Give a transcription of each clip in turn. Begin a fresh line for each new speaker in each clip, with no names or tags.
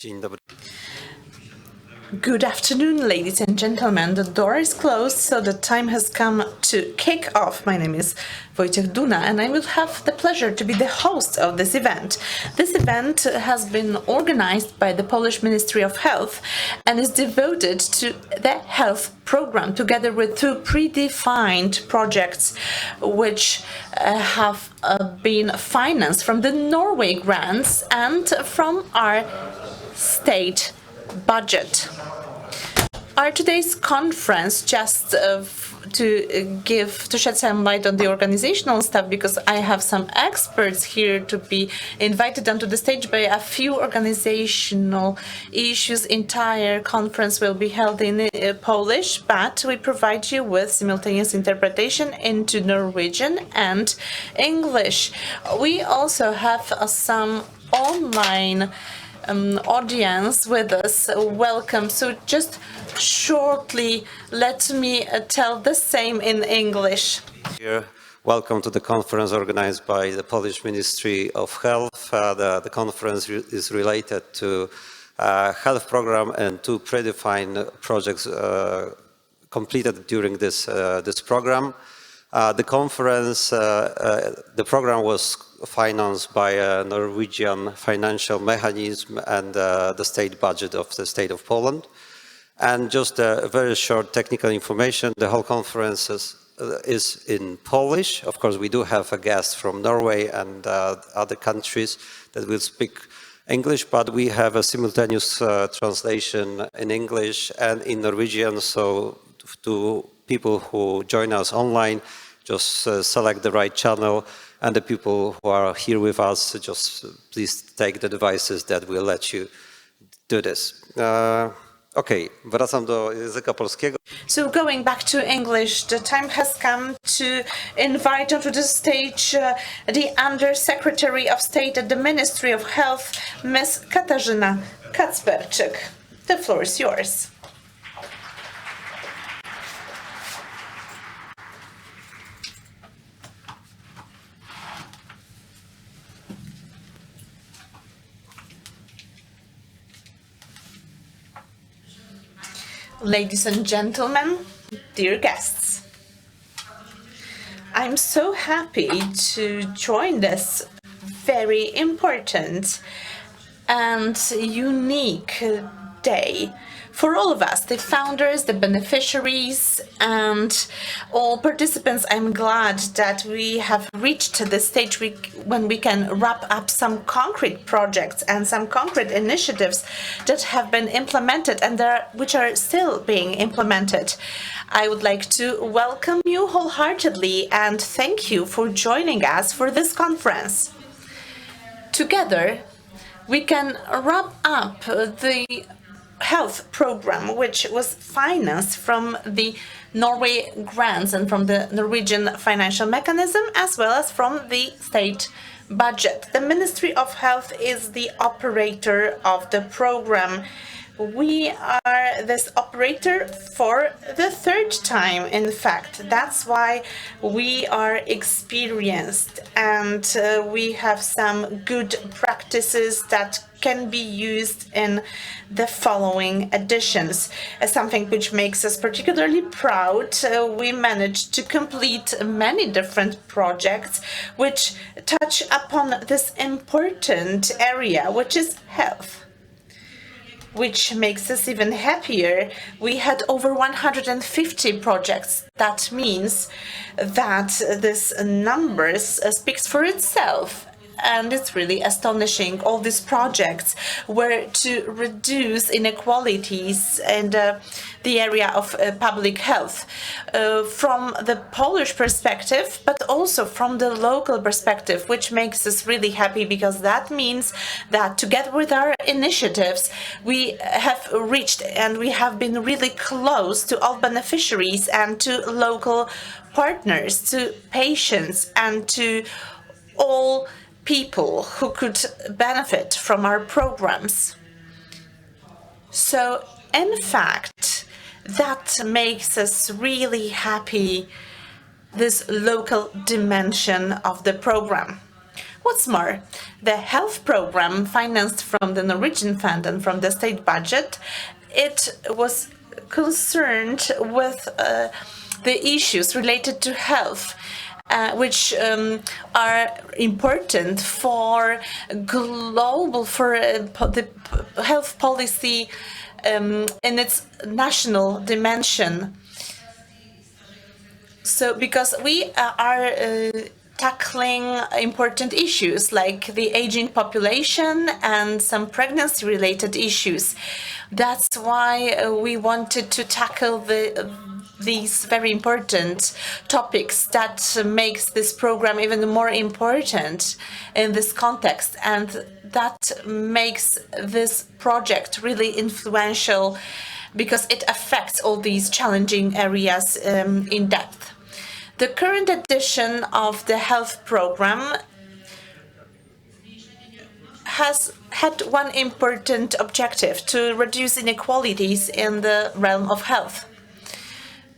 Dzień dobry.
Good afternoon, ladies and gentlemen. The door is closed, so the time has come to kick off. My name is Wojciech Duna, and I will have the pleasure to be the host of this event. This event has been organized by the Polish Ministry of Health and is devoted to the health program, together with two predefined projects which have been financed from the Norway grants and from our state budget. Our today's conference, just to shed some light on the organizational stuff, because I have some experts here to be invited onto the stage by a few organizational issues. Entire conference will be held in Polish, but we provide you with simultaneous interpretation into Norwegian and English. We also have some online audience with us. Welcome. So just shortly, let me tell the same in English.
Welcome to the conference organized by the Polish Ministry of Health. The conference is related to health program and two predefined projects completed during this program. The conference, the program was financed by Norwegian Financial Mechanism and the state budget of the state of Poland. And just a very short technical information, the whole conference is in Polish. Of course, we do have a guest from Norway and other countries that will speak English, but we have a simultaneous translation in English and in Norwegian, so to people who join us online, just select the right channel, and the people who are here with us, just please take the devices that will let you do this. Okay, wracam do języka polskiego.
So going back to English, the time has come to invite onto the stage the Under-Secretary of State at the Ministry of Health, Ms. Katarzyna Kacperczyk. The floor is yours. Ladies and gentlemen, dear guests, I'm so happy to join this very important and unique day for all of us, the founders, the beneficiaries, and all participants. I'm glad that we have reached the stage when we can wrap up some concrete projects and some concrete initiatives that have been implemented and which are still being implemented. I would like to welcome you wholeheartedly and thank you for joining us for this conference. Together, we can wrap up the health program, which was financed from the Norway grants and from the Norwegian Financial Mechanism, as well as from the state budget. The Ministry of Health is the operator of the program. We are this operator for the third time, in fact. That's why we are experienced and we have some good practices that can be used in the following editions. Something which makes us particularly proud, we managed to complete many different projects which touch upon this important area, which is health. Which makes us even happier. We had over 150 projects. That means that this numbers speaks for itself. And it's really astonishing. All these projects were to reduce inequalities in the area of public health from the Polish perspective, but also from the local perspective, which makes us really happy, because that means that together with our initiatives, we have reached and we have been really close to all beneficiaries and to local partners, to patients, and to all people who could benefit from our programs. So, in fact, that makes us really happy, this local dimension of the program. What's more, the health program financed from the Norwegian fund and from the state budget, it was concerned with the issues related to health, which are important for the health policy in its national dimension. So, because we are tackling important issues like the aging population and some pregnancy-related issues. That's why we wanted to tackle these very important topics that makes this program even more important in this context, and that makes this project really influential because it affects all these challenging areas in depth. The current edition of the health program has had one important objective: to reduce inequalities in the realm of health.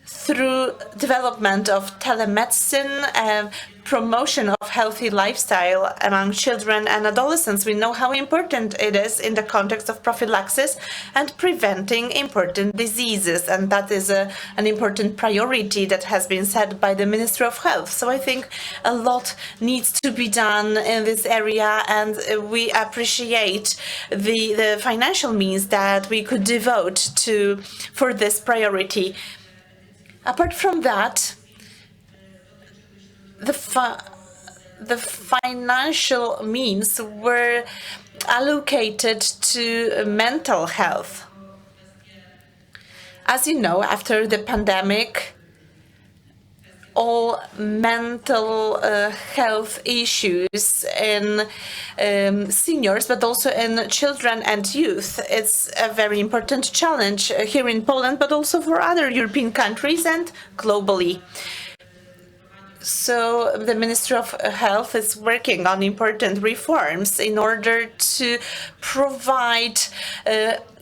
Through development of telemedicine, promotion of healthy lifestyle among children and adolescents, we know how important it is in the context of prophylaxis and preventing important diseases. And that is an important priority that has been set by the Ministry of Health. So I think a lot needs to be done in this area, and we appreciate the financial means that we could devote for this priority. Apart from that, the financial means were allocated to mental health. As you know, after the pandemic, all mental health issues in seniors, but also in children and youth, it's a very important challenge here in Poland, but also for other European countries and globally. So the Ministry of Health is working on important reforms in order to provide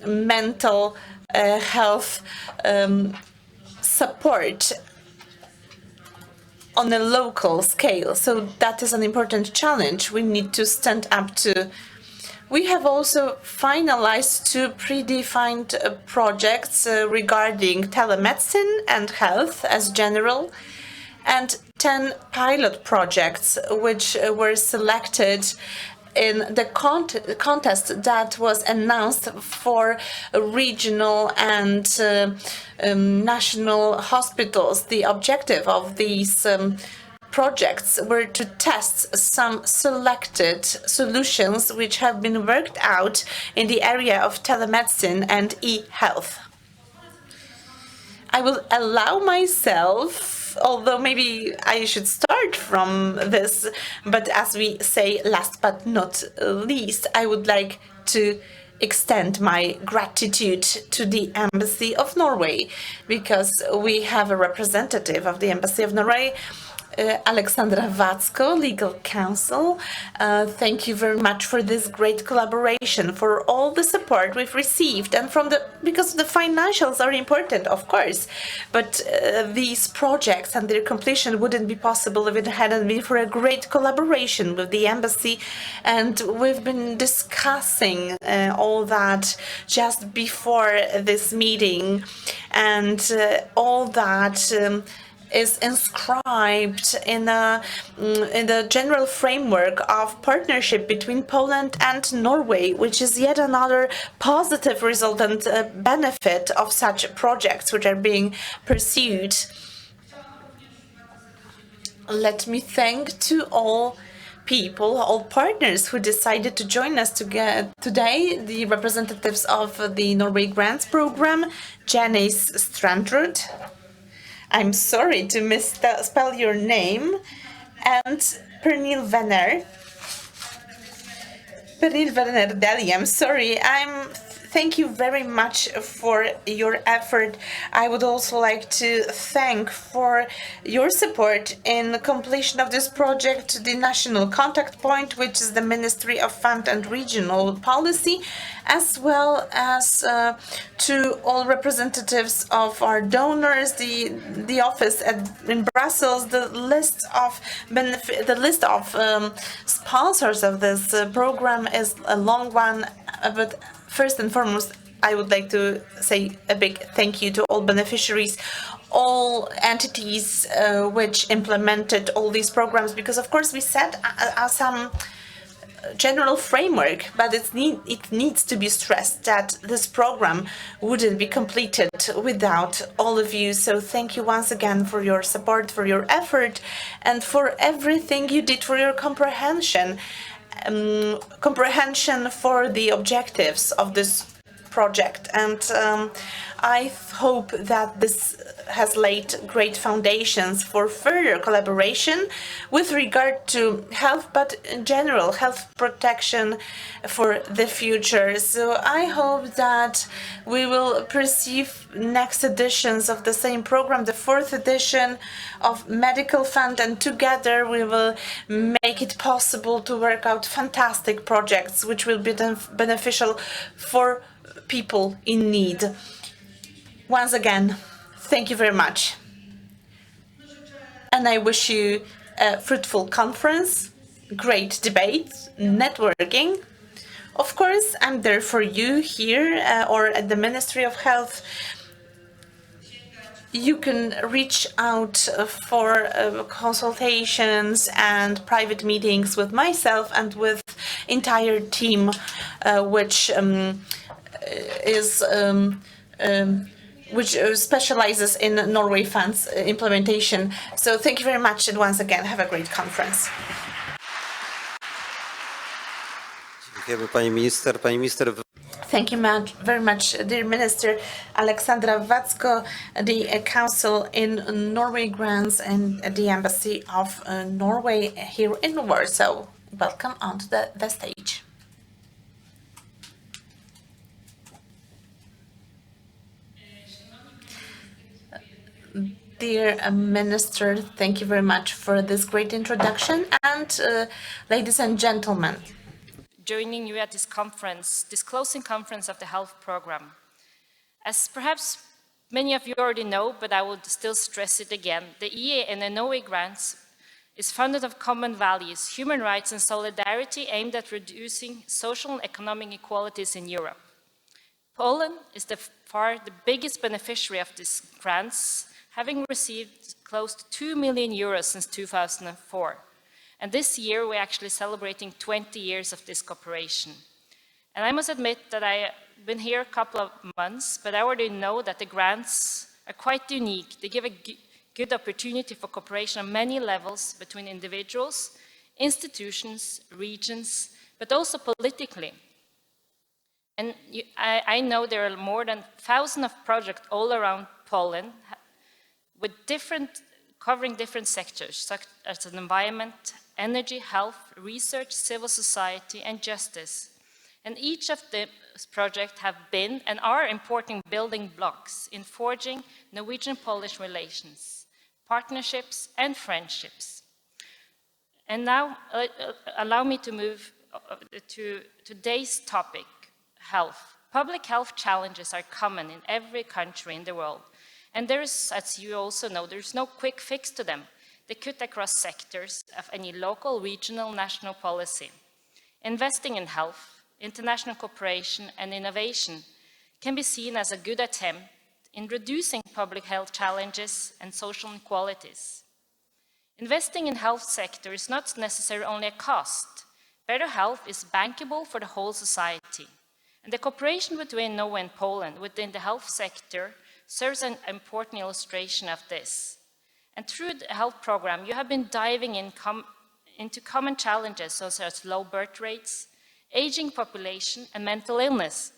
mental health support on a local scale. So that is an important challenge we need to stand up to. We have also finalized 2 predefined projects regarding telemedicine and health as general, and 10 pilot projects which were selected in the contest that was announced for regional and national hospitals. The objective of these projects were to test some selected solutions which have been worked out in the area of telemedicine and e-health. I will allow myself, although maybe I should start from this, but as we say, last but not least, I would like to extend my gratitude to the Embassy of Norway, because we have a representative of the Embassy of Norway, Alexandra Wacko, legal counsel. Thank you very much for this great collaboration, for all the support we've received, and because the financials are important, of course, but these projects and their completion wouldn't be possible if it hadn't been for a great collaboration with the embassy. And we've been discussing all that just before this meeting, and all that is inscribed in the general framework of partnership between Poland and Norway, which is yet another positive result and benefit of such projects which are being pursued. Let me thank to all people, all partners who decided to join us today, the representatives of the Norway Grants Program, Janice Strandrud, I'm sorry to misspell your name, and Pernille Venner Deli, I'm sorry, I'm thank you very much for your effort. I would also like to thank for your support in the completion of this project, the national contact point, which is the Ministry of Fund and Regional Policy, as well as to all representatives of our donors, the office in Brussels, the list of sponsors of this program is a long one, but first and foremost, I would like to say a big thank you to all beneficiaries, all entities which implemented all these programs, because of course we set some general framework, but it needs to be stressed that this program wouldn't be completed without all of you. So thank you once again for your support, for your effort, and for everything you did for your comprehension for the objectives of this project. And I hope that this has laid great foundations for further collaboration with regard to health, but in general, health protection for the future. So I hope that we will perceive next editions of the same program, the fourth edition of Medical Fund, and together we will make it possible to work out fantastic projects which will be beneficial for people in need. Once again, thank you very much. And I wish you a fruitful conference, great debate, networking. Of course, I'm there for you here or at the Ministry of Health. You can reach out for consultations and private meetings with myself and with entire team, which specializes in Norway funds implementation. So thank you very much, and once again, have a great conference.
Dziękujemy pani minister. Pani minister.
Thank you very much, dear Minister Aleksandra Wacko, the Council in Norway grants and the Embassy of Norway here in Warsaw. Welcome onto the stage. Dear Minister, thank you very much for this great introduction. And ladies and gentlemen,
joining you at this conference, this closing conference of the health program. As perhaps many of you already know, but I will still stress it again, the EA and the Norway grants is funded of common values, human rights and solidarity aimed at reducing social and economic inequalities in Europe. Poland is far the biggest beneficiary of these grants, having received close to 2 million euros since 2004. And this year, we're actually celebrating 20 years of this cooperation. And I must admit that I've been here a couple of months, but I already know that the grants are quite unique. They give a good opportunity for cooperation on many levels between individuals, institutions, regions, but also politically. And I know there are more than 1,000 of projects all around Poland with covering different sectors, such as the environment, energy, health, research, civil society, and justice. And each of the projects have been and are important building blocks in forging Norwegian-Polish relations, partnerships, and friendships. And now, allow me to move to today's topic, health. Public health challenges are common in every country in the world. And there is, as you also know, there's no quick fix to them. They cut across sectors of any local, regional, national policy. Investing in health, international cooperation, and innovation can be seen as a good attempt in reducing public health challenges and social inequalities. Investing in health sector is not necessarily only a cost. Better health is bankable for the whole society. And the cooperation between Norway and Poland within the health sector serves an important illustration of this. And through the health program, you have been diving into common challenges such as low birth rates, aging population, and mental illness,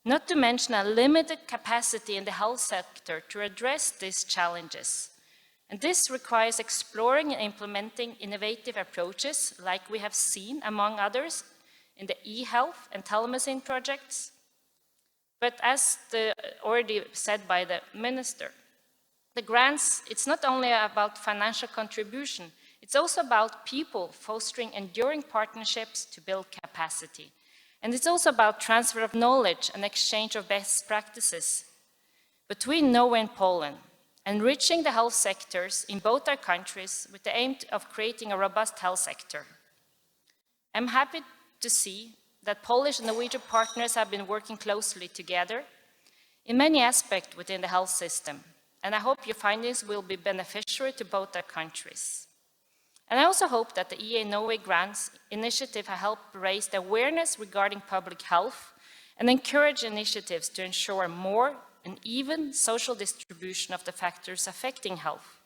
not to mention a limited capacity in the health sector to address these challenges. And this requires exploring and implementing innovative approaches, like we have seen, among others, in the e-health and telemedicine projects. But as already said by the minister, the grants, it's not only about financial contribution, it's also about people fostering enduring partnerships to build capacity. And it's also about transfer of knowledge and exchange of best practices between Norway and Poland, enriching the health sectors in both our countries with the aim of creating a robust health sector. I'm happy to see that Polish and Norwegian partners have been working closely together in many aspects within the health system, and I hope your findings will be beneficial to both our countries. And I also hope that the EA Norway Grants initiative will help raise the awareness regarding public health and encourage initiatives to ensure more and even social distribution of the factors affecting health.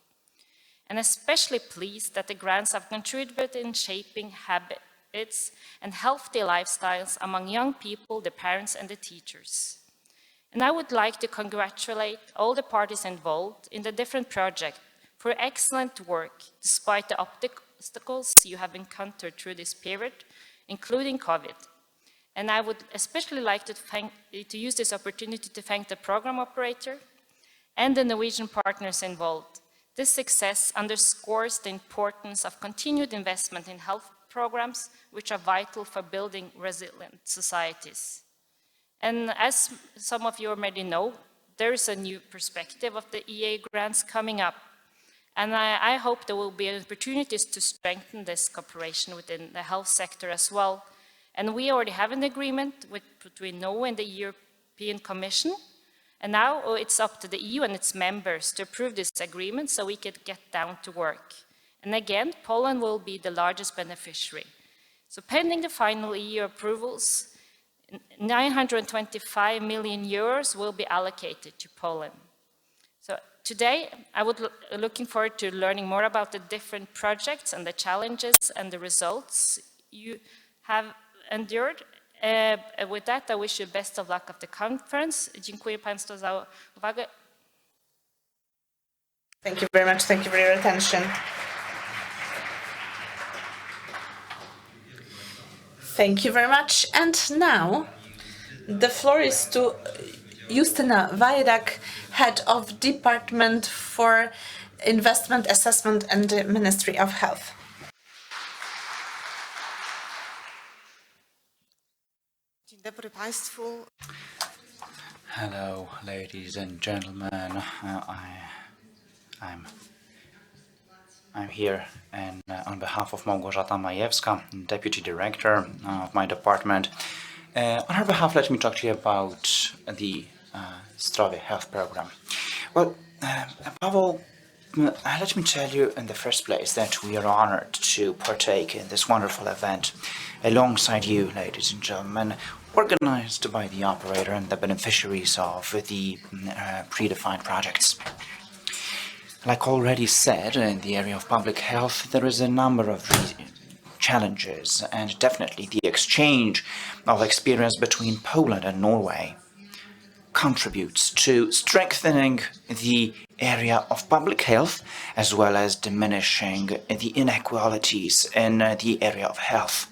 And especially pleased that the grants have contributed in shaping habits and healthy lifestyles among young people, the parents and the teachers. And I would like to congratulate all the parties involved in the different projects for excellent work, despite the obstacles you have encountered through this period, including COVID. And I would especially like to use this opportunity to thank the program operator and the Norwegian partners involved. This success underscores the importance of continued investment in health programs, which are vital for building resilient societies. And as some of you already know, there is a new perspective of the EA grants coming up. And I hope there will be opportunities to strengthen this cooperation within the health sector as well. And we already have an agreement between Norway and the European Commission. And now it's up to the EU and its members to approve this agreement so we could get down to work. And again, Poland will be the largest beneficiary. So pending the final EU approvals, 925 million euros will be allocated to Poland. So today, I would looking forward to learning more about the different projects and the challenges and the results you have endured. With that, I wish you best of luck of the conference. Dziękuję Państwu za uwagę.
Thank you very much. Thank you for your attention. Thank you very much. And now the floor is to Justyna Wajdak, Head of Department for Investment Assessment and the Ministry of Health.
Dzień dobry Państwu.
Hello, ladies and gentlemen. I'm here and on behalf of Małgorzata Majewska, Deputy Director of my department. On her behalf, let me talk to you about the Zdrowia health program. Well, above all, let me tell you in the first place that we are honored to partake in this wonderful event alongside you, ladies and gentlemen, organized by the operator and the beneficiaries of the predefined projects. Like already said, in the area of public health, there is a number of challenges, and definitely the exchange of experience between Poland and Norway contributes to strengthening the area of public health, as well as diminishing the inequalities in the area of health.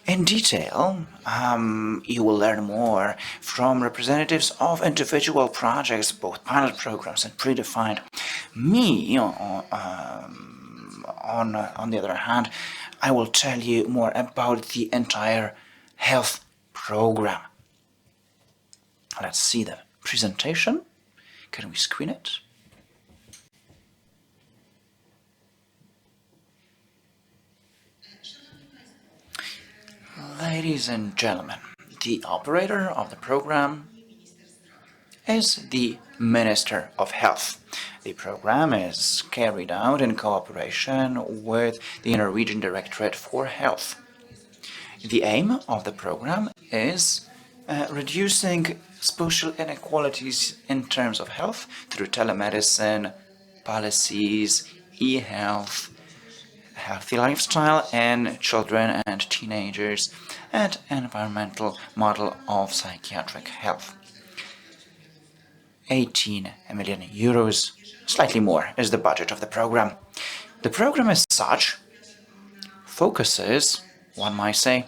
In detail, you will learn more from representatives of individual projects, both pilot programs and predefined. Me, on the other hand, I will tell you more about the entire health program. Let's see the presentation. Can we screen it? Ladies and gentlemen, the operator of the program is the Minister of Health. The program is carried out in cooperation with the Norwegian Directorate for Health. The aim of the program is reducing social inequalities in terms of health through telemedicine, policies, e-health, healthy lifestyle in children and teenagers, and environmental model of psychiatric health. 18 million euros, slightly more, is the budget of the program. The program as such focuses, one might say,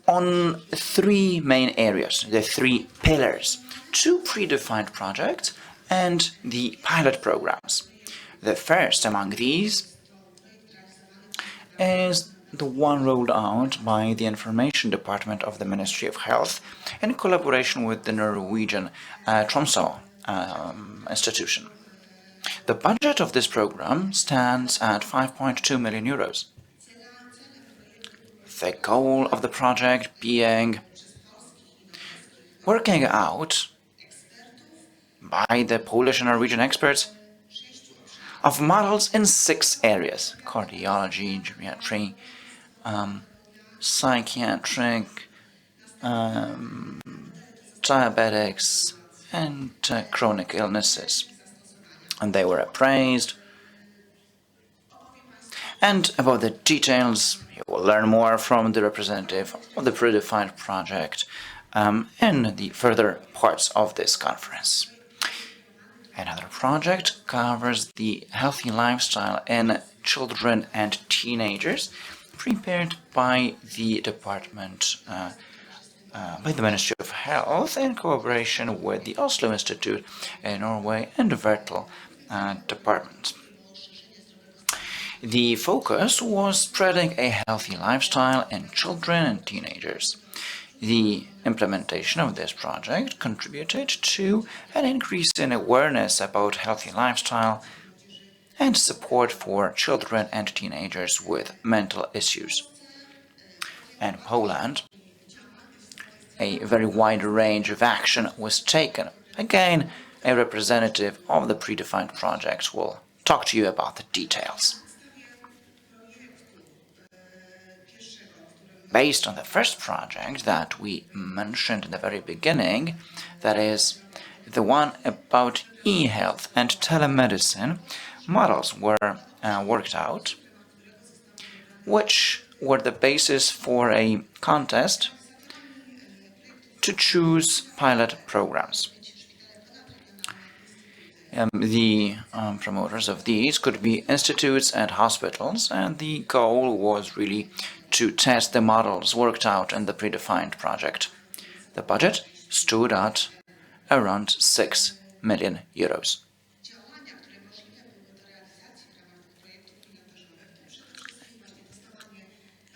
on three main areas, the three pillars: two predefined projects and the pilot programs. The first among these is the one rolled out by the Information Department of the Ministry of Health in collaboration with the Norwegian Tromsø institution. The budget of this program stands at 5.2 million euros. The goal of the project being working out by the Polish and Norwegian experts of models in 6 areas: cardiology, geriatry, psychiatric, diabetics, and chronic illnesses. And they were appraised. And about the details, you will learn more from the representative of the predefined project in the further parts of this conference. Another project covers the healthy lifestyle in children and teenagers, prepared by the department, by the Ministry of Health in cooperation with the Oslo Institute in Norway and the Vertel department. The focus was spreading a healthy lifestyle in children and teenagers. The implementation of this project contributed to an increase in awareness about healthy lifestyle and support for children and teenagers with mental issues. In Poland, a very wide range of action was taken. Again, a representative of the predefined project will talk to you about the details. Based on the first project that we mentioned in the very beginning, that is, the one about e-health and telemedicine, models were worked out, which were the basis for a contest to choose pilot programs. The promoters of these could be institutes and hospitals, and the goal was really to test the models worked out in the predefined project. The budget stood at around 6 million euros.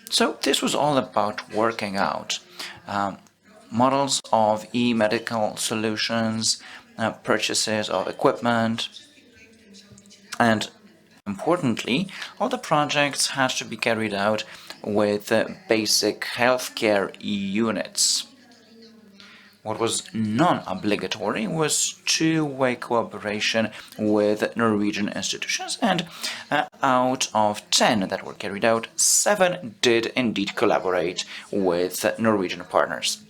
So this was all about working out models of e-medical solutions, purchases of equipment, and importantly, all the projects had to be carried out with basic healthcare units. What was non-obligatory was two-way cooperation with Norwegian institutions, and out of 10 that were carried out, 7 did indeed collaborate with Norwegian partners.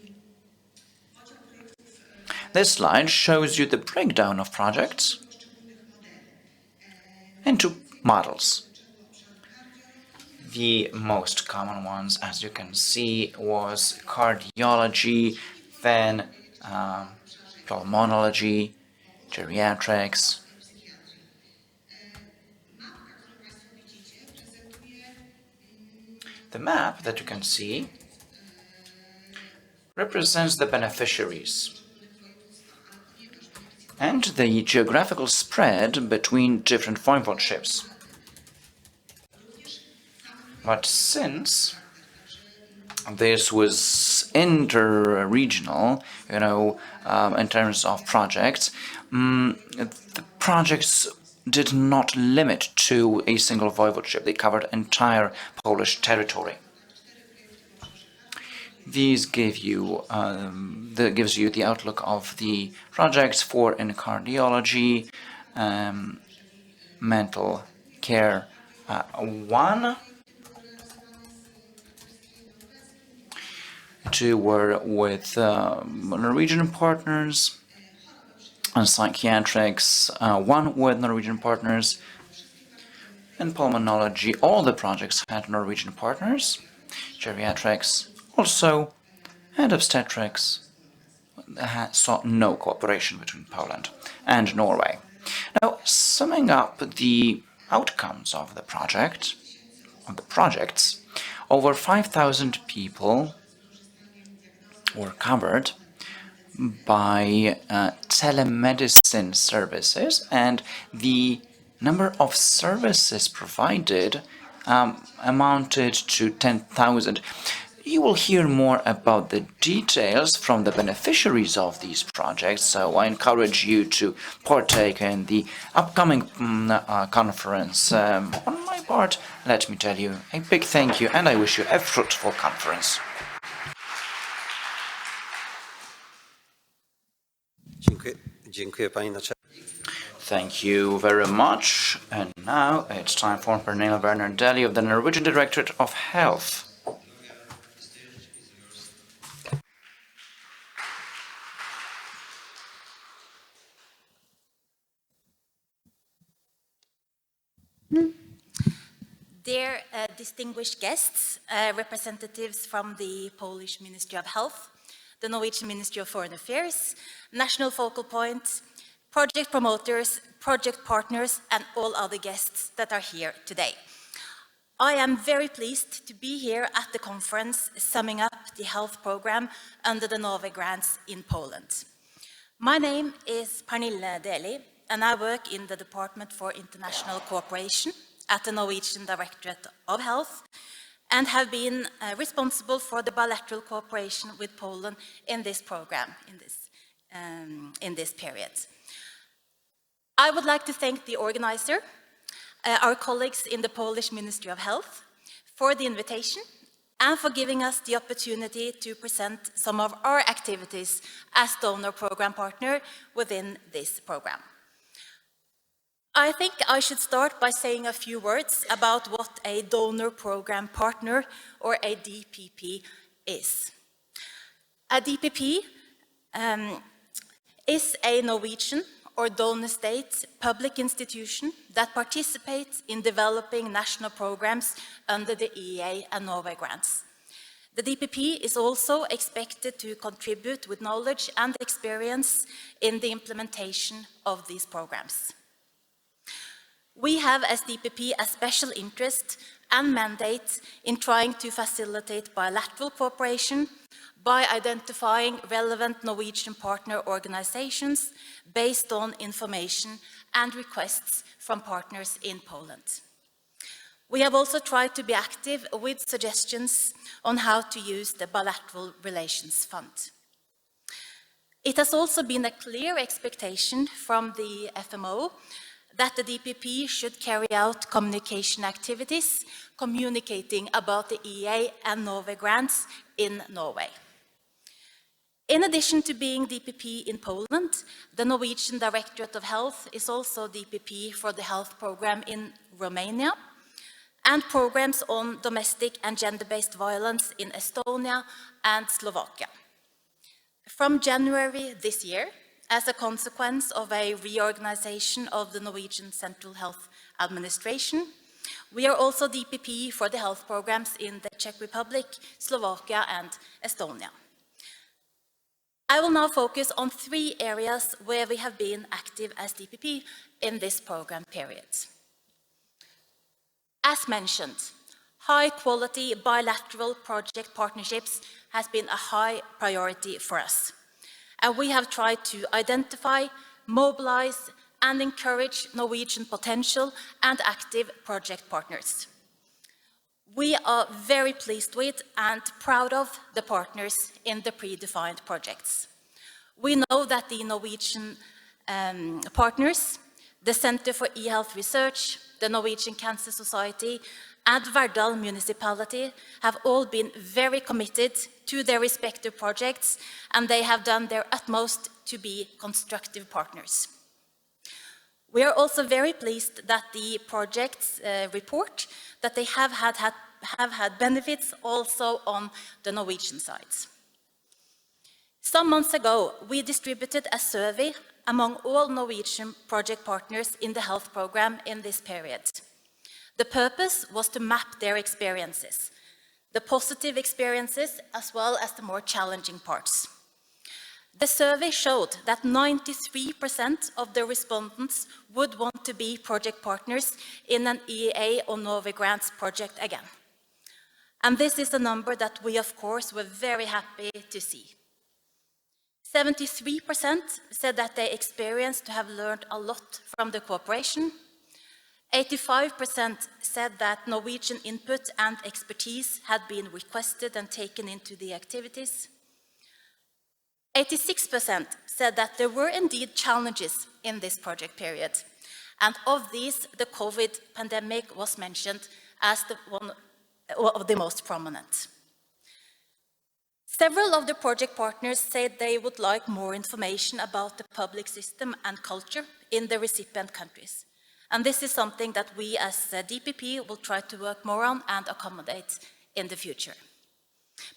This slide shows you the breakdown of projects into models. The most common ones, as you can see, was cardiology, then pulmonology, geriatrics. The map that you can see represents the beneficiaries and the geographical spread between different voivodeships. But since this was inter-regional, in terms of projects, the projects did not limit to a single voivodeship. They covered entire Polish territory. These gives you the outlook of the projects for in cardiology, mental care 1. 2 were with Norwegian partners, and psychiatrics 1 with Norwegian partners. In pulmonology, all the projects had Norwegian partners, geriatrics also, and obstetrics saw no cooperation between Poland and Norway. Now, summing up the outcomes of the projects, over 5,000 people or covered by telemedicine services, and the number of services provided amounted to 10,000. You will hear more about the details from the beneficiaries of these projects, so I encourage you to partake in the upcoming conference. On my part, let me tell you a big thank you, and I wish you a fruitful conference.
Dziękuję pani naczelnik.
Thank you very much. And now it's time for Pernille Werner-Deli of the Norwegian Directorate of Health.
Dear distinguished guests, representatives from the Polish Ministry of Health, the Norwegian Ministry of Foreign Affairs, national focal points, project promoters, project partners, and all other guests that are here today. I am very pleased to be here at the conference summing up the health program under the Norway grants in Poland. My name is Pernille Deli, and I work in the Department for International Cooperation at the Norwegian Directorate of Health, and have been responsible for the bilateral cooperation with Poland in this program, in this period. I would like to thank the organizer, our colleagues in the Polish Ministry of Health, for the invitation and for giving us the opportunity to present some of our activities as donor program partner within this program. I think I should start by saying a few words about what a donor program partner, or a DPP, is. A DPP is a Norwegian or donor state public institution that participates in developing national programs under the EEA and Norway grants. The DPP is also expected to contribute with knowledge and experience in the implementation of these programs. We have as DPP a special interest and mandate in trying to facilitate bilateral cooperation by identifying relevant Norwegian partner organizations based on information and requests from partners in Poland. We have also tried to be active with suggestions on how to use the Bilateral Relations Fund. It has also been a clear expectation from the FMO that the DPP should carry out communication activities communicating about the EEA and Norway grants in Norway. In addition to being DPP in Poland, the Norwegian Directorate of Health is also DPP for the health program in Romania and programs on domestic and gender-based violence in Estonia and Slovakia. From January this year, as a consequence of a reorganization of the Norwegian Central Health Administration, we are also DPP for the health programs in the Czech Republic, Slovakia, and Estonia. I will now focus on 3 areas where we have been active as DPP in this program period. As mentioned, high-quality bilateral project partnerships has been a high priority for us. And we have tried to identify, mobilize, and encourage Norwegian potential and active project partners. We are very pleased with and proud of the partners in the predefined projects. We know that the Norwegian partners, the Center for E-Health Research, the Norwegian Cancer Society, and Verdal Municipality have all been very committed to their respective projects, and they have done their utmost to be constructive partners. We are also very pleased that the projects report that they have had benefits also on the Norwegian side. Some months ago, we distributed a survey among all Norwegian project partners in the health program in this period. The purpose was to map their experiences, the positive experiences as well as the more challenging parts. The survey showed that 93% of the respondents would want to be project partners in an EEA or Norway grants project again. And this is a number that we, of course, were very happy to see. 73% said that they experienced to have learned a lot from the cooperation. 85% said that Norwegian input and expertise had been requested and taken into the activities. 86% said that there were indeed challenges in this project period, and of these, the COVID pandemic was mentioned as one of the most prominent. Several of the project partners said they would like more information about the public system and culture in the recipient countries. And this is something that we as DPP will try to work more on and accommodate in the future.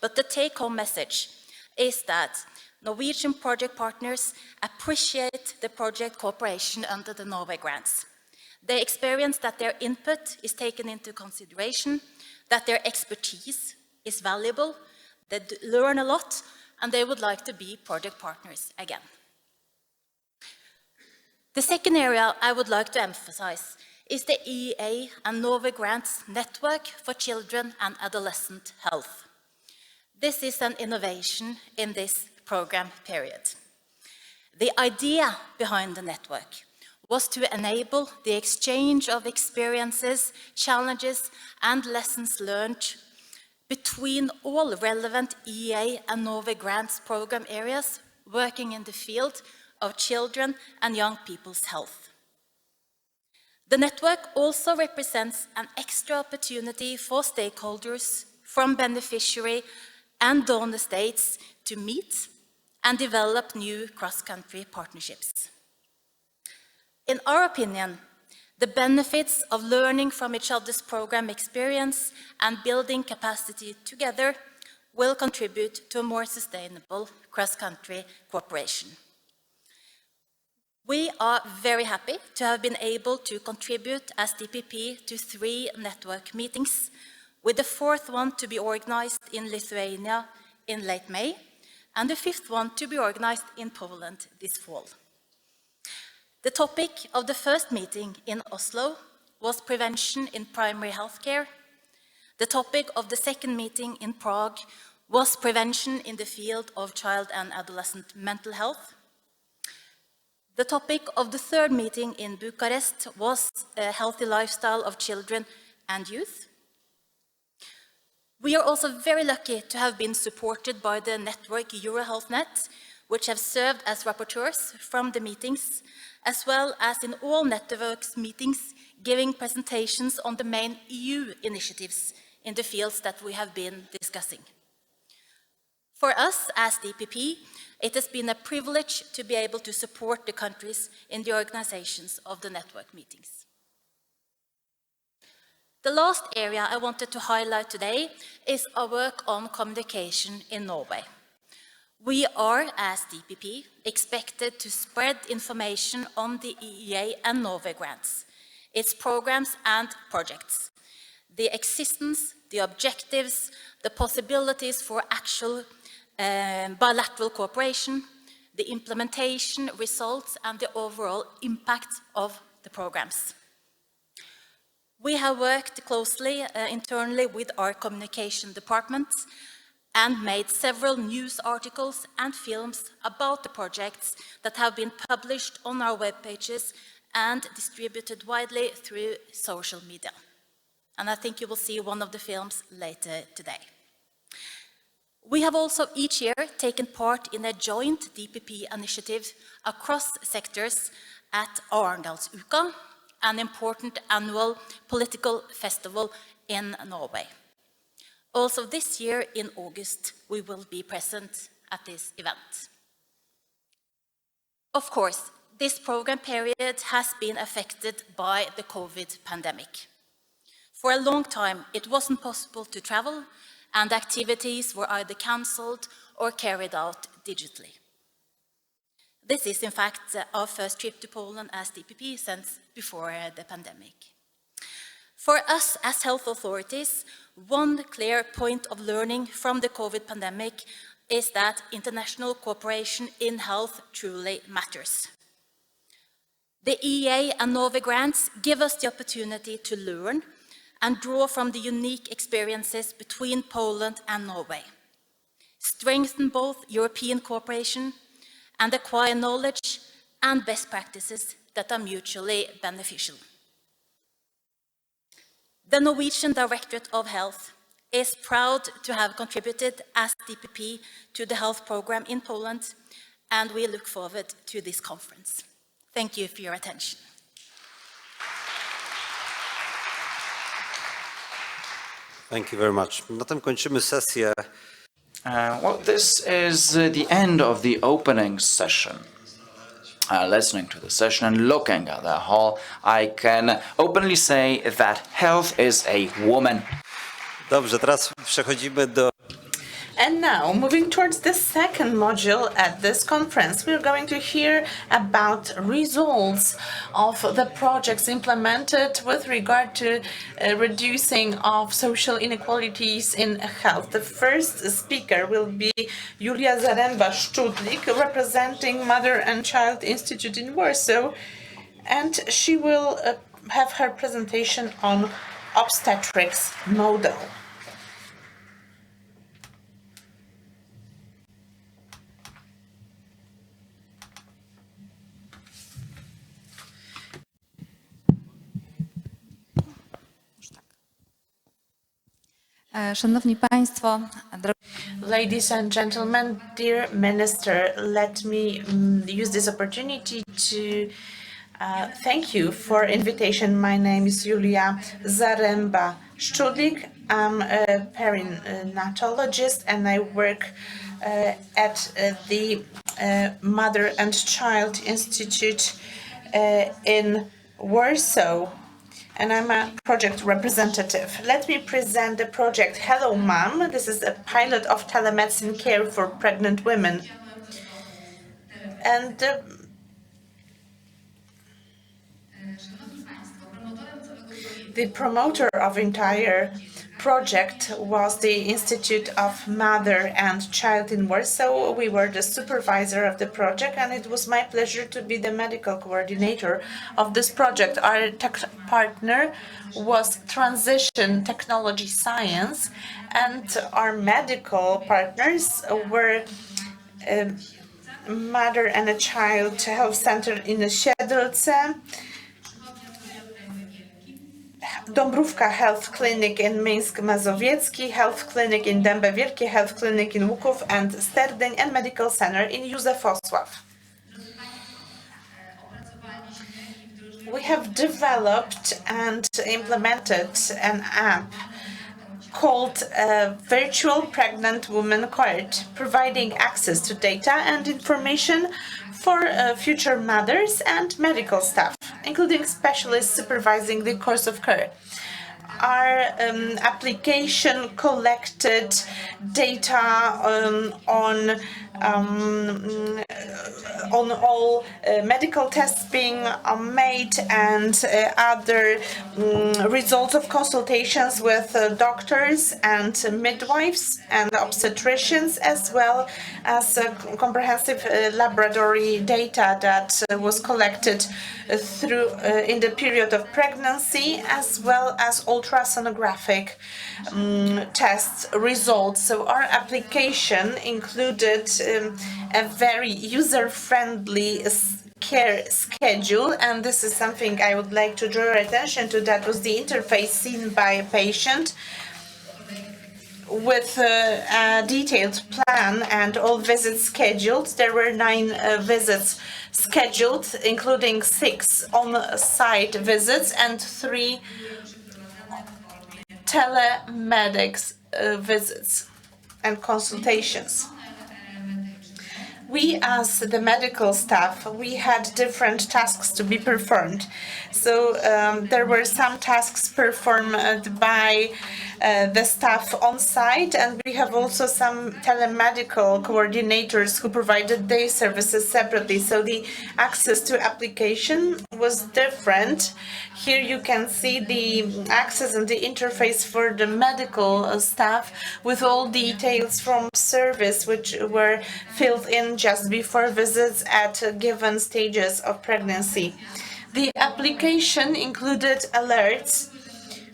But the take-home message is that Norwegian project partners appreciate the project cooperation under the Norway grants. They experience that their input is taken into consideration, that their expertise is valuable, they learn a lot, and they would like to be project partners again. The second area I would like to emphasize is the EEA and Norway Grants Network for Children and Adolescent Health. This is an innovation in this program period. The idea behind the network was to enable the exchange of experiences, challenges, and lessons learned between all relevant EEA and Norway Grants program areas working in the field of children and young people's health. The network also represents an extra opportunity for stakeholders from beneficiary and donor states to meet and develop new cross-country partnerships. In our opinion, the benefits of learning from each other's program experience and building capacity together will contribute to a more sustainable cross-country cooperation. We are very happy to have been able to contribute as DPP to 3 network meetings, with the 4th one to be organized in Lithuania in late May, and the 5th one to be organized in Poland this fall. The topic of the first meeting in Oslo was prevention in primary healthcare. The topic of the second meeting in Prague was prevention in the field of child and adolescent mental health. The topic of the third meeting in Bucharest was a healthy lifestyle of children and youth. We are also very lucky to have been supported by the network EuroHealthNet, which have served as rapporteurs from the meetings, as well as in all networks meetings, giving presentations on the main EU initiatives in the fields that we have been discussing. For us as DPP, it has been a privilege to be able to support the countries in the organizations of the network meetings. The last area I wanted to highlight today is our work on communication in Norway. We are, as DPP, expected to spread information on the EEA and Norway grants, its programs and projects, the existence, the objectives, the possibilities for actual bilateral cooperation, the implementation, results, and the overall impact of the programs. We have worked closely internally with our communication department and made several news articles and films about the projects that have been published on our web pages and distributed widely through social media. And I think you will see one of the films later today. We have also each year taken part in a joint DPP initiative across sectors at Arendalsuka, an important annual political festival in Norway. Also this year in August, we will be present at this event. Of course, this program period has been affected by the COVID pandemic. For a long time, it wasn't possible to travel, and activities were either cancelled or carried out digitally. This is, in fact, our first trip to Poland as DPP since before the pandemic. For us as health authorities, one clear point of learning from the COVID pandemic is that international cooperation in health truly matters. The EEA and Norway grants give us the opportunity to learn and draw from the unique experiences between Poland and Norway, strengthen both European cooperation, and acquire knowledge and best practices that are mutually beneficial. The Norwegian Directorate of Health is proud to have contributed as DPP to the health program in Poland, and we look forward to this conference. Thank you for your attention.
Thank you very much. Na tym kończymy sesję.
Well, this is the end of the opening session. Listening to the session and looking at the hall, I can openly say that health is a woman.
Dobrze, teraz przechodzimy do
And now, moving towards the second module at this conference, we're going to hear about results of the projects implemented with regard to reducing of social inequalities in health. The first speaker will be Julia Zaremba-Szczudlik, representing Mother and Child Institute in Warsaw, and she will have her presentation on obstetrics model.
Szanowni Państwo,
Ladies and gentlemen, dear Minister, let me use this opportunity to thank you for invitation. My name is Julia Zaremba-Szczudlik. I'm a perinatologist and I work at the Mother and Child Institute in Warsaw. And I'm a project representative. Let me present the project Hello Mom. This is a pilot of telemedicine care for pregnant women. And the promoter of entire project was the Institute of Mother and Child in Warsaw. We were the supervisor of the project, and it was my pleasure to be the medical coordinator of this project. Our partner was Transition Technology Science, and our medical partners were Mother and a Child Health Center in Siedlce, Dąbrówka Health Clinic in Minsk Mazowiecki, Health Clinic in Dębe Wielkie, Health Clinic in Łuków and Sterdyń, and Medical Center in Józefosław. We have developed and implemented an app called Virtual Pregnant Woman Court, providing access to data and information for future mothers and medical staff, including specialists supervising the course of care. Our application collected data on all medical tests being made and other results of consultations with doctors and midwives and obstetricians, as well as comprehensive laboratory data that was collected through in the period of pregnancy, as well as ultrasonographic test results. So our application included a very user-friendly care schedule, and this is something I would like to draw your attention to. That was the interface seen by a patient with a detailed plan and all visits scheduled. There were 9 visits scheduled, including 6 on-site visits and 3 telemedics visits and consultations. We, as the medical staff, we had different tasks to be performed. So there were some tasks performed by the staff on site, and we have also some telemedical coordinators who provided their services separately. So the access to application was different. Here you can see the access and the interface for the medical staff with all details from service which were filled in just before visits at given stages of pregnancy. The application included alerts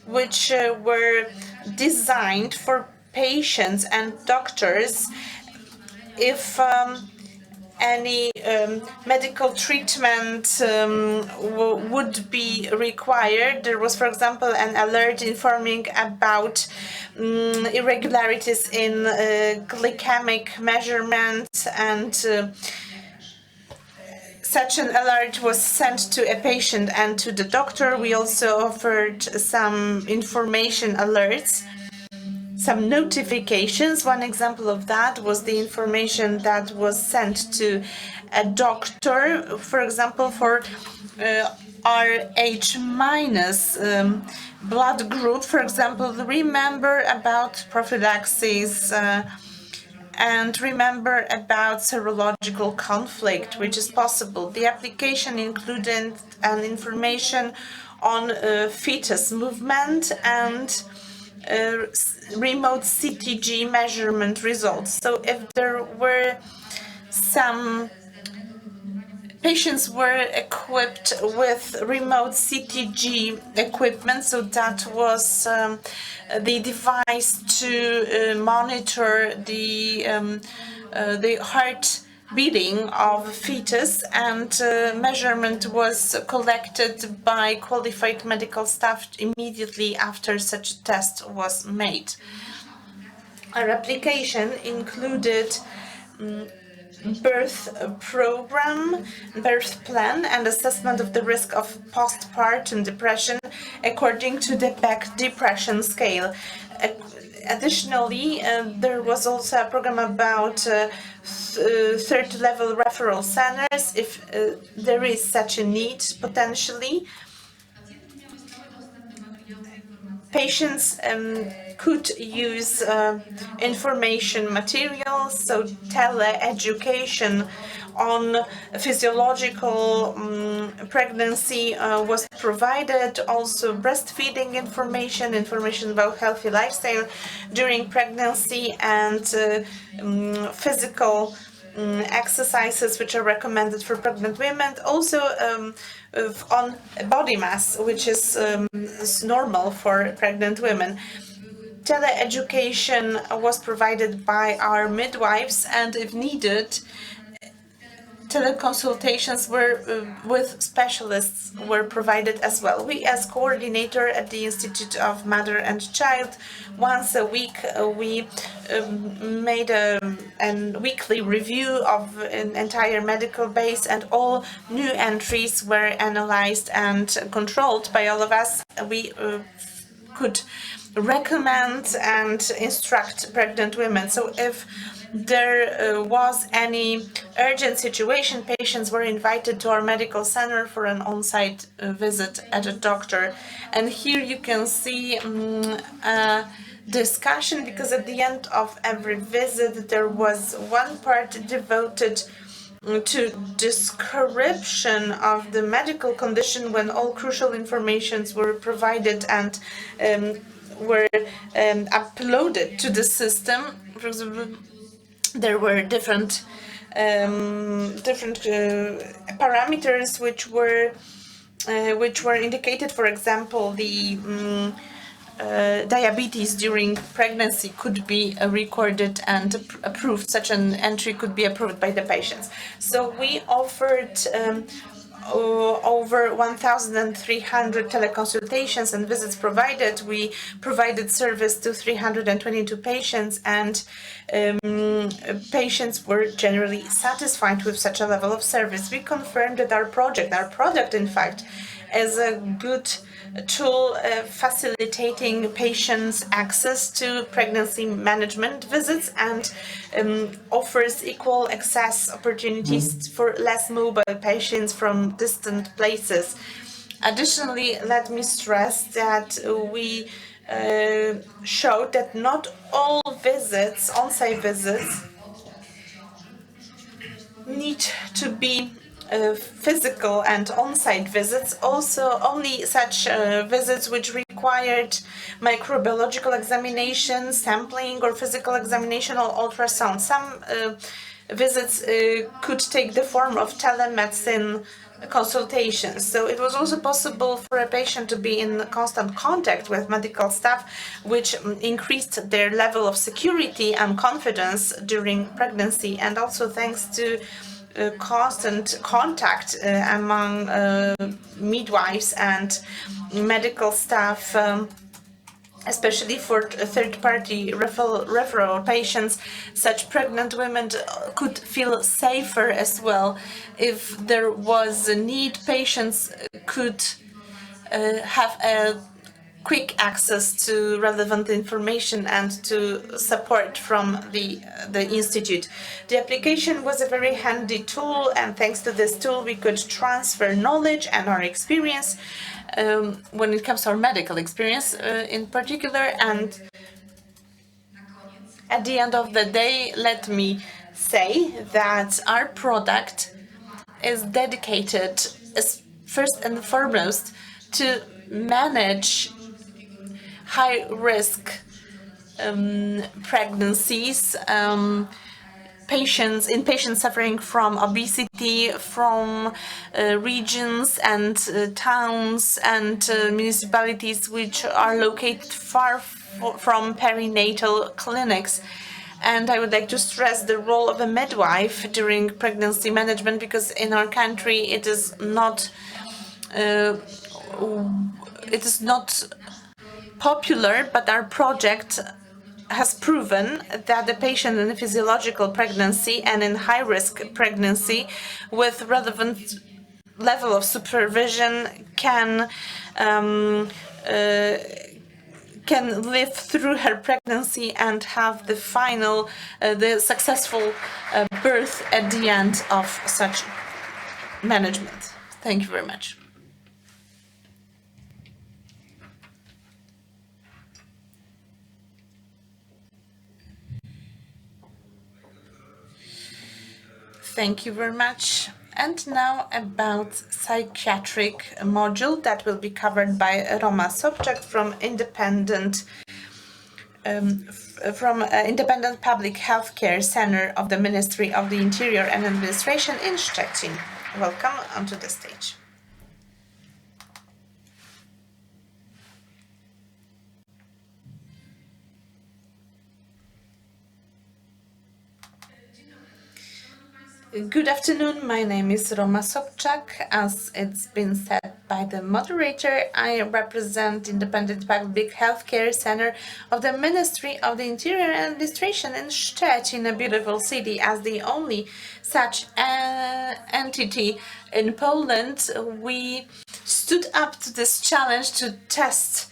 which were designed for patients and doctors if any medical treatment would be required. There was, for example, an alert informing about irregularities in glycemic measurements, and such an alert was sent to a patient and to the doctor. We also offered some information alerts, some notifications. One example of that was the information that was sent to a doctor, for example, for RH minus blood group, for example. Remember about prophylaxis and remember about serological conflict, which is possible. The application included an information on fetus movement and remote CTG measurement results. So if there were some patients were equipped with remote CTG equipment, so that was the device to monitor the heart beating of fetus, and measurement was collected by qualified medical staff immediately after such a test was made. Our application included birth program, birth plan, and assessment of the risk of postpartum depression according to the Beck depression scale. Additionally, there was also a program about third level referral centers, if there is such a need potentially. Patients could use information materials, so tele-education on physiological pregnancy was provided, also breastfeeding information about healthy lifestyle during pregnancy, and physical exercises which are recommended for pregnant women, also on body mass, which is normal for pregnant women. Tele-education was provided by our midwives, and if needed, teleconsultations with specialists were provided as well. We, as coordinator at the Institute of Mother and Child, once a week we made a weekly review of an entire medical base, and all new entries were analyzed and controlled by all of us. We could recommend and instruct pregnant women. So if there was any urgent situation, patients were invited to our medical center for an on-site visit at a doctor. And here you can see a discussion, because at the end of every visit there was one part devoted to description of the medical condition, when all crucial informations were provided and were uploaded to the system. For example, there were different parameters which were indicated. For example, the diabetes during pregnancy could be recorded and approved. Such an entry could be approved by the patients. So we offered over 1,300 teleconsultations and visits provided. We provided service to 322 patients, and patients were generally satisfied with such a level of service. We confirmed that our product in fact, is a good tool facilitating patients' access to pregnancy management visits, and offers equal access opportunities for less mobile patients from distant places. Additionally, let me stress that we showed that not all visits, on-site visits, need to be physical and on-site visits. Also, only such visits which required microbiological examination, sampling, or physical examination or ultrasound. Some visits could take the form of telemedicine consultations. So it was also possible for a patient to be in constant contact with medical staff, which increased their level of security and confidence during pregnancy. And also thanks to constant contact among midwives and medical staff, especially for third-party referral patients. Such pregnant women could feel safer as well. If there was a need, patients could have a quick access to relevant information and to support from the institute. The application was a very handy tool, and thanks to this tool we could transfer knowledge and our experience when it comes to our medical experience in particular. And at the end of the day, let me say that our product is dedicated first and foremost to manage high-risk pregnancies, patients suffering from obesity, from regions and towns and municipalities which are located far from perinatal clinics. And I would like to stress the role of a midwife during pregnancy management, because in our country it is not popular, but our project has proven that the patient in a physiological pregnancy and in high-risk pregnancy with relevant level of supervision can live through her pregnancy and have the final, the successful birth at the end of such management. Thank you very much. Thank you very much. And now about psychiatric module that will be covered by Roma Sobczak from Independent Public Healthcare Center of the Ministry of the Interior and Administration in Szczecin. Welcome onto the stage. Good afternoon, my name is Roma Sobczak. As it's been said by the moderator, I represent Independent Public Healthcare Center of the Ministry of the Interior and Administration in Szczecin, a beautiful city. As the only such entity in Poland, we stood up to this challenge to test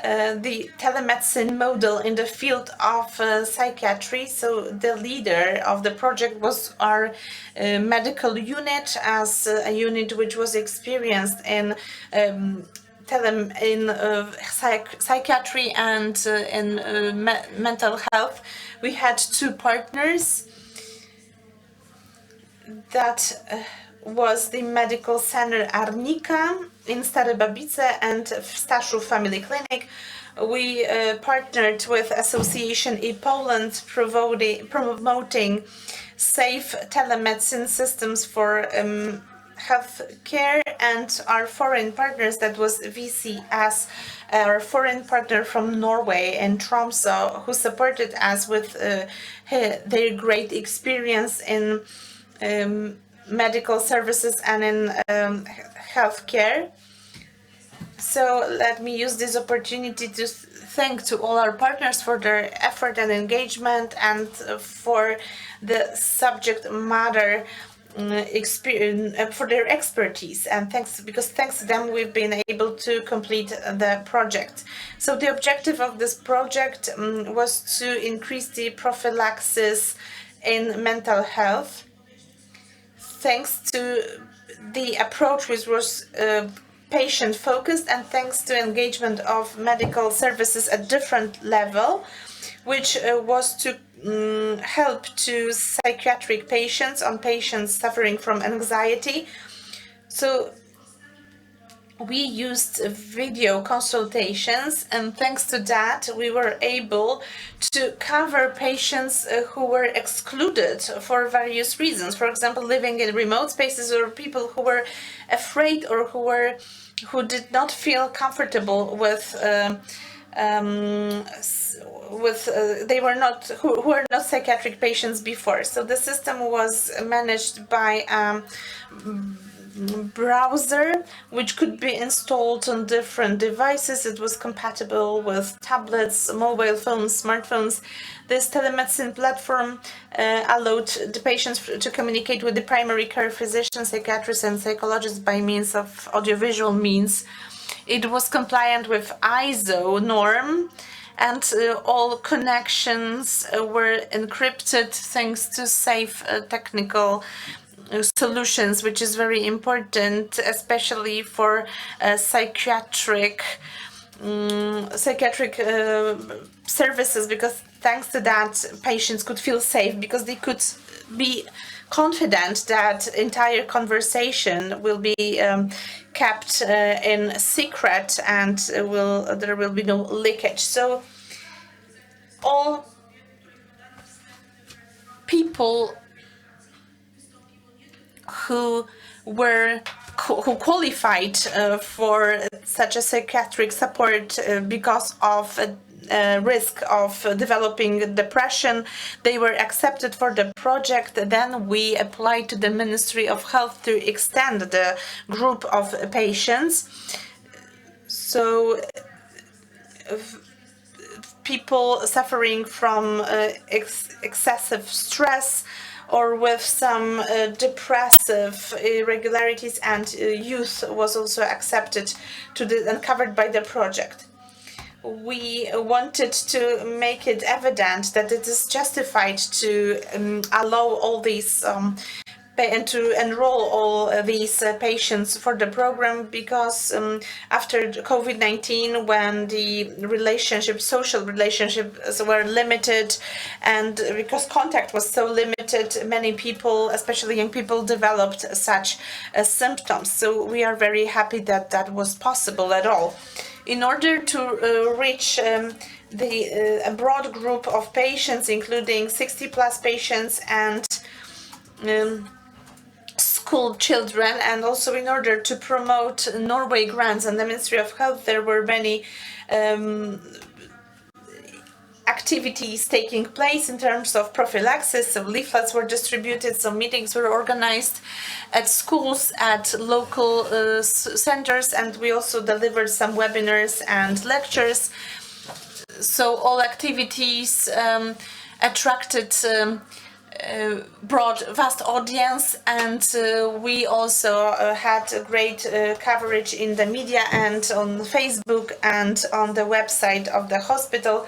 the telemedicine model in the field of psychiatry. So the leader of the project was our medical unit, as a unit which was experienced in psychiatry and in mental health. We had two partners. That was the medical center Arnika in Stare Babice and Staszów Family Clinic. We partnered with Association e-Poland, promoting safe telemedicine systems for healthcare, and our foreign partners, that was VCS, our foreign partner from Norway and Tromsø, who supported us with their great experience in medical services and in healthcare. So let me use this opportunity to thank to all our partners for their effort and engagement, and for the subject matter experience, for their expertise, and because thanks to them we've been able to complete the project. So the objective of this project was to increase the prophylaxis in mental health, thanks to the approach which was patient-focused, and thanks to engagement of medical services at different level, which was to help to psychiatric patients, suffering from anxiety. So we used video consultations, and thanks to that we were able to cover patients who were excluded for various reasons. For example, living in remote spaces, or people who were afraid, or who did not feel comfortable with they were not who were not psychiatric patients before. So the system was managed by browser, which could be installed on different devices. It was compatible with tablets, mobile phones, smartphones. This telemedicine platform allowed the patients to communicate with the primary care physician, psychiatrists, and psychologists by means of audiovisual means. It was compliant with ISO norm, and all connections were encrypted thanks to safe technical solutions, which is very important, especially for psychiatric services, because thanks to that, patients could feel safe because they could be confident that entire conversation will be kept in secret and there will be no leakage. So all people who qualified for such a psychiatric support because of risk of developing depression, they were accepted for the project. Then we applied to the Ministry of Health to extend the group of patients. So people suffering from excessive stress or with some depressive irregularities and youth was also accepted and covered by the project. We wanted to make it evident that it is justified to allow all these and to enroll all these patients for the program, because after COVID-19, when the social relationships were limited, and because contact was so limited, many people, especially young people, developed such symptoms. So we are very happy that that was possible at all. In order to reach a broad group of patients, including 60+ patients and school children, and also in order to promote Norway grants and the Ministry of Health, there were many activities taking place in terms of prophylaxis. So leaflets were distributed, some meetings were organized at schools, at local centers, and we also delivered some webinars and lectures. So all activities attracted broad, vast audience, and we also had great coverage in the media and on Facebook and on the website of the hospital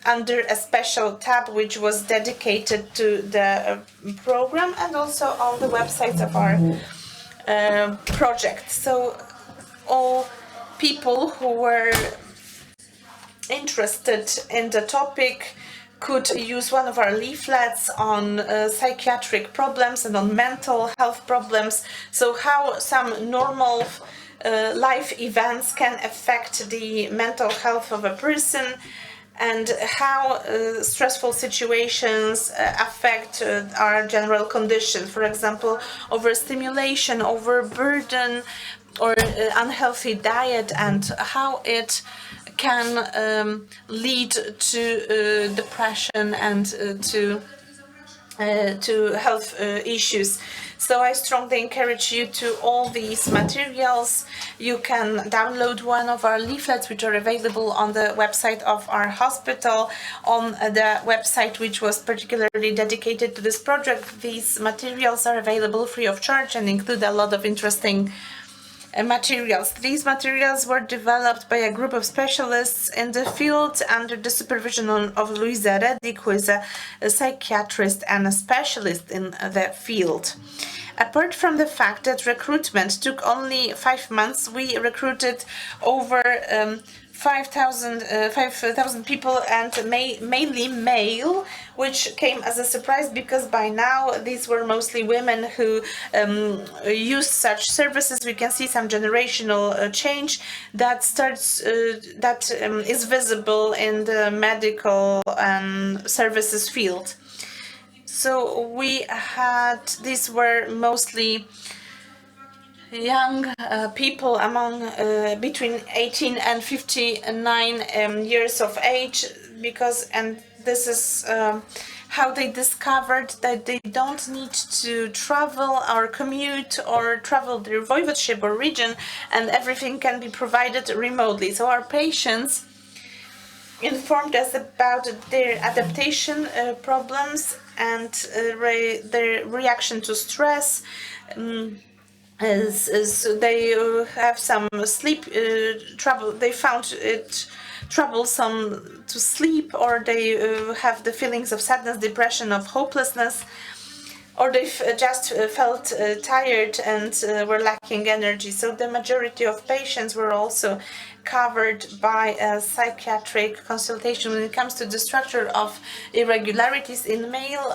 under a special tab which was dedicated to the program, and also on the websites of our project. So all people who were interested in the topic could use one of our leaflets on psychiatric problems and on mental health problems. So how some normal life events can affect the mental health of a person, and how stressful situations affect our general condition. For example, overstimulation, overburden, or unhealthy diet, and how it can lead to depression and to health issues. So I strongly encourage you to all these materials. You can download one of our leaflets, which are available on the website of our hospital, on the website which was particularly dedicated to this project. These materials are available free of charge and include a lot of interesting materials. These materials were developed by a group of specialists in the field under the supervision of Luisa Reddick, who is a psychiatrist and a specialist in the field. Apart from the fact that recruitment took only 5 months, we recruited over 5,000 people, and mainly male, which came as a surprise because by now these were mostly women who used such services. We can see some generational change that is visible in the medical services field. So these were mostly young people among between 18 and 59 years of age, and this is how they discovered that they don't need to travel or commute or travel their voivodeship or region, and everything can be provided remotely. So our patients informed us about their adaptation problems and their reaction to stress. They have some sleep trouble. They found it troublesome to sleep, or they have the feelings of sadness, depression, of hopelessness, or they just felt tired and were lacking energy. So the majority of patients were also covered by a psychiatric consultation. When it comes to the structure of irregularities in male,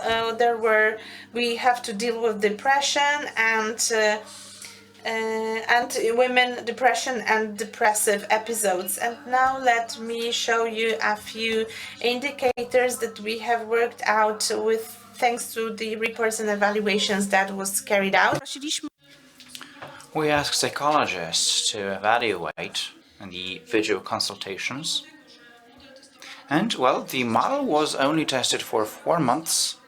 we have to deal with depression and women, depression and depressive episodes. And now let me show you a few indicators that we have worked out with thanks to the reports and evaluations that was carried out.
We asked psychologists to evaluate the video consultations. And, well, the model was only tested for 4 months.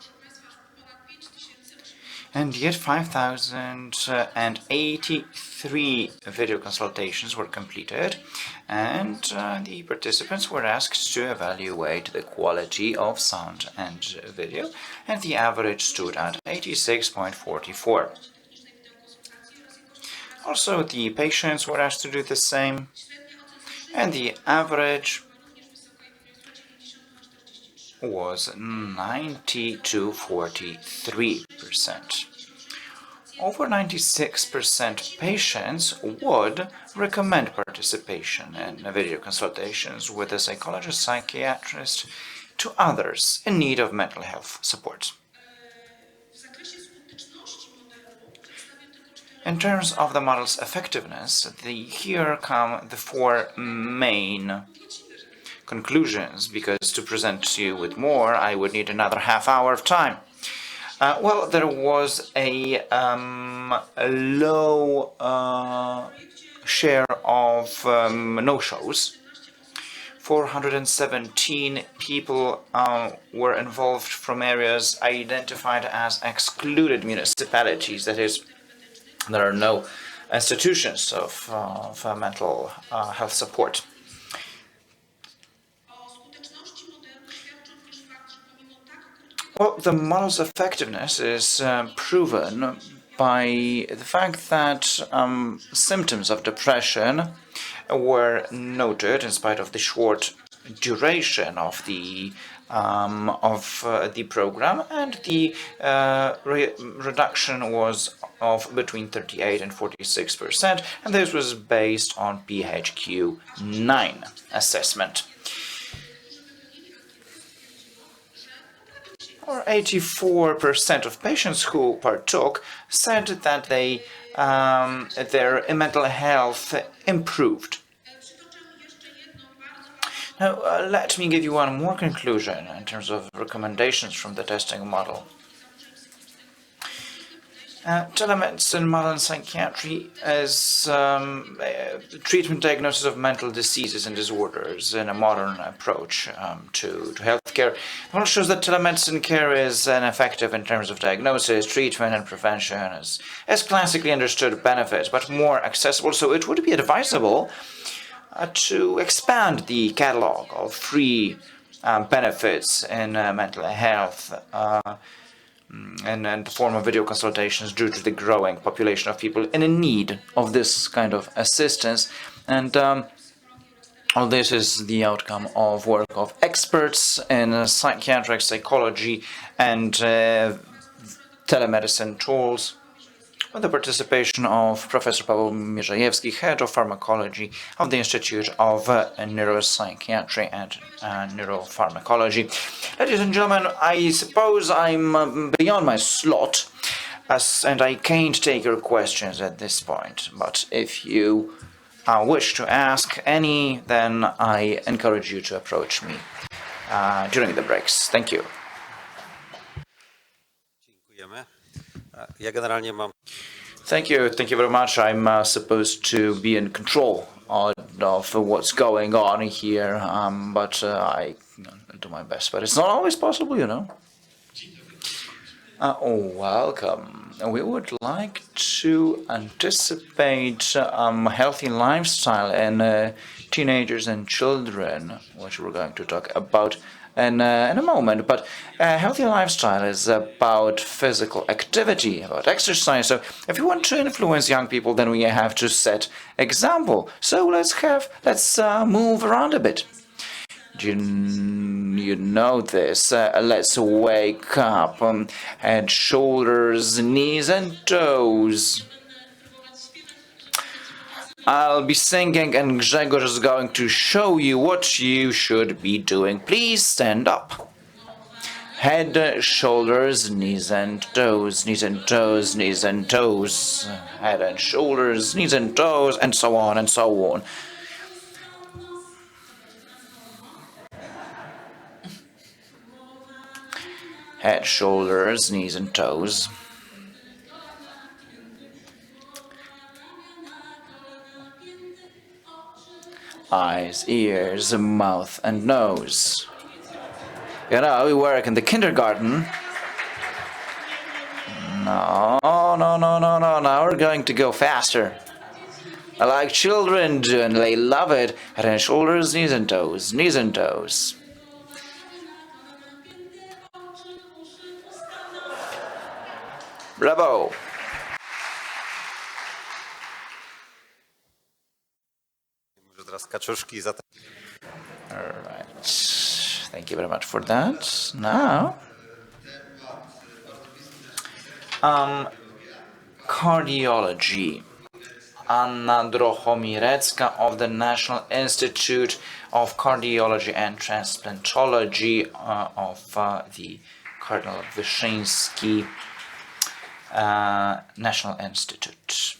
And yet 5,083 video consultations were completed, and the participants were asked to evaluate the quality of sound and video, and the average stood at 86.44. Also, the patients were asked to do the same, and the average was 90 to 43%. Over 96% patients would recommend participation in video consultations with a psychologist, psychiatrist to others in need of mental health support. In terms of the model's effectiveness, here come the 4 main conclusions, because to present to you with more, I would need another half hour of time. Well, there was a low share of no-shows. 417 people were involved from areas identified as excluded municipalities, that is, there are no institutions of mental health support. Well, the model's effectiveness is proven by the fact that symptoms of depression were noted in spite of the short duration of the program, and the reduction was of between 38 and 46%, and this was based on PHQ-9 assessment. Or 84% of patients who partook said that their mental health improved. Now, let me give you one more conclusion in terms of recommendations from the testing model. Telemedicine model in psychiatry is treatment diagnosis of mental diseases and disorders in a modern approach to healthcare. The model shows that telemedicine care is ineffective in terms of diagnosis, treatment, and prevention as classically understood benefits, but more accessible. So it would be advisable to expand the catalog of free benefits in mental health and the form of video consultations due to the growing population of people in need of this kind of assistance. And all this is the outcome of work of experts in psychiatric psychology and telemedicine tools, with the participation of Professor Paweł Mierzejewski, Head of Pharmacology of the Institute of Neuropsychiatry and Neuropharmacology. Ladies and gentlemen, I suppose I'm beyond my slot, and I can't take your questions at this point. But if you wish to ask any, then I encourage you to approach me during the breaks. Thank you.
Ja generalnie mam...
Thank you. Thank you very much. I'm supposed to be in control of what's going on here, but I do my best. But it's not always possible, you know. Welcome. We would like to anticipate healthy lifestyle in teenagers and children, which we're going to talk about in a moment. But healthy lifestyle is about physical activity, about exercise. So if you want to influence young people, then we have to set example. So let's move around a bit. You know this. Let's wake up. Head, shoulders, knees, and toes. I'll be singing, and Grzegorz is going to show you what you should be doing. Please stand up. Head, shoulders, knees, and toes. Knees and toes, knees and toes. Head and shoulders, knees and toes, and so on and so on. Head, shoulders, knees and toes. Eyes, ears, mouth and nose. You know, we work in the kindergarten. No. Now we're going to go faster. I like children do, and they love it. Head and shoulders, knees and toes, knees and toes. Bravo! Alright, thank you very much for that. Now, cardiology. Anna Drochomirecka of the National Institute of Cardiology and Transplantology of the Cardinal Wyszyński National Institute.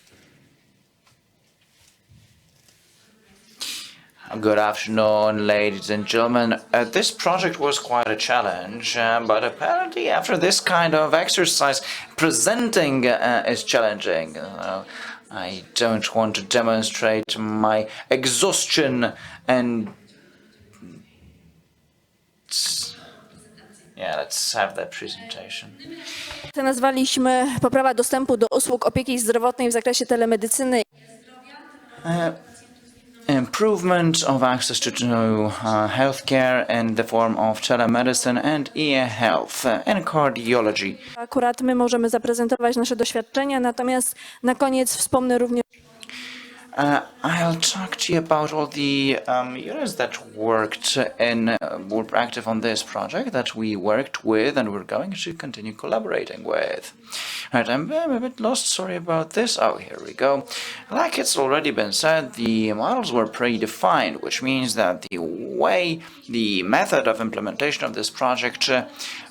Good afternoon, ladies and gentlemen. This project was quite a challenge, but apparently after this kind of exercise, presenting is challenging. I don't want to demonstrate my exhaustion and... Yeah, let's have that presentation.
Nazwaliśmy poprawa dostępu do usług opieki zdrowotnej w zakresie telemedycyny.
Improvement of access to healthcare in the form of telemedicine and e-health and cardiology.
Akurat my możemy zaprezentować nasze doświadczenia, natomiast na koniec wspomnę również
I'll talk to you about all the units that were active on this project that we worked with and we're going to continue collaborating with. Right, I'm a bit lost, sorry about this. Oh, here we go. Like it's already been said, the models were predefined, which means that the method of implementation of this project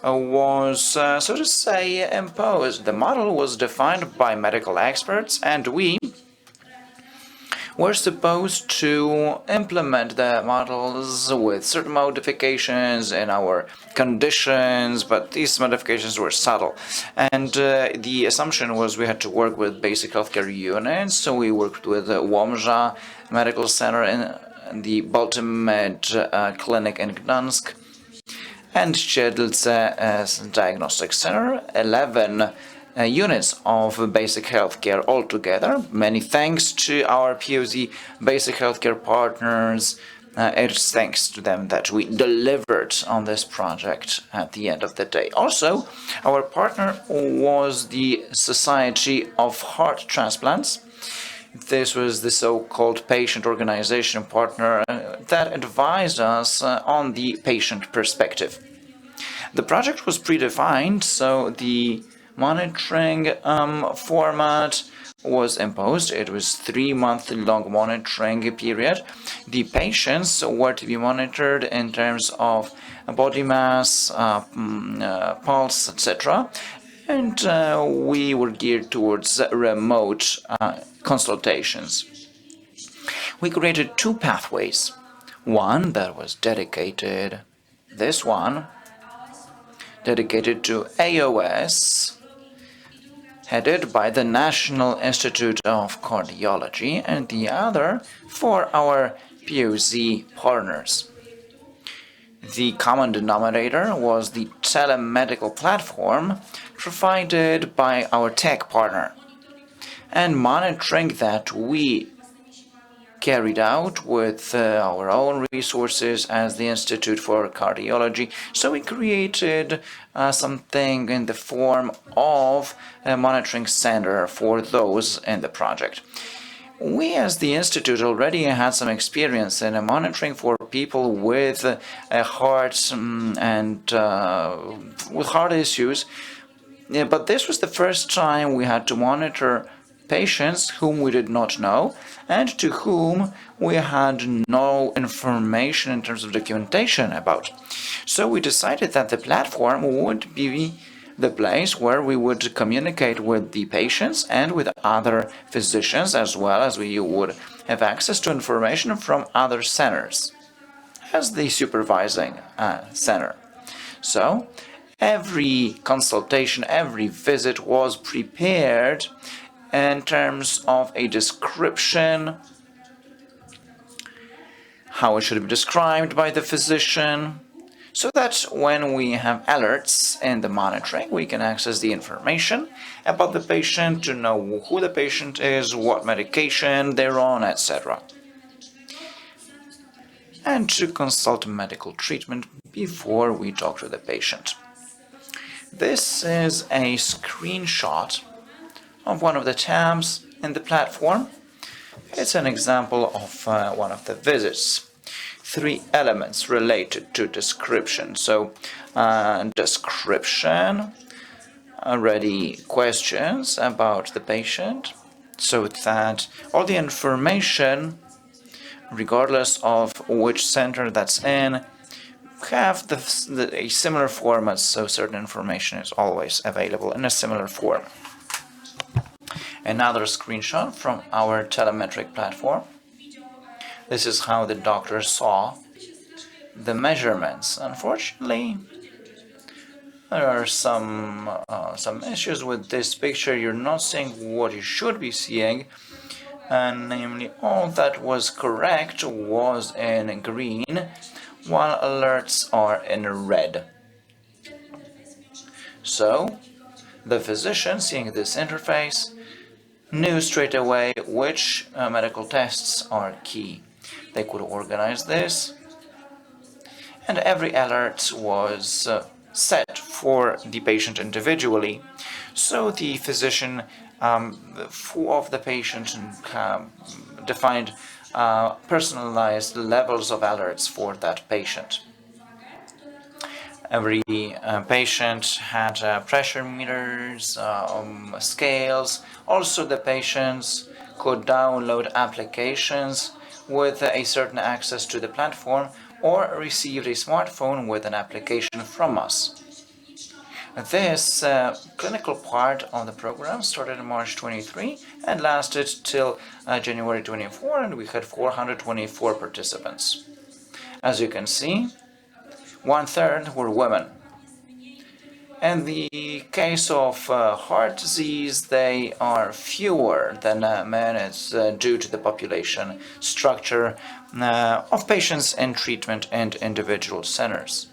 was, so to say, imposed. The model was defined by medical experts, and we were supposed to implement the models with certain modifications in our conditions, but these modifications were subtle. And the assumption was we had to work with basic healthcare units, so we worked with Łomża Medical Center and the Baltimore Clinic in Gdansk, and Siedlce Diagnostic Center, 11 units of basic healthcare altogether. Many thanks to our POZ basic healthcare partners. It's thanks to them that we delivered on this project at the end of the day. Also, our partner was the Society of Heart Transplants. This was the so-called patient organization partner that advised us on the patient perspective. The project was predefined, so the monitoring format was imposed. It was 3-month-long monitoring period. The patients were to be monitored in terms of body mass, pulse, etc. And we were geared towards remote consultations. We created 2 pathways. One that was dedicated, this one, dedicated to AOS, headed by the National Institute of Cardiology, and the other for our POC partners. The common denominator was the telemedical platform provided by our tech partner, and monitoring that we carried out with our own resources as the Institute for Cardiology. So we created something in the form of a monitoring center for those in the project. We as the Institute already had some experience in monitoring for people with heart and with heart issues, but this was the first time we had to monitor patients whom we did not know and to whom we had no information in terms of documentation about. So we decided that the platform would be the place where we would communicate with the patients and with other physicians, as well as we would have access to information from other centers as the supervising center. So every consultation, every visit was prepared in terms of a description, how it should be described by the physician, so that when we have alerts in the monitoring, we can access the information about the patient, to know who the patient is, what medication they're on, etc. And to consult medical treatment before we talk to the patient. This is a screenshot of one of the tabs in the platform. It's an example of one of the visits. 3 elements related to description. So, description, already questions about the patient, so that all the information, regardless of which center that's in, have a similar format, so certain information is always available in a similar form. Another screenshot from our telemetric platform. This is how the doctor saw the measurements. Unfortunately, there are some issues with this picture. You're not seeing what you should be seeing, and namely all that was correct was in green, while alerts are in red. So, the physician, seeing this interface, knew straight away which medical tests are key. They could organize this, and every alert was set for the patient individually. So the physician of the patient defined personalized levels of alerts for that patient. Every patient had pressure meters, scales. Also, the patients could download applications with a certain access to the platform or received a smartphone with an application from us. This clinical part of the program started in March 23 and lasted till January 24, and we had 424 participants. As you can see, 1/3 were women. In the case of heart disease, they are fewer than men. It's due to the population structure of patients in treatment and individual centers.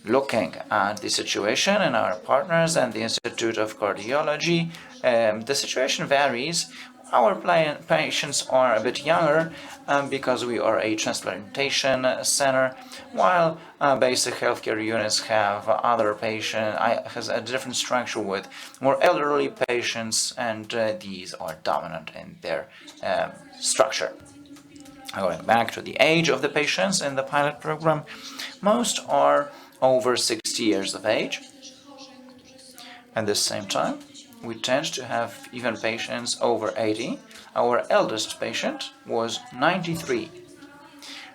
Looking at the situation in our partners and the Institute of Cardiology, the situation varies. Our patients are a bit younger because we are a transplantation center, while basic healthcare units have other patients, has a different structure with more elderly patients, and these are dominant in their structure. Going back to the age of the patients in the pilot program, most are over 60 years of age. At the same time, we tend to have even patients over 80. Our eldest patient was 93.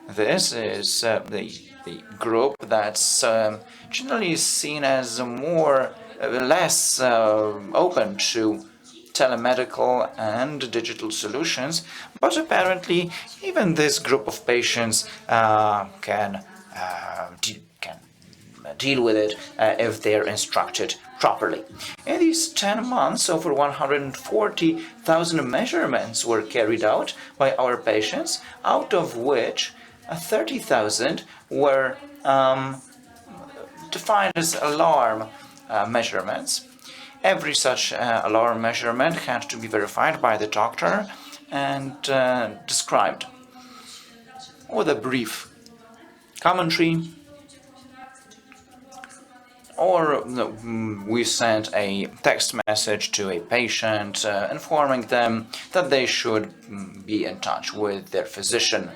This is the group that's generally seen as less open to telemedical and digital solutions, but apparently even this group of patients can deal with it if they're instructed properly. In these 10 months, over 140,000 measurements were carried out by our patients, out of which 30,000 were defined as alarm measurements. Every such alarm measurement had to be verified by the doctor and described with a brief commentary, or we sent a text message to a patient informing them that they should be in touch with their physician.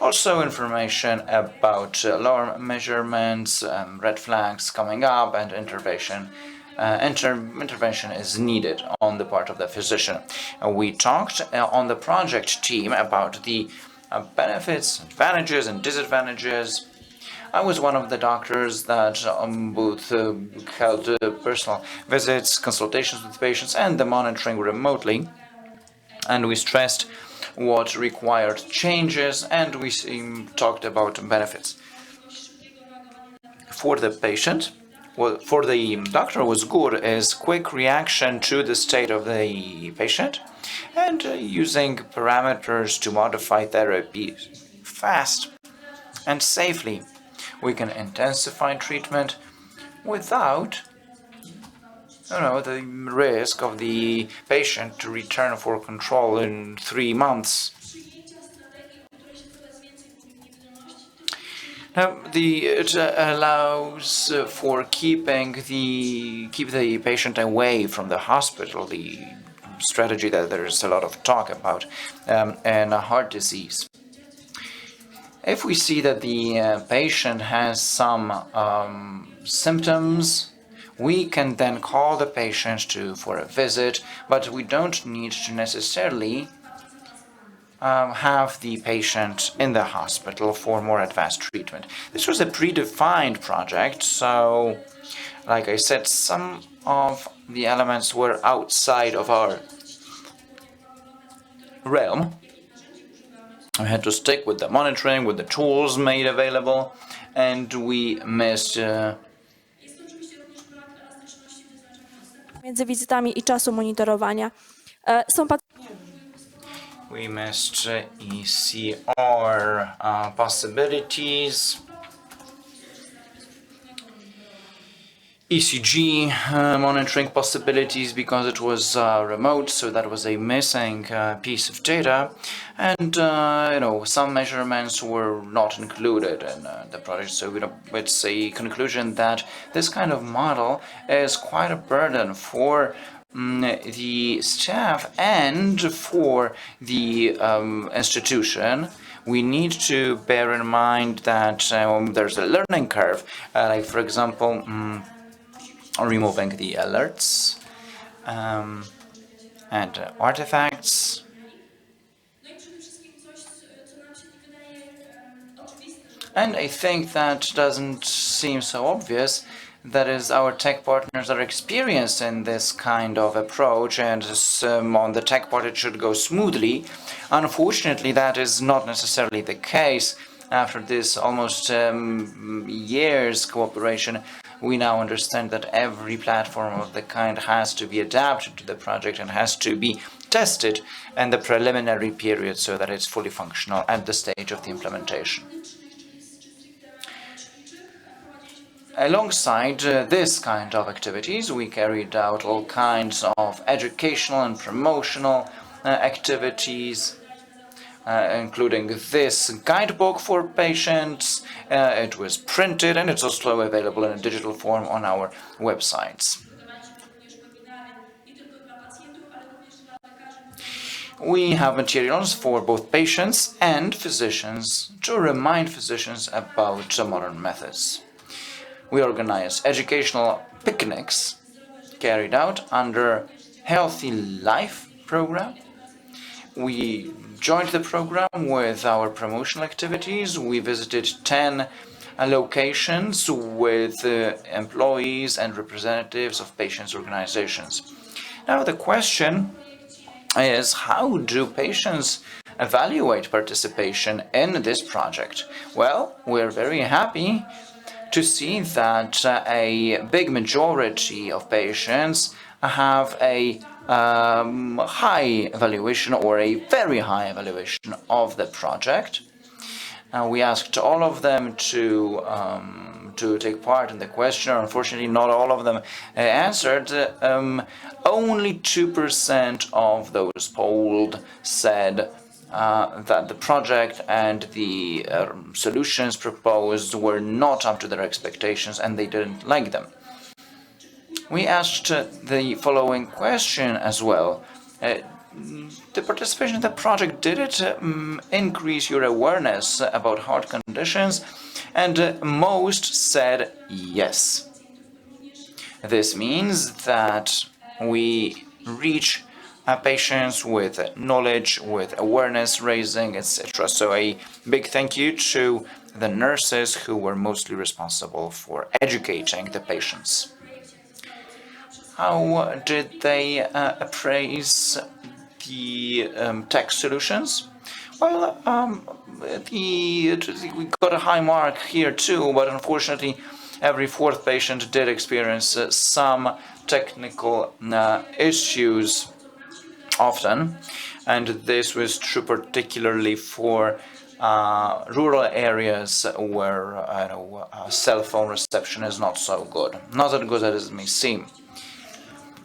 Also information about alarm measurements, red flags coming up, and intervention. Intervention is needed on the part of the physician. We talked on the project team about the benefits, advantages, and disadvantages. I was one of the doctors that both held personal visits, consultations with patients, and the monitoring remotely. And we stressed what required changes, and we talked about benefits. For the patient, well, for the doctor was good is quick reaction to the state of the patient and using parameters to modify therapy fast and safely. We can intensify treatment without the risk of the patient to return for control in 3 months. Now, it allows for keep the patient away from the hospital, the strategy that there's a lot of talk about, and heart disease. If we see that the patient has some symptoms, we can then call the patient for a visit, but we don't need to necessarily have the patient in the hospital for more advanced treatment. This was a predefined project, so, like I said, some of the elements were outside of our realm. We had to stick with the monitoring, with the tools made available, and we missed
Między wizytami i czasu monitorowania. Są
we missed ECR possibilities, ECG monitoring possibilities because it was remote, so that was a missing piece of data, and some measurements were not included in the project. So it's a conclusion that this kind of model is quite a burden for the staff and for the institution. We need to bear in mind that there's a learning curve, like for example, removing the alerts and artifacts. And I think that doesn't seem so obvious. That is, our tech partners are experienced in this kind of approach, and on the tech part it should go smoothly. Unfortunately, that is not necessarily the case. After this almost years cooperation, we now understand that every platform of the kind has to be adapted to the project and has to be tested in the preliminary period so that it's fully functional at the stage of the implementation. Alongside this kind of activities, we carried out all kinds of educational and promotional activities, including this guidebook for patients. It was printed and it's also available in a digital form on our websites. We have materials for both patients and physicians to remind physicians about modern methods. We organize educational picnics carried out under Healthy Life program. We joined the program with our promotional activities. We visited 10 locations with employees and representatives of patients' organizations. Now the question is, how do patients evaluate participation in this project? Well, we're very happy to see that a big majority of patients have a high evaluation or a very high evaluation of the project. We asked all of them to take part in the questionnaire. Unfortunately, not all of them answered. Only 2% of those polled said that the project and the solutions proposed were not up to their expectations and they didn't like them. We asked the following question as well. The participation in the project, did it increase your awareness about heart conditions? And most said yes. This means that we reach patients with knowledge, with awareness raising, etc. So a big thank you to the nurses who were mostly responsible for educating the patients. How did they appraise the tech solutions? Well, we got a high mark here too, but unfortunately every fourth patient did experience some technical issues often, and this was true particularly for rural areas where cell phone reception is not so good, not as good as it may seem.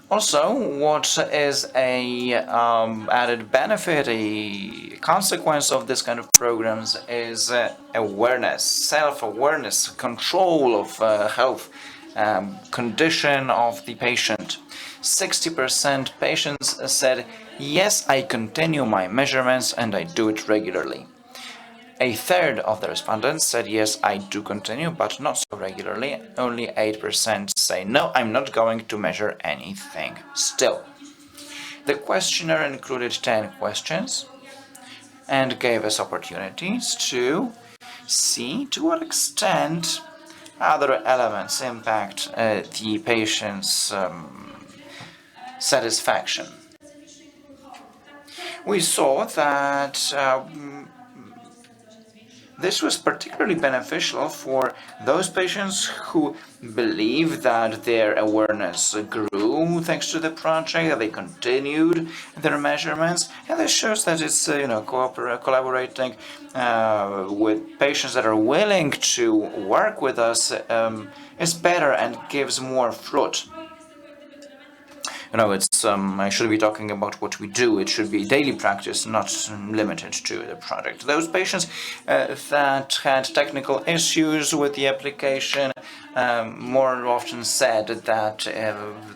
Also, what is a added benefit, a consequence of this kind of programs is awareness, self-awareness, control of health condition of the patient. 60% patients said, yes, I continue my measurements and I do it regularly. A third of the respondents said, yes, I do continue, but not so regularly. Only 8% say, no, I'm not going to measure anything still. The questionnaire included 10 questions and gave us opportunities to see to what extent other elements impact the patient's satisfaction. We saw that this was particularly beneficial for those patients who believe that their awareness grew thanks to the project, that they continued their measurements, and this shows that it's collaborating with patients that are willing to work with us is better and gives more fruit. It's I should be talking about what we do. It should be daily practice, not limited to the project. Those patients that had technical issues with the application more often said that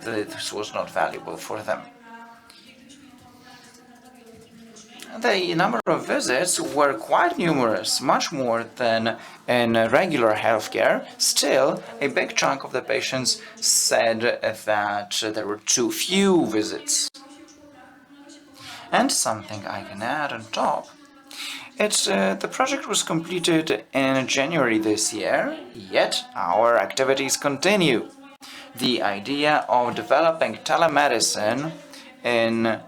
this was not valuable for them. The number of visits were quite numerous, much more than in regular healthcare. Still, a big chunk of the patients said that there were too few visits. And something I can add on top, the project was completed in January this year, yet our activities continue. The idea of developing telemedicine in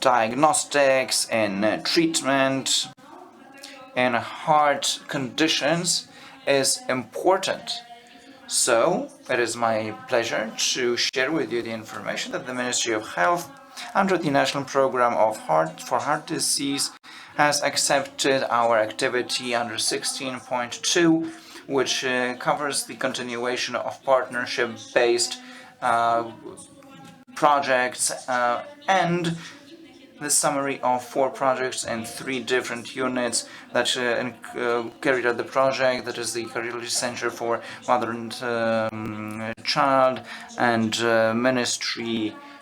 diagnostics, in treatment, in heart conditions is important. So, it is my pleasure to share with you the information that the Ministry of Health, under the National Program of Heart Disease, has accepted our activity under 16.2, which covers the continuation of partnership-based projects and the summary of 4 projects and 3 different units that carried out the project. That is the Cardiology Center for Mother and Child and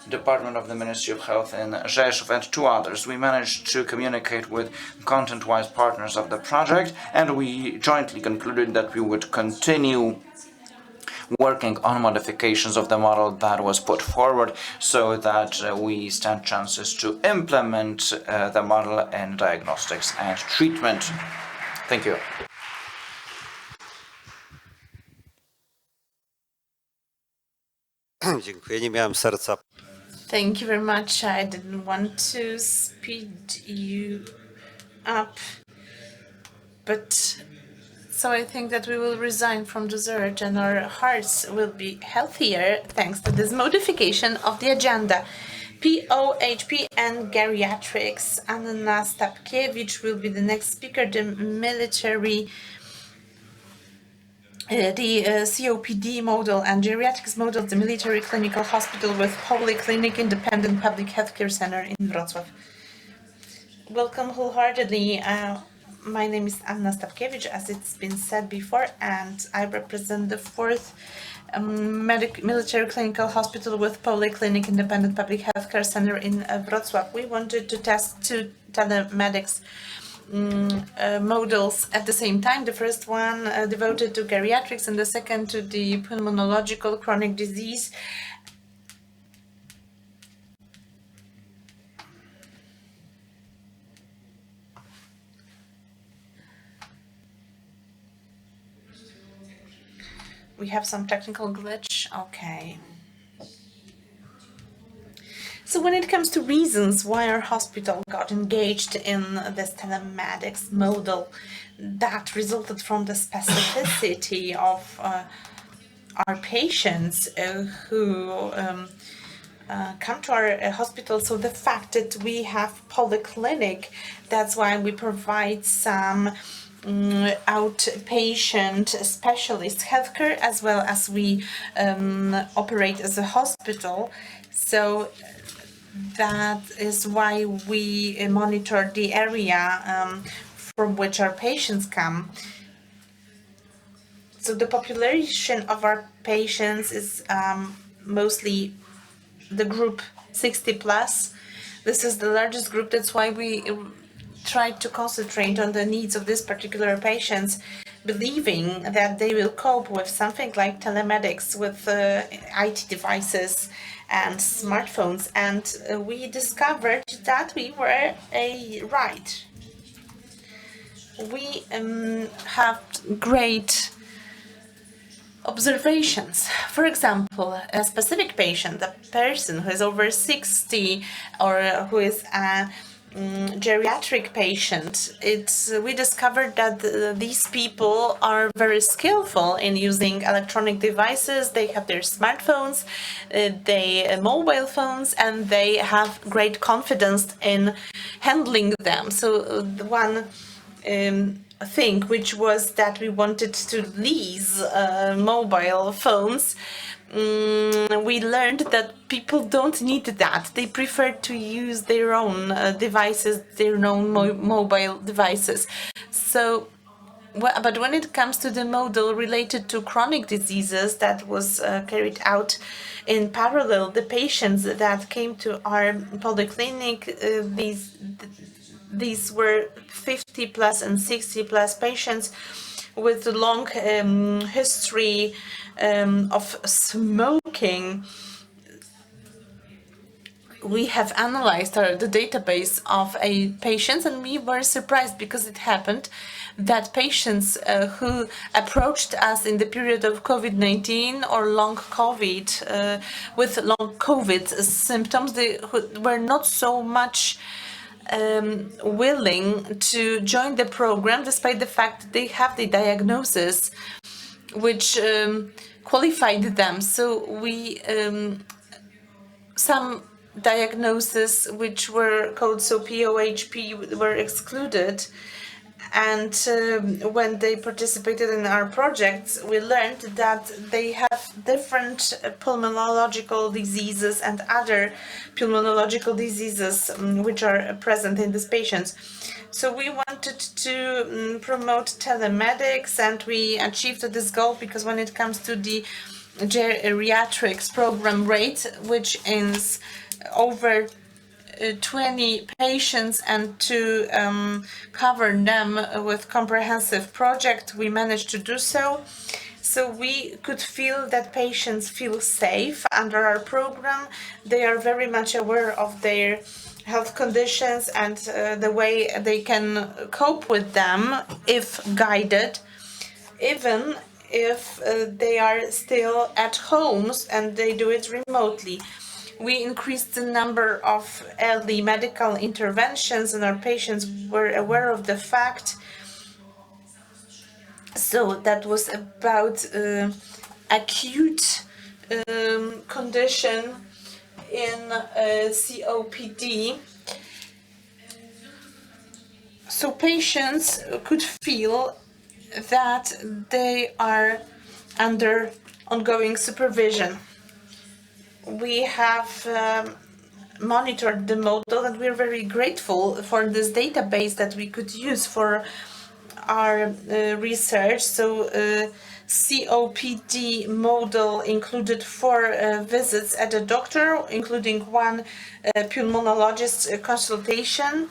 Department of the Ministry of Health in Rzeszów and 2 others. We managed to communicate with content-wise partners of the project, and we jointly concluded that we would continue working on modifications of the model that was put forward so that we stand chances to implement the model in diagnostics and treatment. Thank you.
Dziękuję, nie miałem serca.
Thank you very much. I didn't want to speed you up, but so I think that we will resign from dessert and our hearts will be healthier thanks to this modification of the agenda. POHP and geriatrics. Anna Stapkiewicz will be the next speaker. The COPD model and geriatrics model, the military clinical hospital with polyclinic independent public healthcare center in Wrocław. Welcome wholeheartedly. My name is Anna Stapkiewicz, as it's been said before, and I represent the 4th military clinical hospital with polyclinic independent public healthcare center in Wrocław. We wanted to test 2 telemedics models at the same time. The first one devoted to geriatrics and the second to the pulmonological chronic disease. We have some technical glitch. Okay. So when it comes to reasons why our hospital got engaged in this telemedics model, that resulted from the specificity of our patients who come to our hospital. So the fact that we have polyclinic, that's why we provide some outpatient specialist healthcare, as well as we operate as a hospital. So that is why we monitor the area from which our patients come. So the population of our patients is mostly the group 60 plus. This is the largest group. That's why we try to concentrate on the needs of these particular patients, believing that they will cope with something like telemedics with IT devices and smartphones. And we discovered that we were right. We have great observations. For example, a specific patient, a person who is over 60 or who is a geriatric patient, we discovered that these people are very skillful in using electronic devices. They have their smartphones, they mobile phones, and they have great confidence in handling them. So the one thing, which was that we wanted to lease mobile phones, we learned that people don't need that. They prefer to use their own devices, their own mobile devices. So, but when it comes to the model related to chronic diseases that was carried out in parallel, the patients that came to our polyclinic, these were 50 plus and 60 plus patients with a long history of smoking. We have analyzed the database of patients, and we were surprised because it happened that patients who approached us in the period of COVID-19 or long COVID, with long COVID symptoms, they were not so much willing to join the program, despite the fact that they have the diagnosis which qualified them. So we some diagnoses which were called POHP were excluded, and when they participated in our projects, we learned that they have different pulmonological diseases and other pulmonological diseases which are present in these patients. So we wanted to promote telemedics, and we achieved this goal because when it comes to the geriatrics program rate, which is over 20 patients, and to cover them with comprehensive project, we managed to do so. So we could feel that patients feel safe under our program. They are very much aware of their health conditions and the way they can cope with them if guided, even if they are still at homes and they do it remotely. We increased the number of early medical interventions, and our patients were aware of the fact. So that was about acute condition in COPD. So patients could feel that they are under ongoing supervision. We have monitored the model, and we're very grateful for this database that we could use for our research. So COPD model included 4 visits at a doctor, including 1 pulmonologist consultation.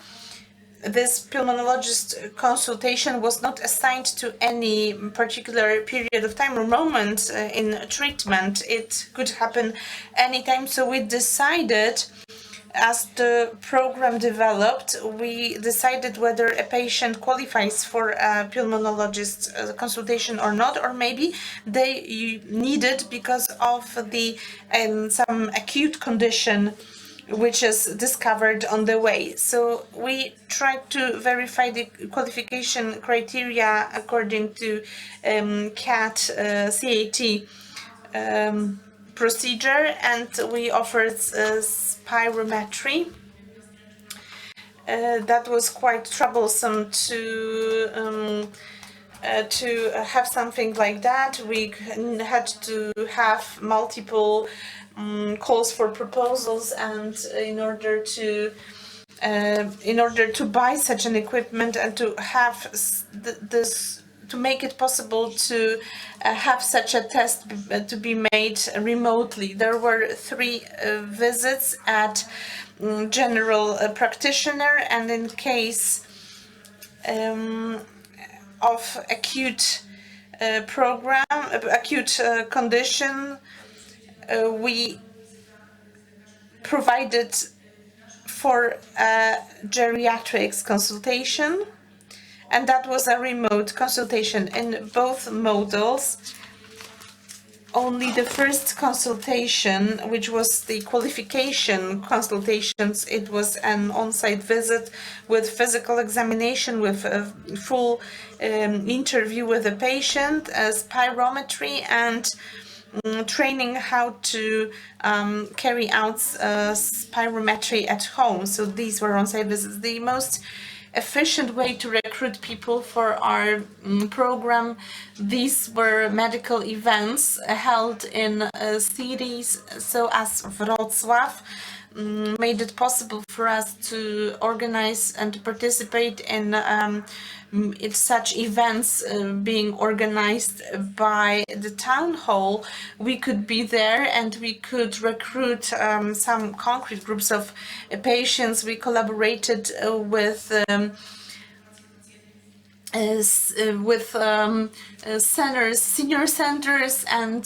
This pulmonologist consultation was not assigned to any particular period of time or moment in treatment. It could happen anytime. So we decided, as the program developed, we decided whether a patient qualifies for a pulmonologist consultation or not, or maybe they need it because of the some acute condition which is discovered on the way. So we tried to verify the qualification criteria according to CAT procedure, and we offered spirometry. That was quite troublesome to have something like that. We had to have multiple calls for proposals, and in order to buy such an equipment and to have this, to make it possible to have such a test to be made remotely. There were 3 visits at general practitioner, and in case of acute condition, we provided for a geriatrics consultation, and that was a remote consultation. In both models, only the first consultation, which was the qualification consultations, it was an on-site visit with physical examination, with a full interview with the patient, spirometry, and training how to carry out spirometry at home. So these were on-site visits. The most efficient way to recruit people for our program, these were medical events held in cities, so as Wrocław made it possible for us to organize and to participate in such events being organized by the town hall. We could be there and we could recruit some concrete groups of patients. We collaborated with centers, senior centers, and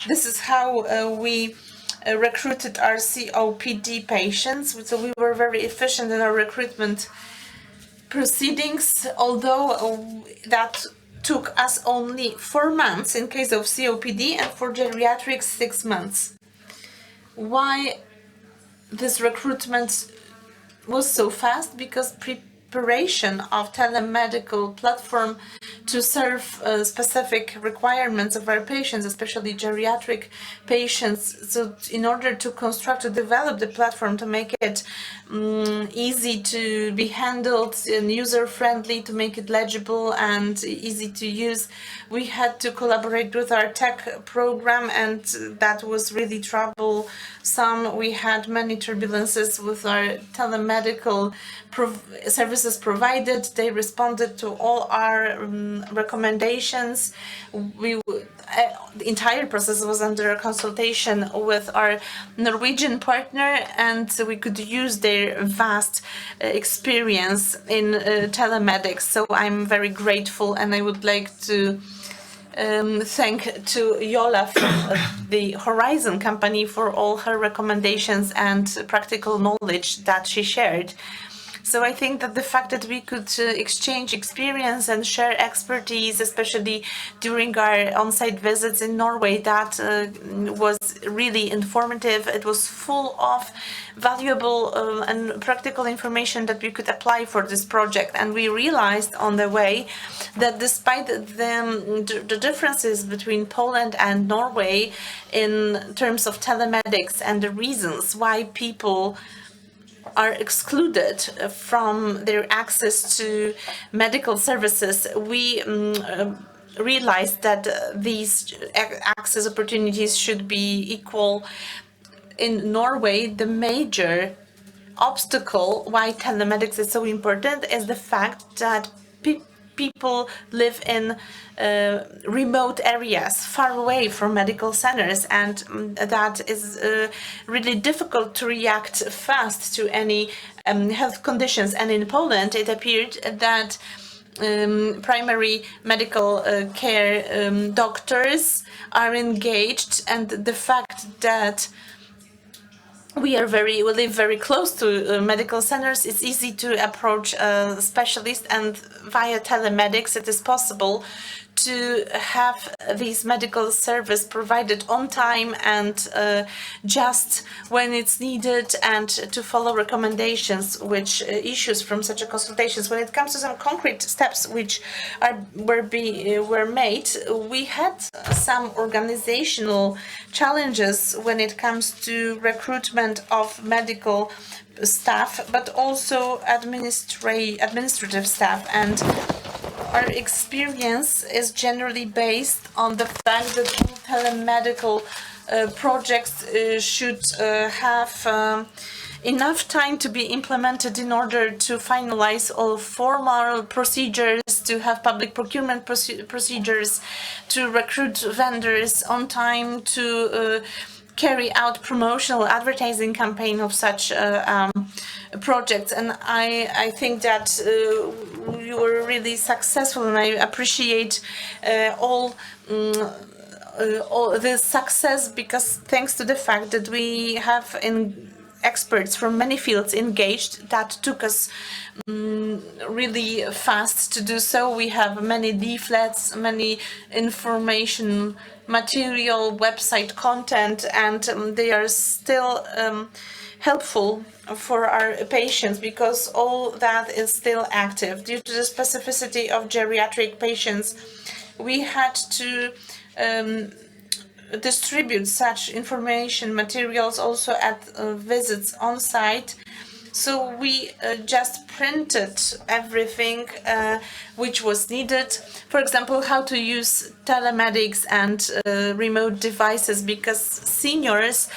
this is how we recruited our COPD patients. So we were very efficient in our recruitment proceedings, although that took us only 4 months in case of COPD, and for geriatrics 6 months. Why this recruitment was so fast? Because preparation of telemedical platform to serve specific requirements of our patients, especially geriatric patients. So in order to construct, to develop the platform, to make it easy to be handled and user-friendly, to make it legible and easy to use, we had to collaborate with our tech program, and that was really troublesome. We had many turbulences with our telemedical services provided. They responded to all our recommendations. The entire process was under consultation with our Norwegian partner, and we could use their vast experience in telemedics. So I'm very grateful, and I would like to thank to Jola from the Horizon company for all her recommendations and practical knowledge that she shared. So I think that the fact that we could exchange experience and share expertise, especially during our on-site visits in Norway, that was really informative. It was full of valuable and practical information that we could apply for this project. And we realized on the way that despite the differences between Poland and Norway in terms of telemedics and the reasons why people are excluded from their access to medical services, we realized that these access opportunities should be equal. In Norway, the major obstacle why telemedics is so important is the fact that people live in remote areas far away from medical centers, and that is really difficult to react fast to any health conditions. And in Poland, it appeared that primary medical care doctors are engaged, and the fact that we live very close to medical centers. It's easy to approach a specialist, and via telemedics it is possible to have these medical service provided on time and just when it's needed, and to follow recommendations which issues from such a consultations. When it comes to some concrete steps which were made, we had some organizational challenges when it comes to recruitment of medical staff, but also administrative staff. And our experience is generally based on the fact that telemedical projects should have enough time to be implemented in order to finalize all formal procedures, to have public procurement procedures, to recruit vendors on time, to carry out promotional advertising campaign of such projects. And I think that you were really successful, and I appreciate all this success, because thanks to the fact that we have experts from many fields engaged, that took us really fast to do so. We have many leaflets, many information material, website content, and they are still helpful for our patients, because all that is still active. Due to the specificity of geriatric patients, we had to distribute such information materials also at visits on site. So we just printed everything which was needed. For example, how to use telemedics and remote devices, because seniors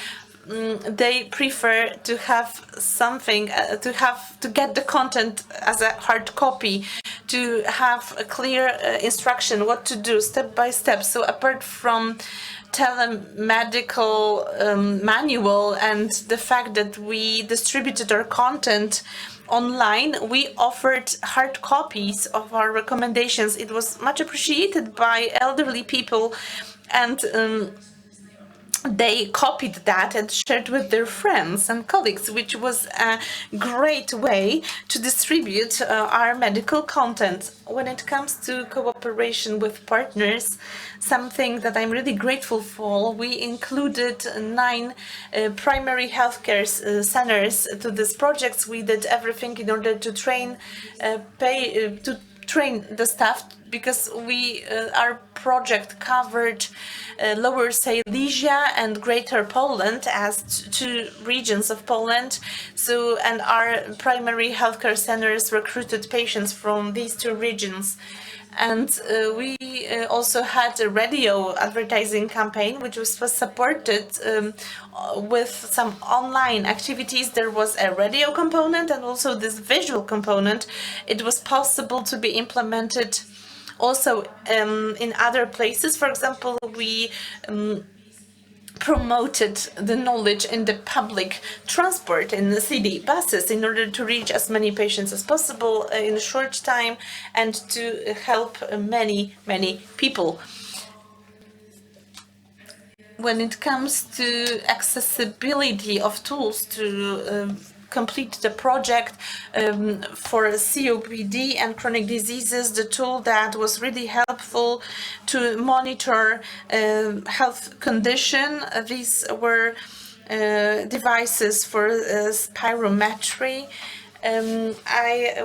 they prefer to have something, to get the content as a hard copy, to have a clear instruction what to do step by step. So apart from telemedical manual and the fact that we distributed our content online, we offered hard copies of our recommendations. It was much appreciated by elderly people, and they copied that and shared with their friends and colleagues, which was a great way to distribute our medical content. When it comes to cooperation with partners, something that I'm really grateful for, we included 9 primary healthcare centers to these projects. We did everything in order to train the staff, because our project covered Lower Silesia and Greater Poland as 2 regions of Poland. So, and our primary healthcare centers recruited patients from these 2 regions. And we also had a radio advertising campaign, which was supported with some online activities. There was a radio component and also this visual component. It was possible to be implemented also in other places. For example, we promoted the knowledge in the public transport, in the city buses, in order to reach as many patients as possible in a short time and to help many people. When it comes to accessibility of tools to complete the project for COPD and chronic diseases, the tool that was really helpful to monitor health condition. These were devices for spirometry.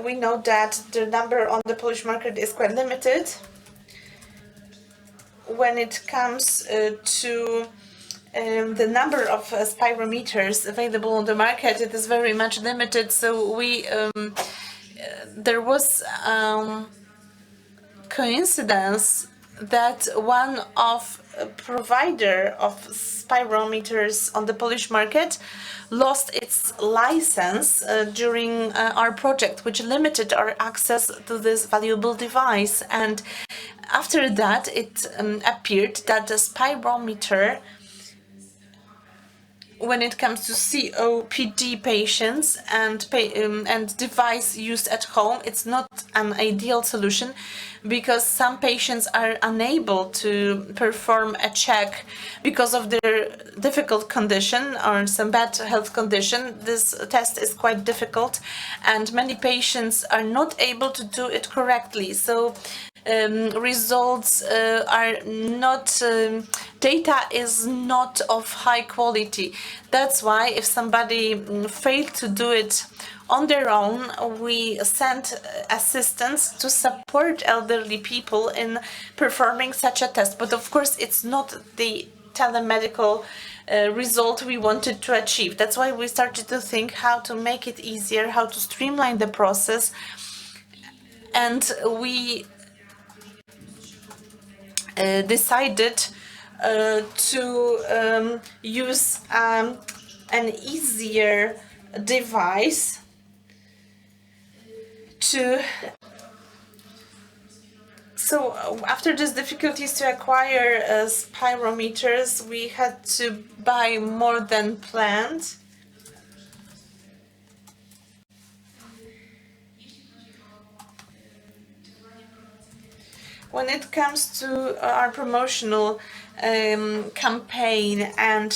We know that the number on the Polish market is quite limited. When it comes to the number of spirometers available on the market, it is very much limited. So there was coincidence that one of provider of spirometers on the Polish market lost its license during our project, which limited our access to this valuable device. And after that, it appeared that the spirometer, when it comes to COPD patients and device used at home, it's not an ideal solution because some patients are unable to perform a check because of their difficult condition or some bad health condition. This test is quite difficult and many patients are not able to do it correctly. So results are not, data is not of high quality. That's why if somebody failed to do it on their own, we send assistants to support elderly people in performing such a test. But of course, it's not the telemedical result we wanted to achieve. That's why we started to think how to make it easier, how to streamline the process. And we decided to use an easier device so after these difficulties to acquire spirometers, we had to buy more than planned. When it comes to our promotional campaign and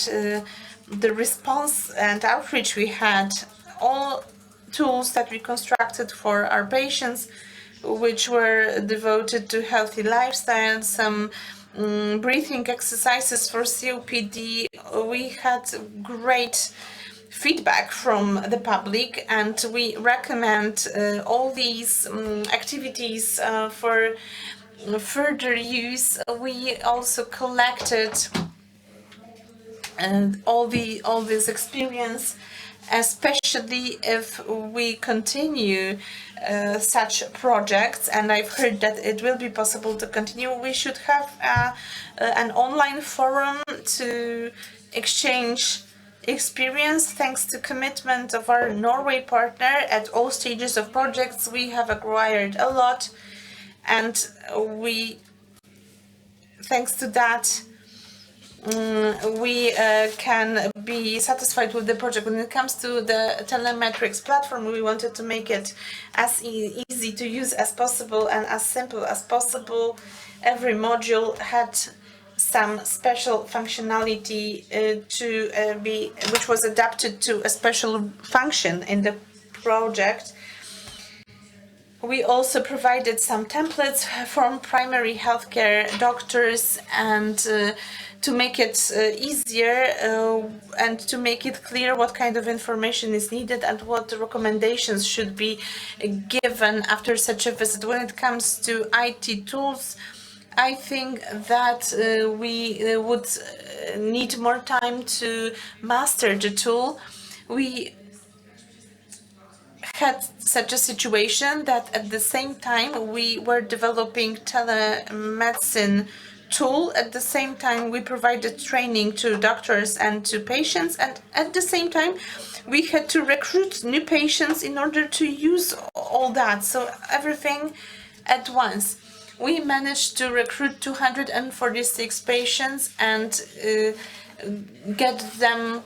the response and outreach we had, all tools that we constructed for our patients, which were devoted to healthy lifestyle, some breathing exercises for COPD, we had great feedback from the public, and we recommend all these activities for further use. We also collected all this experience, especially if we continue such projects, and I've heard that it will be possible to continue. We should have an online forum to exchange experience. Thanks to commitment of our Norway partner at all stages of projects, we have acquired a lot, and thanks to that, we can be satisfied with the project. When it comes to the telemetrics platform, we wanted to make it as easy to use as possible and as simple as possible. Every module had some special functionality which was adapted to a special function in the project. We also provided some templates from primary healthcare doctors and to make it easier and to make it clear what kind of information is needed and what recommendations should be given after such a visit. When it comes to IT tools, I think that we would need more time to master the tool. We had such a situation that at the same time we were developing telemedicine tool. At the same time we provided training to doctors and to patients, and at the same time we had to recruit new patients in order to use all that. So everything at once. We managed to recruit 246 patients and get them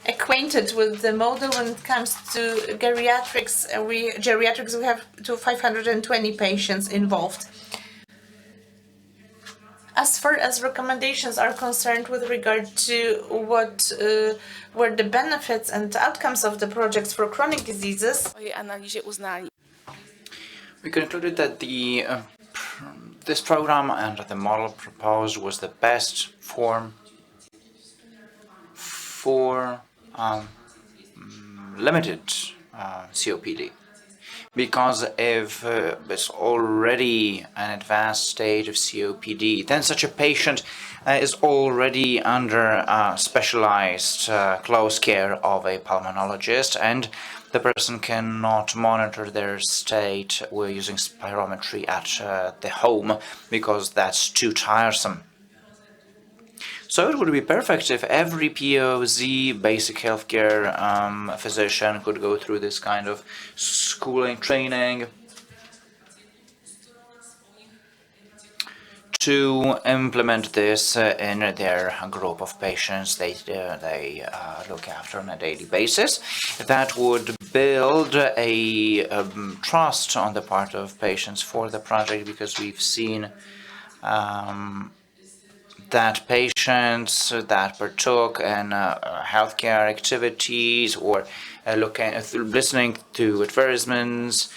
acquainted with the model. When it comes to geriatrics, we have 520 patients involved. As far as recommendations are concerned with regard to what were the benefits and outcomes of the projects for chronic diseases,
We concluded that this program and the model proposed was the best form for limited COPD. Because if it's already an advanced stage of COPD, then such a patient is already under specialized close care of a pulmonologist, and the person cannot monitor their state using spirometry at the home because that's too tiresome. So it would be perfect if every POZ, basic healthcare physician could go through this kind of schooling, training to implement this in their group of patients they look after on a daily basis. That would build a trust on the part of patients for the project, because we've seen that patients that partook in healthcare activities or listening to advertisements,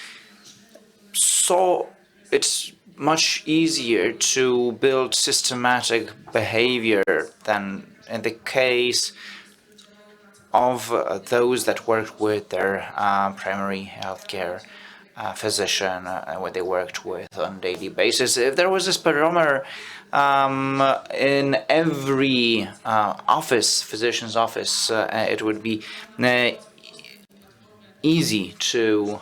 so it's much easier to build systematic behavior than in the case of those that worked with their primary healthcare physician, what they worked with on a daily basis. If there was a spirometer in every physician's office, it would be easy to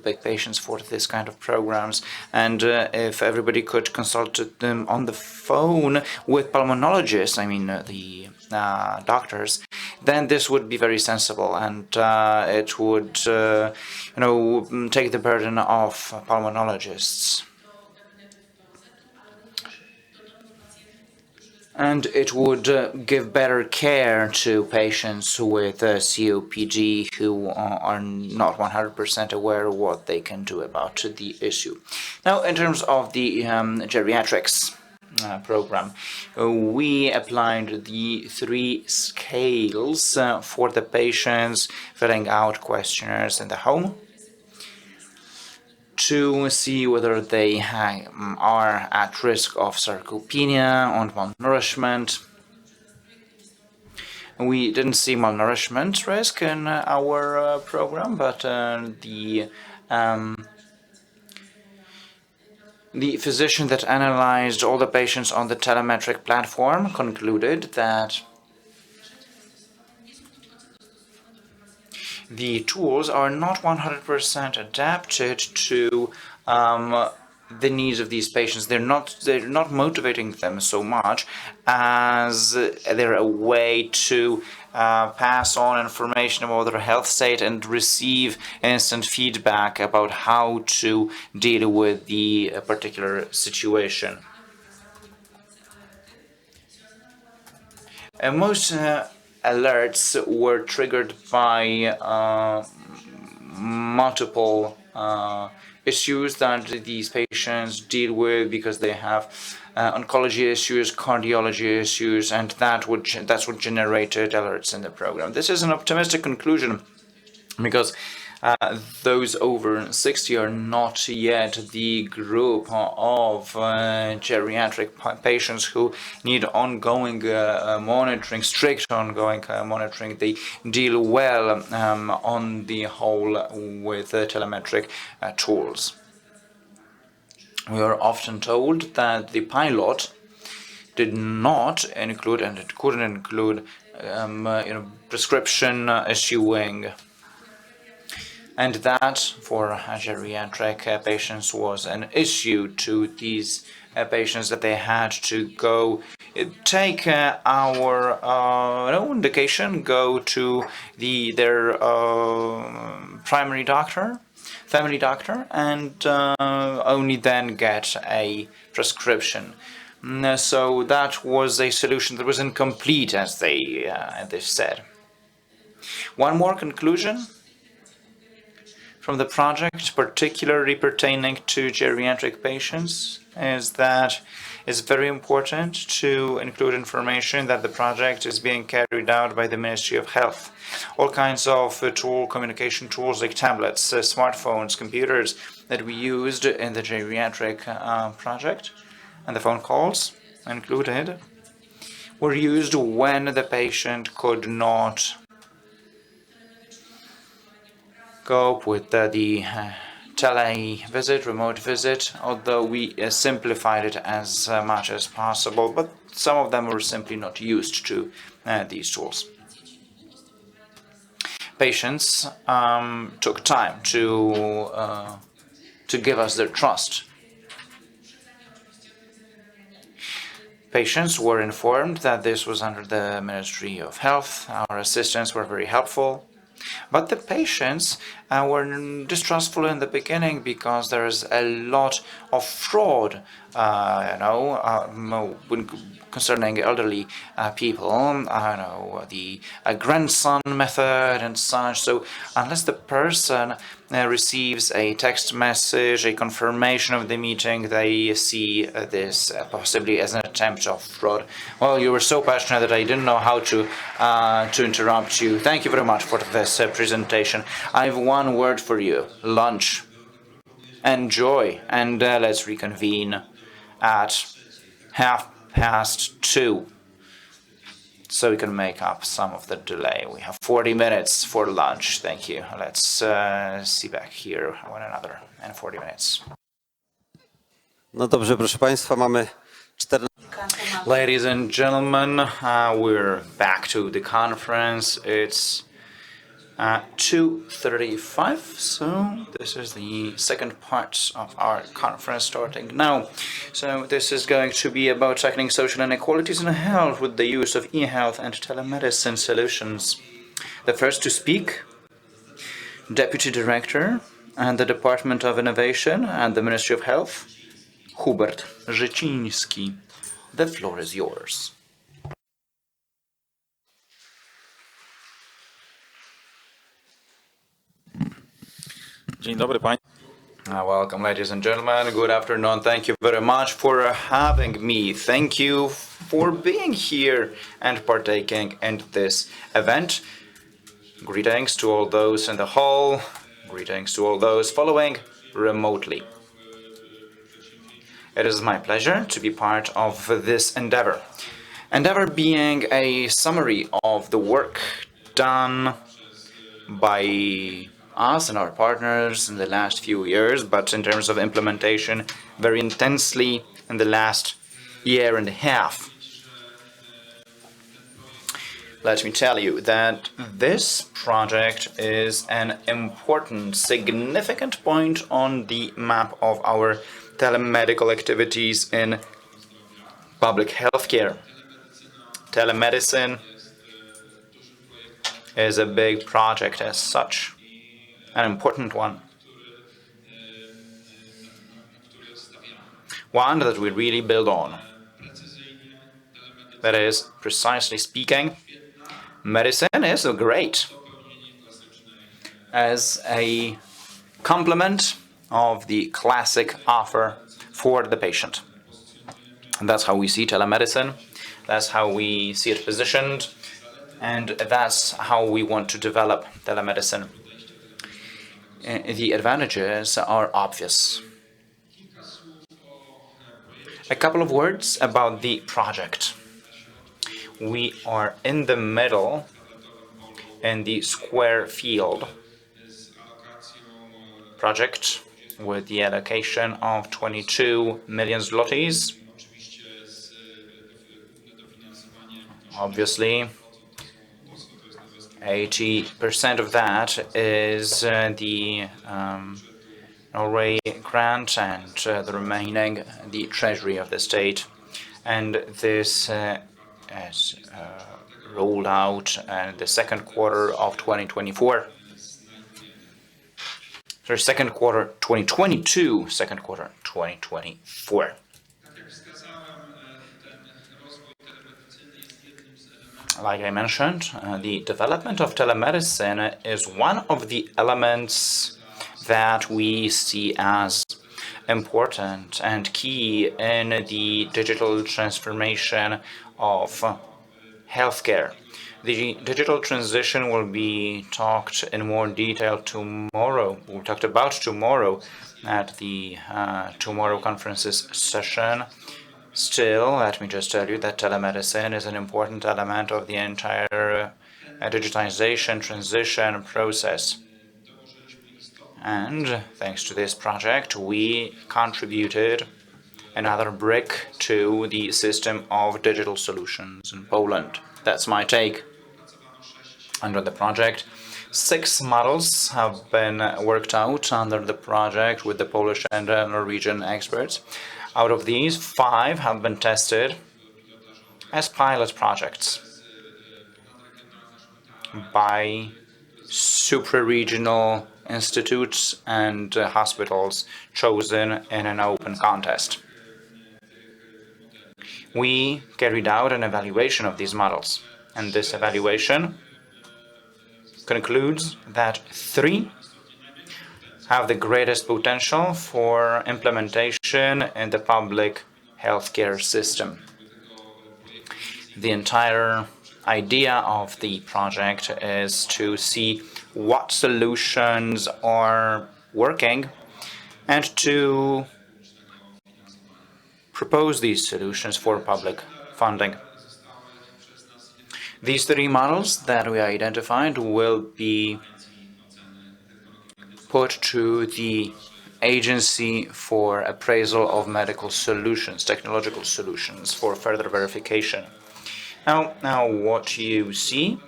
pick patients for this kind of programs. And if everybody could consult them on the phone with pulmonologists, I mean the doctors, then this would be very sensible, and it would, take the burden off pulmonologists. And it would give better care to patients with COPD who are not 100% aware of what they can do about the issue. Now, in terms of the geriatrics program, we applied the 3 scales for the patients filling out questionnaires in the home to see whether they are at risk of sarcopenia and malnourishment. We didn't see malnourishment risk in our program, but the physician that analyzed all the patients on the telemetric platform concluded that the tools are not 100% adapted to the needs of these patients. They're not motivating them so much as they're a way to pass on information about their health state and receive instant feedback about how to deal with the particular situation. Most alerts were triggered by multiple issues that these patients deal with, because they have oncology issues, cardiology issues, and that's what generated alerts in the program. This is an optimistic conclusion, because those over 60 are not yet the group of geriatric patients who need ongoing monitoring, strict ongoing monitoring. They deal well on the whole with telemetric tools. We are often told that the pilot did not include, and it couldn't include, prescription issuing. And that, for geriatric patients, was an issue to these patients, that they had to go take our indication, go to their primary doctor, family doctor, and only then get a prescription. So that was a solution that was incomplete, as they said. One more conclusion from the project, particularly pertaining to geriatric patients, is that It's very important to include information that the project is being carried out by the Ministry of Health. All kinds of communication tools like tablets, smartphones, computers that we used in the geriatric project, and the phone calls included, were used when the patient could not cope with the tele-visit, remote visit, although we simplified it as much as possible, but some of them were simply not used to these tools. Patients took time to give us their trust. Patients were informed that this was under the Ministry of Health. Our assistants were very helpful. But the patients were distrustful in the beginning because there is a lot of fraud, concerning elderly people, the grandson method and such. So unless the person receives a text message, a confirmation of the meeting, they see this possibly as an attempt of fraud. Well, you were so passionate that I didn't know how to interrupt you. Thank you very much for this presentation. I have one word for you: lunch. Enjoy, and let's reconvene at 2:30, so we can make up some of the delay. We have 40 minutes for lunch. Thank you. Let's see back here one another in 40 minutes.
No dobrze, proszę Państwa, mamy 14.
Ladies and gentlemen, we're back to the conference. It's 2:35, so this is the second part of our conference starting now. So this is going to be about tackling social inequalities in health with the use of e-health and telemedicine solutions. The first to speak, Deputy Director and the Department of Innovation and the Ministry of Health, Hubert Życiński. The floor is yours.
Dzień dobry Państwu.
Welcome, ladies and gentlemen. Good afternoon. Thank you very much for having me. Thank you for being here and partaking in this event. Greetings to all those in the hall. Greetings to all those following remotely. It is my pleasure to be part of this endeavor. Endeavor being a summary of the work done by us and our partners in the last few years, but in terms of implementation, very intensely in the last year and a half. Let me tell you that this project is an important, significant point on the map of our telemedical activities in public healthcare. Telemedicine is a big project as such. An important one. One that we really build on. That is, precisely speaking, medicine is great as a complement of the classic offer for the patient. And that's how we see telemedicine, that's how we see it positioned, and that's how we want to develop telemedicine. The advantages are obvious. A couple of words about the project. We are in the middle in the square field project with the allocation of 22 million zlotys. Obviously, 80% of that is the Norway grant, and the remaining the treasury of the state. And this is rolled out in the second quarter of 2024. So second quarter 2022, second quarter 2024. Like I mentioned, the development of telemedicine is one of the elements that we see as important and key in the digital transformation of healthcare. The digital transition will be talked in more detail tomorrow. We'll talk about tomorrow at the Tomorrow Conferences session. Still, let me just tell you that telemedicine is an important element of the entire digitization transition process. And thanks to this project, we contributed another brick to the system of digital solutions in Poland. That's my take. Under the project, 6 models have been worked out under the project with the Polish and Norwegian experts. Out of these, 5 have been tested as pilot projects by supraregional institutes and hospitals chosen in an open contest. We carried out an evaluation of these models, and this evaluation concludes that 3 have the greatest potential for implementation in the public healthcare system. The entire idea of the project is to see what solutions are working and to propose these solutions for public funding. These 3 models that we identified will be put to the Agency for Appraisal of Medical Solutions, Technological Solutions, for further verification. Now what you see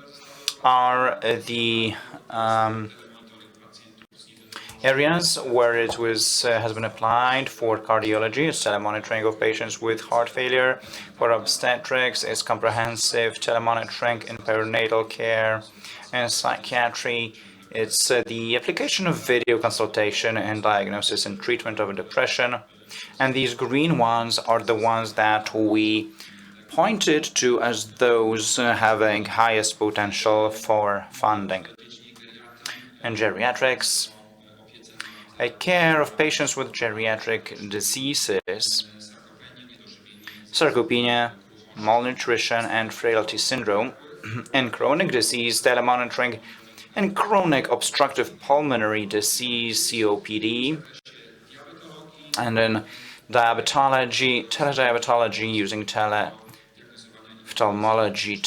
are the areas where it has been applied for cardiology. It's telemonitoring of patients with heart failure. For obstetrics, it's comprehensive telemonitoring in perinatal care. And psychiatry, it's the application of video consultation and diagnosis and treatment of depression. And these green ones are the ones that we pointed to as those having highest potential for funding. In geriatrics, a care of patients with geriatric diseases, sarcopenia, malnutrition, and frailty syndrome. In chronic disease, telemonitoring and chronic obstructive pulmonary disease, COPD. And in diabetology, telediabetology using teleophthalmology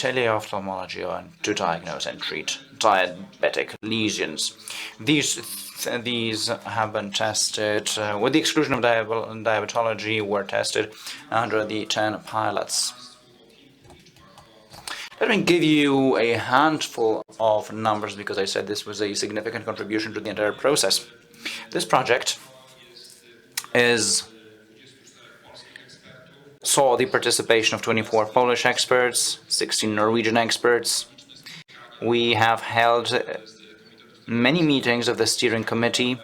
to diagnose and treat diabetic lesions. These have been tested, with the exclusion of diabetology, were tested under the 10 pilots. Let me give you a handful of numbers because I said this was a significant contribution to the entire process. This project saw the participation of 24 Polish experts, 16 Norwegian experts. We have held many meetings of the steering committee.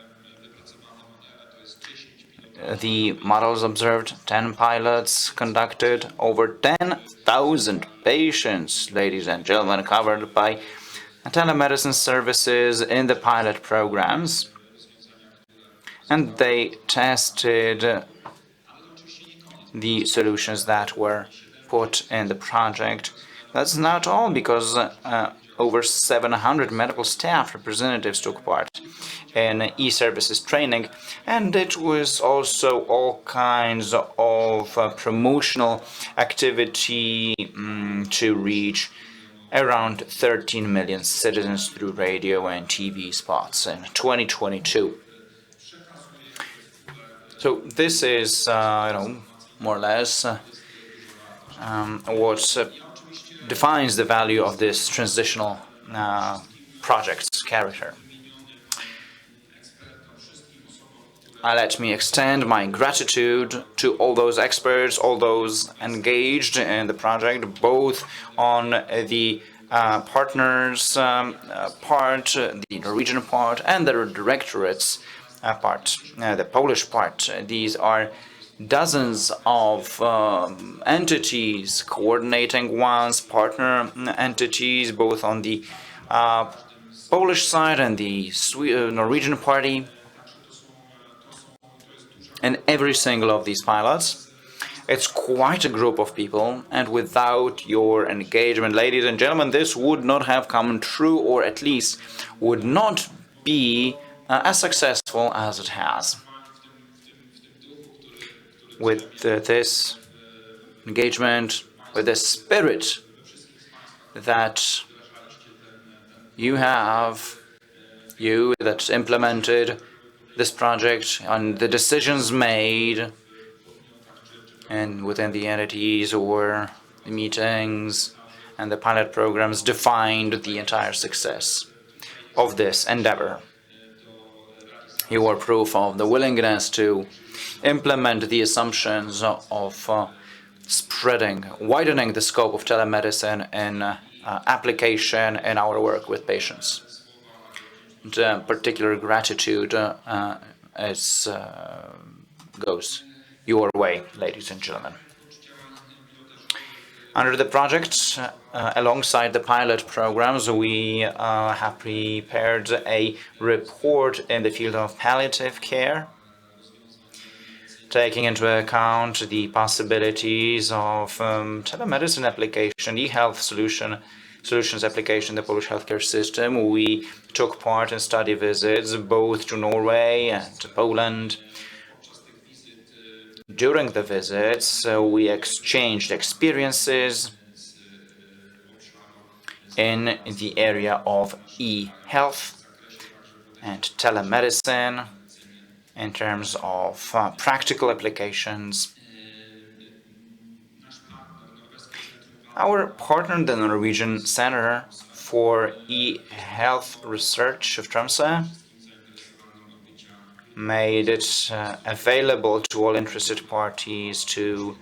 The models observed, 10 pilots conducted, over 10,000 patients, ladies and gentlemen, covered by telemedicine services in the pilot programs. And they tested the solutions that were put in the project. That's not all, because over 700 medical staff representatives took part in e-services training, and it was also all kinds of promotional activity to reach around 13 million citizens through radio and TV spots in 2022. So this is, more or less what defines the value of this transitional project's character. Let me extend my gratitude to all those experts, all those engaged in the project, both on the partners part, the Norwegian part, and the directorates part, the Polish part. These are dozens of entities, coordinating ones, partner entities, both on the Polish side and the Norwegian party. in every single of these pilots. It's quite a group of people, and without your engagement, ladies and gentlemen, this would not have come true, or at least would not be as successful as it has. With this engagement, with the spirit that you that implemented this project, and the decisions made and within the entities or the meetings and the pilot programs defined the entire success of this endeavor. You are proof of the willingness to implement the assumptions of widening the scope of telemedicine in application in our work with patients. And, particular gratitude goes your way, ladies and gentlemen. Under the project, alongside the pilot programs, we have prepared a report in the field of palliative care, taking into account the possibilities of telemedicine application, e-health solutions application in the Polish healthcare system. We took part in study visits both to Norway and to Poland. During the visits, we exchanged experiences in the area of e-health and telemedicine in terms of practical applications. Our partner, the Norwegian Center for E-Health Research of Tromsø, made it available to all interested parties to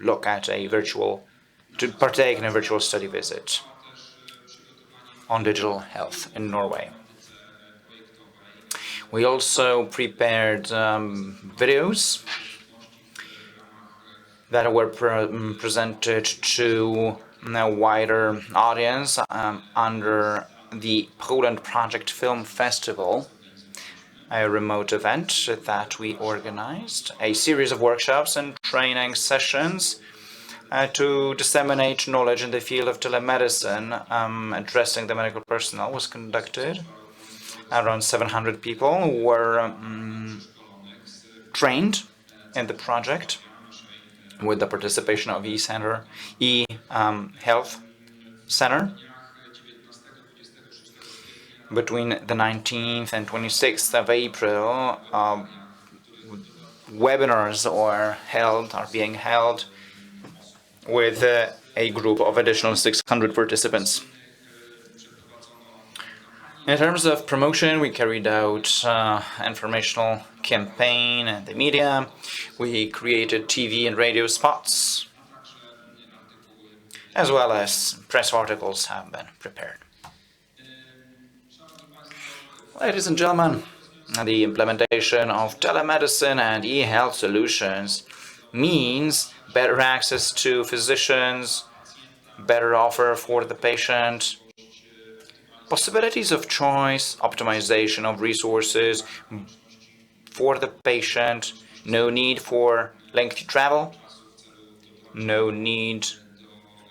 look at to partake in a virtual study visit on digital health in Norway. We also prepared videos that were presented to a wider audience under the Poland Project Film Festival, a remote event that we organized, a series of workshops and training sessions to disseminate knowledge in the field of telemedicine. Addressing the medical personnel was conducted. Around 700 people were trained in the project with the participation of e-health center. Between the 19th and 26th of April, webinars are being held with a group of additional 600 participants. In terms of promotion, we carried out informational campaign in the media. We created TV and radio spots, as well as press articles have been prepared. Ladies and gentlemen, the implementation of telemedicine and e-health solutions means better access to physicians, better offer for the patient, possibilities of choice, optimization of resources for the patient, no need for lengthy travel, no need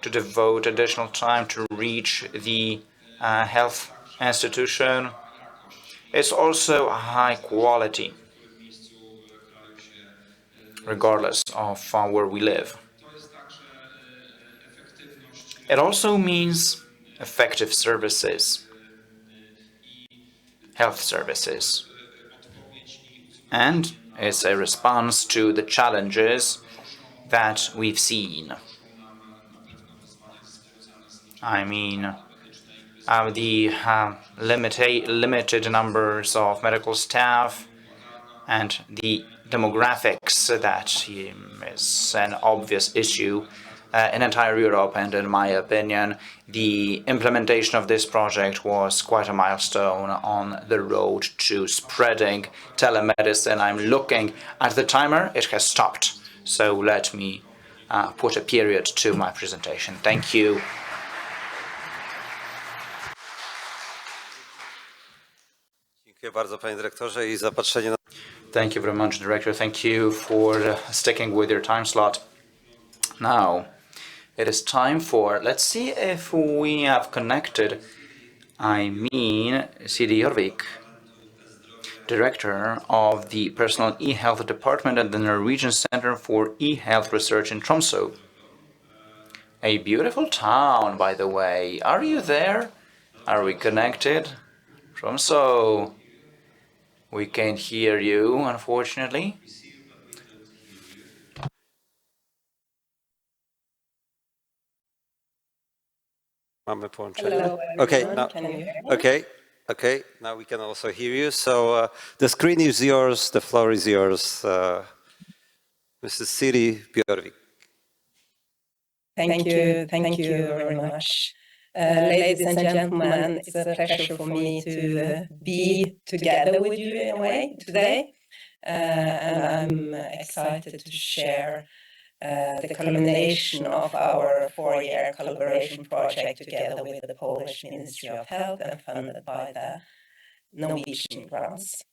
to devote additional time to reach the health institution. It's also high quality, regardless of where we live. It also means effective services, health services, and it's a response to the challenges that we've seen. I mean, the limited numbers of medical staff and the demographics that is an obvious issue in entire Europe, and in my opinion, the implementation of this project was quite a milestone on the road to spreading telemedicine. I'm looking at the timer, it has stopped, so let me put a period to my presentation. Thank you.
bardzo, panie dyrektorze, i zapatrzenie na...
Thank you very much, Director. Thank you for sticking with your time slot. Now, it is time for, let's see if we have connected, CD Jorvik, Director of the Personal e-Health Department at the Norwegian Center for e-Health Research in Tromsø. A beautiful town, by the way. Are you there? Are we connected? Tromsø. We can't hear you, unfortunately.
Mamy połączenie. Okay, now we can also hear you. So the screen is yours, the floor is yours. Mrs. Siri Björvik.
Thank you very much. Ladies and gentlemen, it's a pleasure for me to be together with you in a way today. And I'm excited to share the culmination of our 4-year collaboration project together with the Polish Ministry of Health and funded by the Norwegian grants.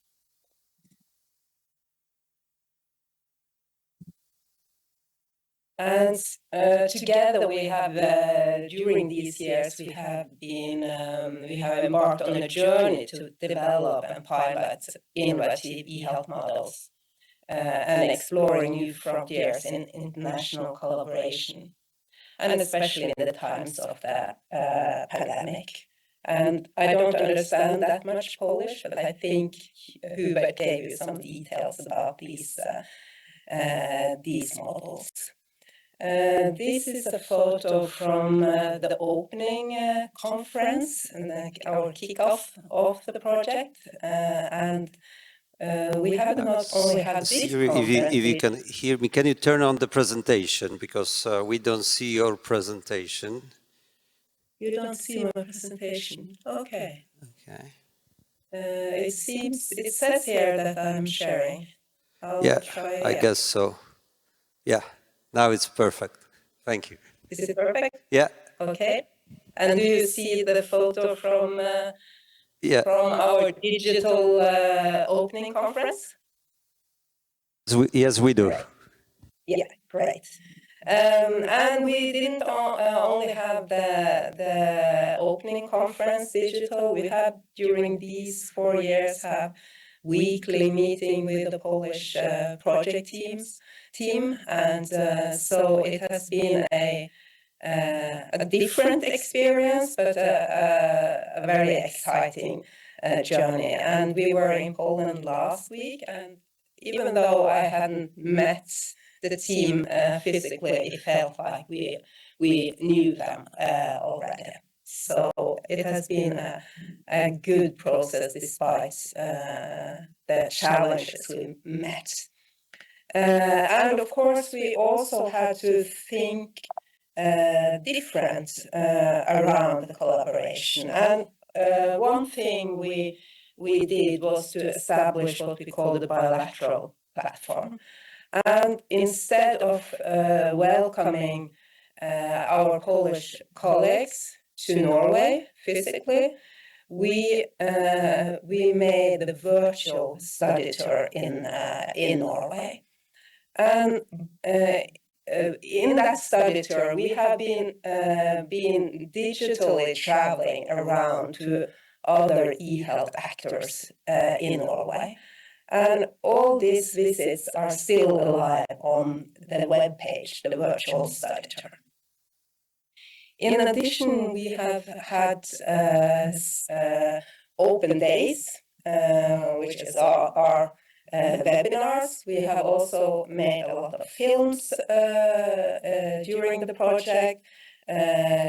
And together we have, during these years, we have embarked on a journey to develop and pilot innovative e-health models and exploring new frontiers in international collaboration, and especially in the times of the pandemic. And I don't understand that much Polish, but I think Hubert gave you some details about these models. This is a photo from the opening conference and our kickoff of the project. We have not only had this conference.
If you can hear me, can you turn on the presentation? Because we don't see your presentation.
You don't see my presentation? Okay.
Okay.
It says here that I'm sharing. I'll try.
I guess so. Yeah. Now it's perfect. Thank you.
Is it perfect?
Yeah.
Okay. And do you see the photo from our digital opening conference?
Yes, we do.
Yeah, great. And we didn't only have the opening conference digital. We have, during these 4 years, have weekly meeting with the Polish project team, and so it has been a different experience, but a very exciting journey. And we were in Poland last week, and even though I hadn't met the team physically, it felt like we knew them already. So it has been a good process despite the challenges we met. And of course, we also had to think different around the collaboration. And one thing we did was to establish what we call the bilateral platform. And instead of welcoming our Polish colleagues to Norway physically, we made the virtual study tour in Norway. And in that study tour, we have been digitally traveling around to other e-health actors in Norway. And all these visits are still alive on the webpage, the virtual study tour. In addition, we have had open days, which is our webinars. We have also made a lot of films during the project,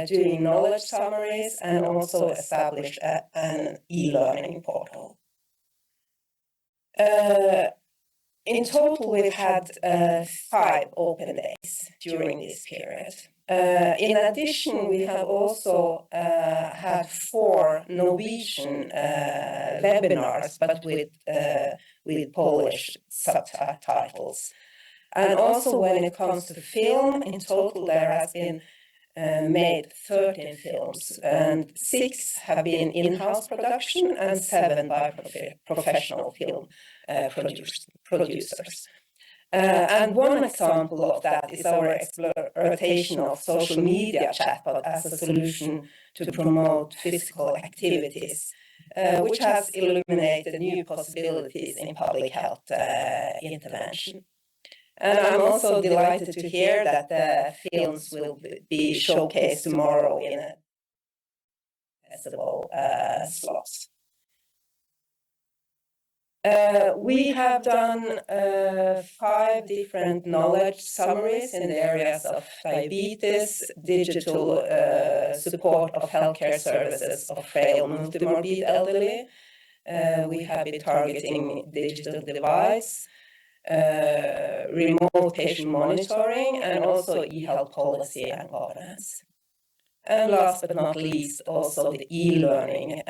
doing knowledge summaries, and also established an e-learning portal. In total, we've had 5 open days during this period. In addition, we have also had 4 Norwegian webinars, but with Polish subtitles. And also when it comes to film, in total there has been made 13 films, and 6 have been in-house production and 7 by professional film producers. And one example of that is our exploitation of social media chatbot as a solution to promote physical activities, which has illuminated new possibilities in public health intervention. And I'm also delighted to hear that the films will be showcased tomorrow in a festival slots. We have done 5 different knowledge summaries in the areas of diabetes, digital support of healthcare services of frail multimorbid elderly. We have been targeting digital device, remote patient monitoring, and also e-health policy and governance. And last but not least, also the e-learning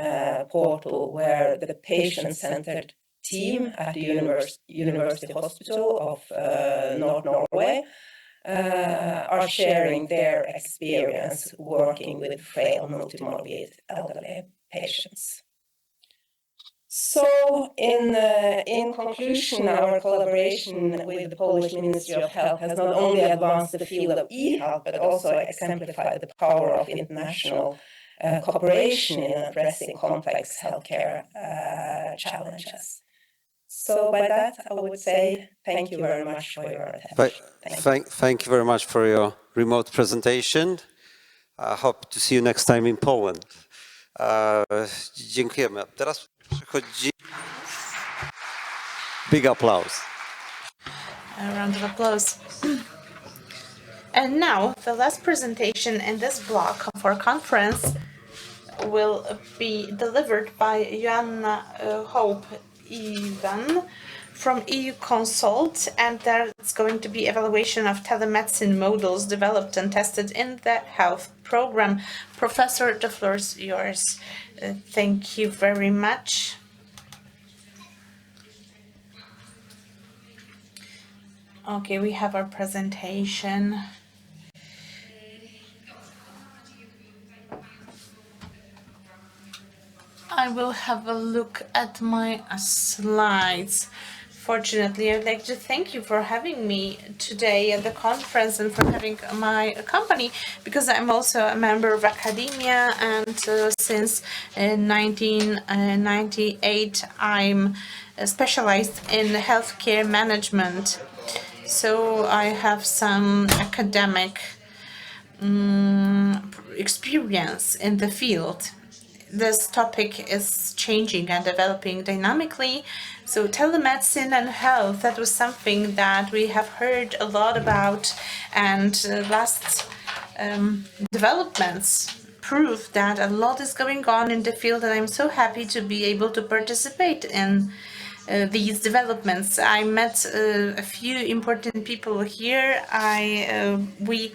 portal, where the patient-centered team at the University Hospital of North Norway are sharing their experience working with frail multimorbid elderly patients. So, in conclusion, our collaboration with the Polish Ministry of Health has not only advanced the field of e-health, but also exemplified the power of international cooperation in addressing complex healthcare challenges. So, by that, I would say thank you very much for your attention.
Thank you very much for your remote presentation. I hope to see you next time in Poland. Dziękujemy. Teraz przychodzi big applause.
A round of applause. And now, the last presentation in this block of our conference will be delivered by Joanna Hope Ivan from EU Consult, and there's going to be evaluation of telemedicine models developed and tested in the health program. Professor, the floor is yours. Thank you very much. Okay, we have our presentation. I will have a look at my slides. Fortunately, I'd like to thank you for having me today at the conference and for having my company, because I'm also a member of academia, and since 1998 I'm specialized in healthcare management. So I have some academic experience in the field. This topic is changing and developing dynamically. So telemedicine and health, that was something that we have heard a lot about, and last developments prove that a lot is going on in the field, and I'm so happy to be able to participate in these developments. I met a few important people here. We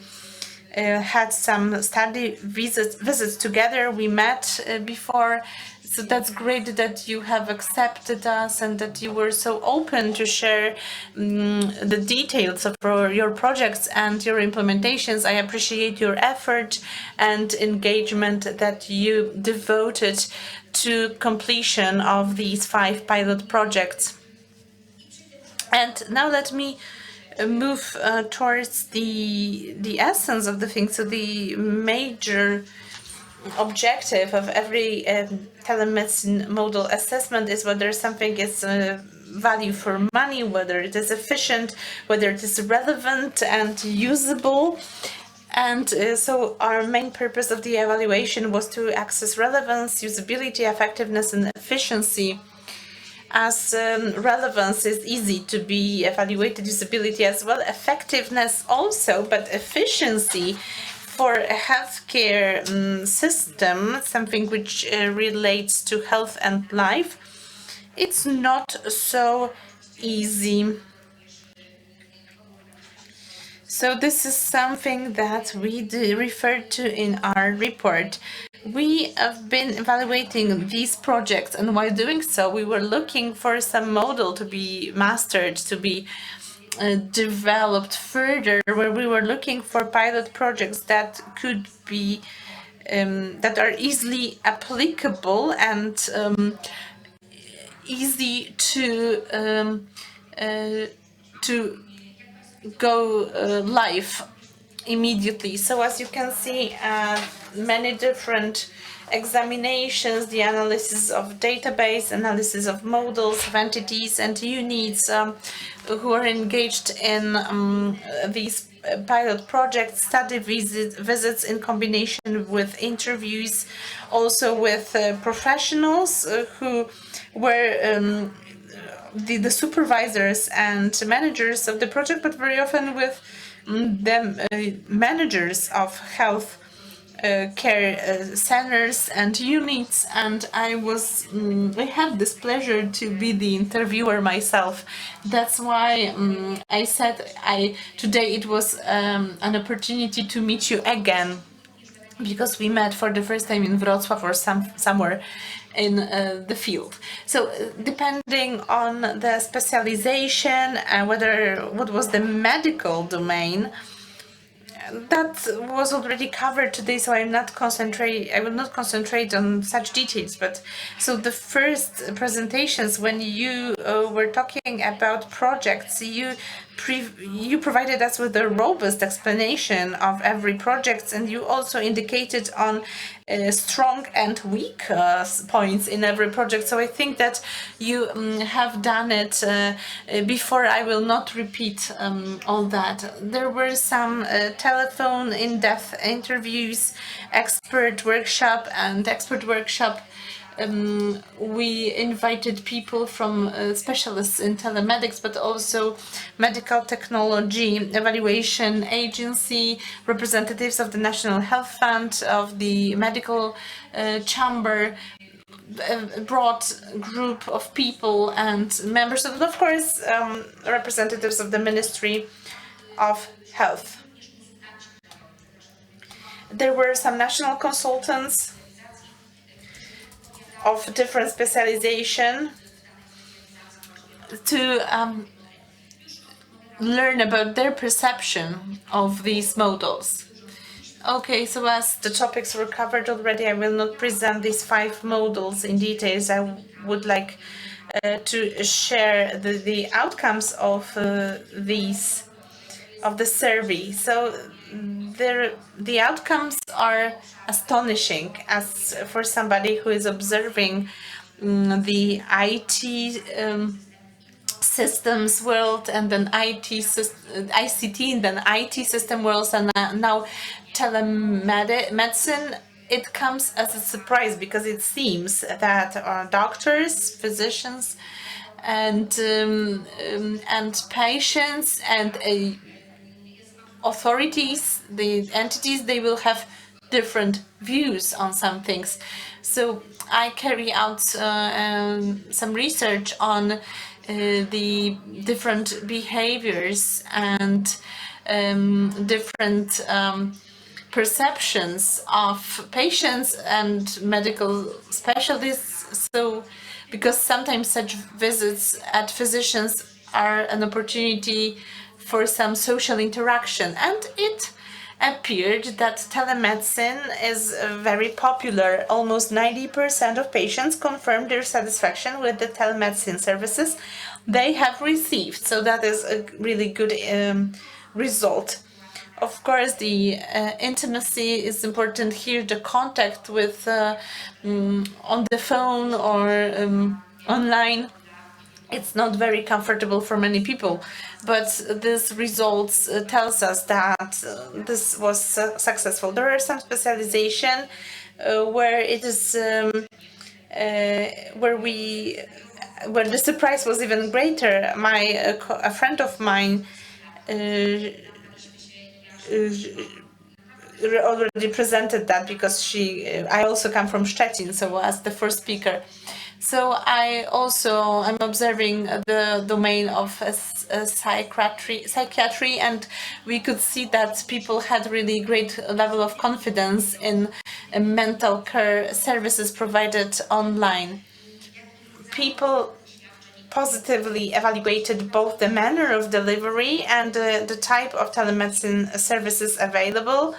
had some study visits together. We met before, so that's great that you have accepted us and that you were so open to share the details of your projects and your implementations. I appreciate your effort and engagement that you devoted to completion of these 5 pilot projects. And now let me move towards the essence of the thing. So the major objective of every telemedicine model assessment is whether something is value for money, whether it is efficient, whether it is relevant and usable. And so our main purpose of the evaluation was to assess relevance, usability, effectiveness, and efficiency. As relevance is easy to be evaluated, usability as well, effectiveness also, but efficiency for a healthcare system, something which relates to health and life, it's not so easy. So this is something that we referred to in our report. We have been evaluating these projects, and while doing so, we were looking for some model to be mastered, to be developed further, where we were looking for pilot projects that could be that are easily applicable and easy to go live immediately. So as you can see, many different examinations, the analysis of database, analysis of models, of entities and units who are engaged in these pilot projects, study visits in combination with interviews, also with professionals who were the supervisors and managers of the project, but very often with the managers of health care centers and units. And I had this pleasure to be the interviewer myself. That's why I said today it was an opportunity to meet you again, because we met for the first time in Wrocław or somewhere in the field. So depending on the specialization and what was the medical domain, that was already covered today, so I will not concentrate on such details. But so the first presentations, when you were talking about projects, you provided us with a robust explanation of every project, and you also indicated on strong and weak points in every project. So I think that you have done it before. I will not repeat all that. There were some telephone in-depth interviews, expert workshop. We invited people from specialists in telemedics, but also medical technology evaluation agency, representatives of the National Health Fund, of the medical chamber, a broad group of people and members of course, representatives of the Ministry of Health. There were some national consultants of different specialization to learn about their perception of these models. Okay, so as the topics were covered already, I will not present these 5 models in details. I would like to share the outcomes of the survey. So the outcomes are astonishing as for somebody who is observing the IT systems world, and then ICT, and then IT system worlds, and now telemedicine. It comes as a surprise, because it seems that doctors, physicians, and patients and authorities, the entities, they will have different views on some things. So I carry out some research on the different behaviors and different perceptions of patients and medical specialists. So because sometimes such visits at physicians are an opportunity for some social interaction, and it appeared that telemedicine is very popular. Almost 90% of patients confirmed their satisfaction with the telemedicine services they have received. So that is a really good result. Of course, the intimacy is important here, the contact with on the phone or online. It's not very comfortable for many people, but this results tells us that this was successful. There are some specialization where it is where the surprise was even greater. A friend of mine already presented that, because I also come from Szczecin, so as the first speaker. So I'm observing the domain of psychiatry, and we could see that people had really great level of confidence in mental care services provided online. People positively evaluated both the manner of delivery and the type of telemedicine services available.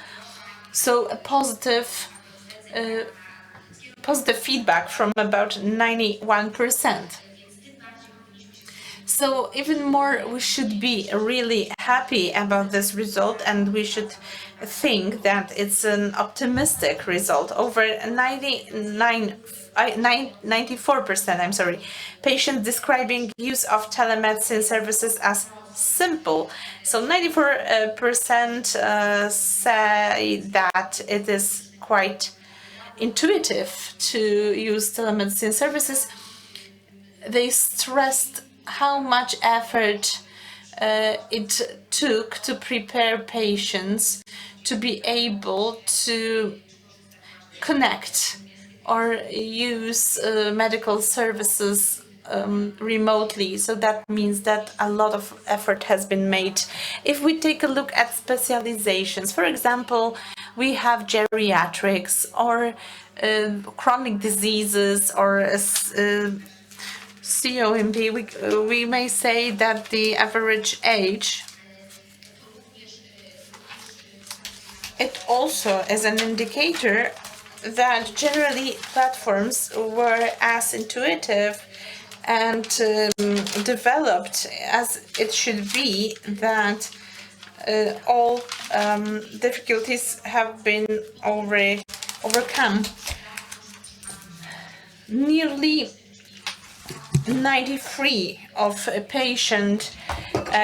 So a positive feedback from about 91%. So even more, we should be really happy about this result, and we should think that it's an optimistic result. Over 94%, patients describing use of telemedicine services as simple. So 94% say that it is quite intuitive to use telemedicine services. They stressed how much effort it took to prepare patients to be able to connect or use medical services remotely. So that means that a lot of effort has been made. If we take a look at specializations, for example, we have geriatrics or chronic diseases or COMP, we may say that the average age, it also is an indicator that generally platforms were as intuitive and developed as it should be, that all difficulties have been already overcome. Nearly 93 of a patient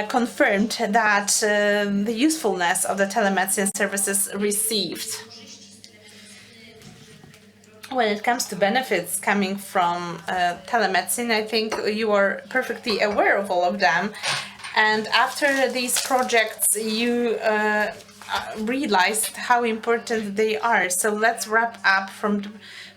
confirmed that the usefulness of the telemedicine services received. When it comes to benefits coming from telemedicine, I think you are perfectly aware of all of them. And after these projects, you realized how important they are. So let's wrap up from the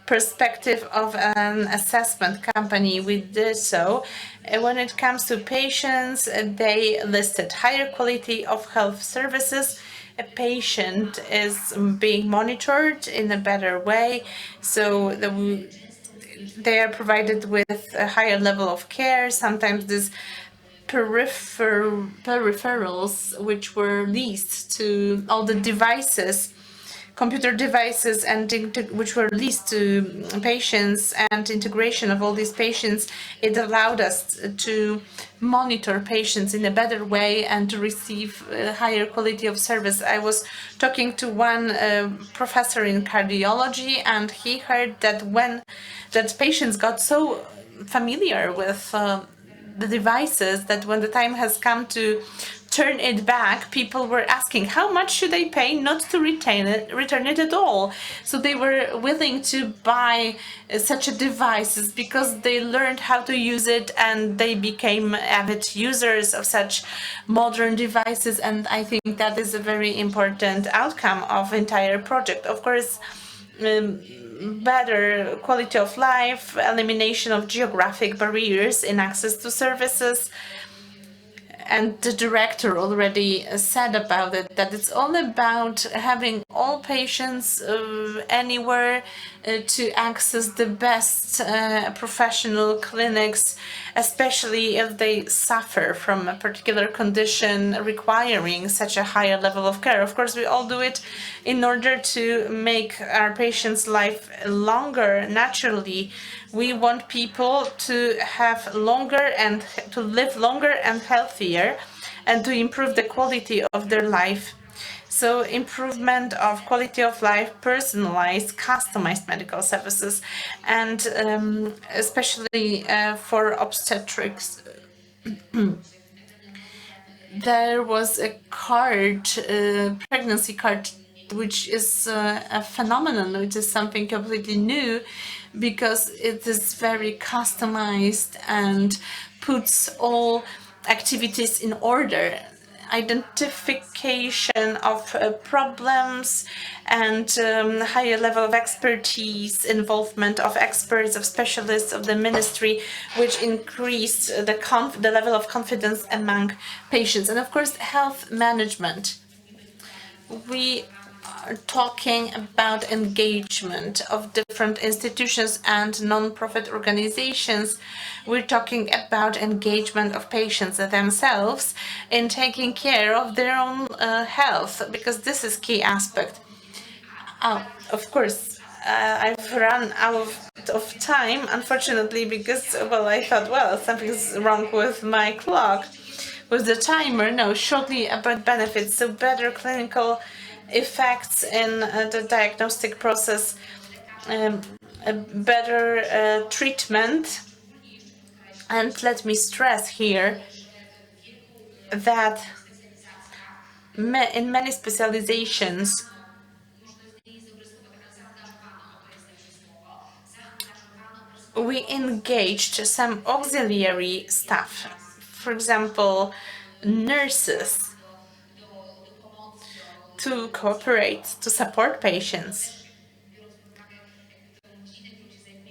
perspective of an assessment company. We did so. When it comes to patients, they listed higher quality of health services. A patient is being monitored in a better way, so they are provided with a higher level of care. Sometimes this peripherals, which were leased to all the devices, computer devices, and which were leased to patients, and integration of all these patients, it allowed us to monitor patients in a better way and to receive higher quality of service. I was talking to one professor in cardiology, and he heard that patients got so familiar with the devices that when the time has come to turn it back, people were asking how much should they pay not to return it at all. So they were willing to buy such a devices because they learned how to use it, and they became avid users of such modern devices. And I think that is a very important outcome of entire project. Of course, better quality of life, elimination of geographic barriers in access to services. And the director already said about it, that it's all about having all patients anywhere to access the best professional clinics, especially if they suffer from a particular condition requiring such a higher level of care. Of course, we all do it in order to make our patients' life longer naturally. We want people to have longer and to live longer and healthier, and to improve the quality of their life. So improvement of quality of life, personalized, customized medical services, and especially for obstetrics. There was a card, pregnancy card, which is a phenomenon, which is something completely new, because it is very customized and puts all activities in order. Identification of problems and higher level of expertise, involvement of experts, of specialists of the ministry, which increased the level of confidence among patients. And of course, health management. We talking about engagement of different institutions and non-profit organizations. We're talking about engagement of patients themselves in taking care of their own health, because this is key aspect. Of course, I've run out of time, unfortunately, because, well, I thought, well, something's wrong with my clock, with the timer. No, shortly about benefits. So better clinical effects in the diagnostic process, a better treatment. And let me stress here that in many specializations, we engaged some auxiliary staff, for example, nurses, to cooperate, to support patients.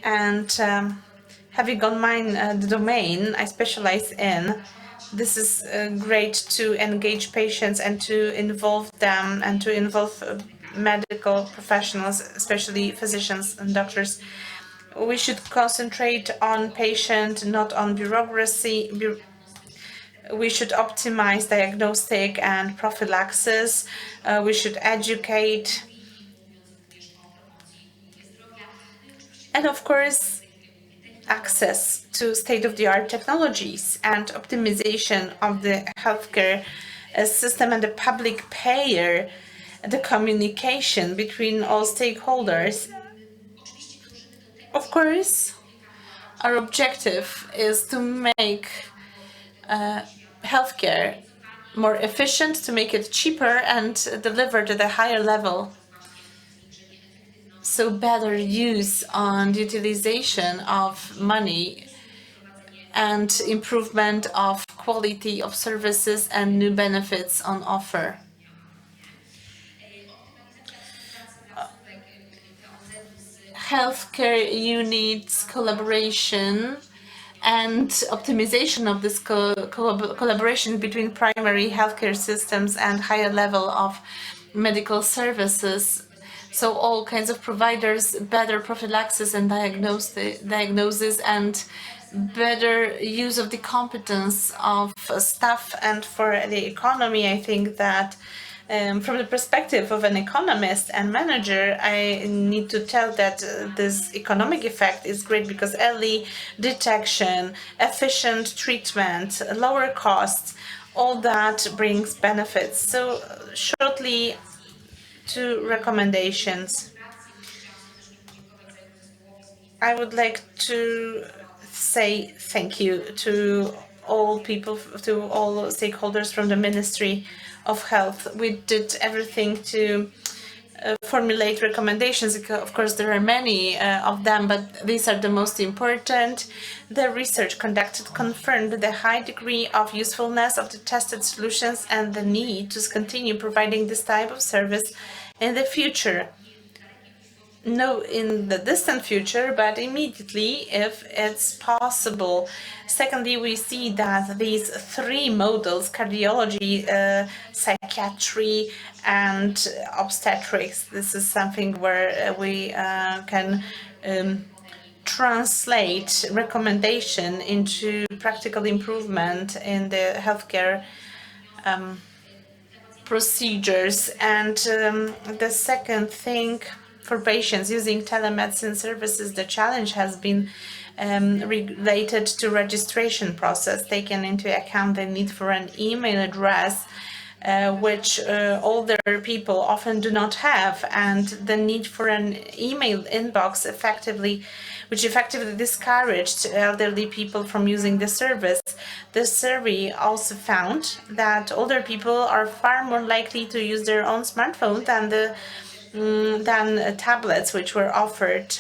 And having on mind the domain I specialize in, this is great to engage patients and to involve them and to involve medical professionals, especially physicians and doctors. We should concentrate on patient, not on bureaucracy. We should optimize diagnostic and prophylaxis. We should educate. And of course, access to state-of-the-art technologies and optimization of the healthcare system and the public payer, the communication between all stakeholders. Of course, our objective is to make healthcare more efficient, to make it cheaper and delivered at a higher level. So better use on the utilization of money and improvement of quality of services and new benefits on offer. Healthcare units collaboration and optimization of this collaboration between primary healthcare systems and higher level of medical services. So all kinds of providers, better prophylaxis and diagnosis, and better use of the competence of staff. And for the economy, I think that from the perspective of an economist and manager, I need to tell that this economic effect is great because early detection, efficient treatment, lower costs, all that brings benefits. So shortly, 2 recommendations. I would like to say thank you to all people, to all stakeholders from the Ministry of Health. We did everything to formulate recommendations. Of course, there are many of them, but these are the most important. The research conducted confirmed the high degree of usefulness of the tested solutions and the need to continue providing this type of service in the future. No, in the distant future, but immediately if it's possible. Secondly, we see that these 3 models, cardiology, psychiatry, and obstetrics, this is something where we can translate recommendation into practical improvement in the healthcare procedures. And the second thing, for patients using telemedicine services, the challenge has been related to registration process, taking into account the need for an email address, which older people often do not have, and the need for an email inbox which effectively discouraged elderly people from using the service. The survey also found that older people are far more likely to use their own smartphone than tablets which were offered,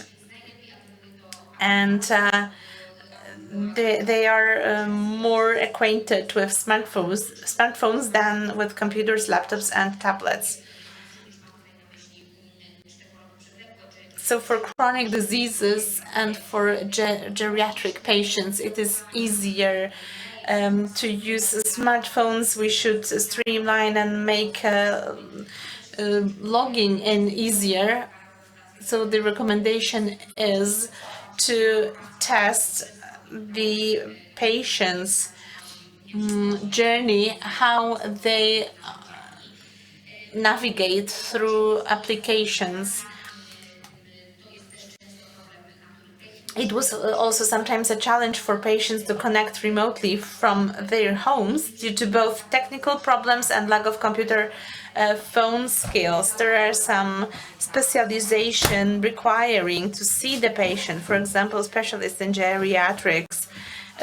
and they are more acquainted with smartphones than with computers, laptops, and tablets. So for chronic diseases and for geriatric patients, it is easier to use smartphones. We should streamline and make logging in easier. So the recommendation is to test the patient's journey, how they navigate through applications. It was also sometimes a challenge for patients to connect remotely from their homes due to both technical problems and lack of computer phone skills. There are some specialization requiring to see the patient. For example, specialists in geriatrics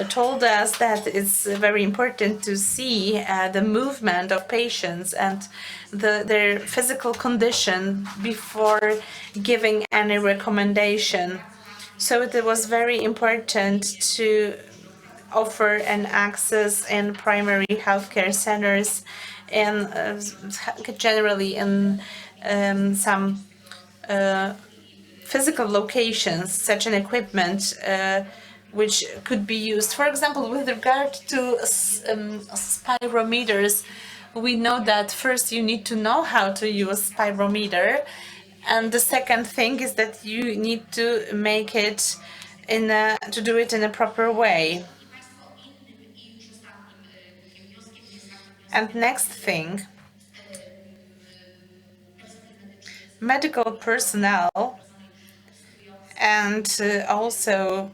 told us that it's very important to see the movement of patients and their physical condition before giving any recommendation. So it was very important to offer an access in primary healthcare centers and generally in some physical locations, such an equipment which could be used. For example, with regard to spirometers, we know that first you need to know how to use spirometer, and the second thing is that you need to make it to do it in a proper way. And next thing, medical personnel and also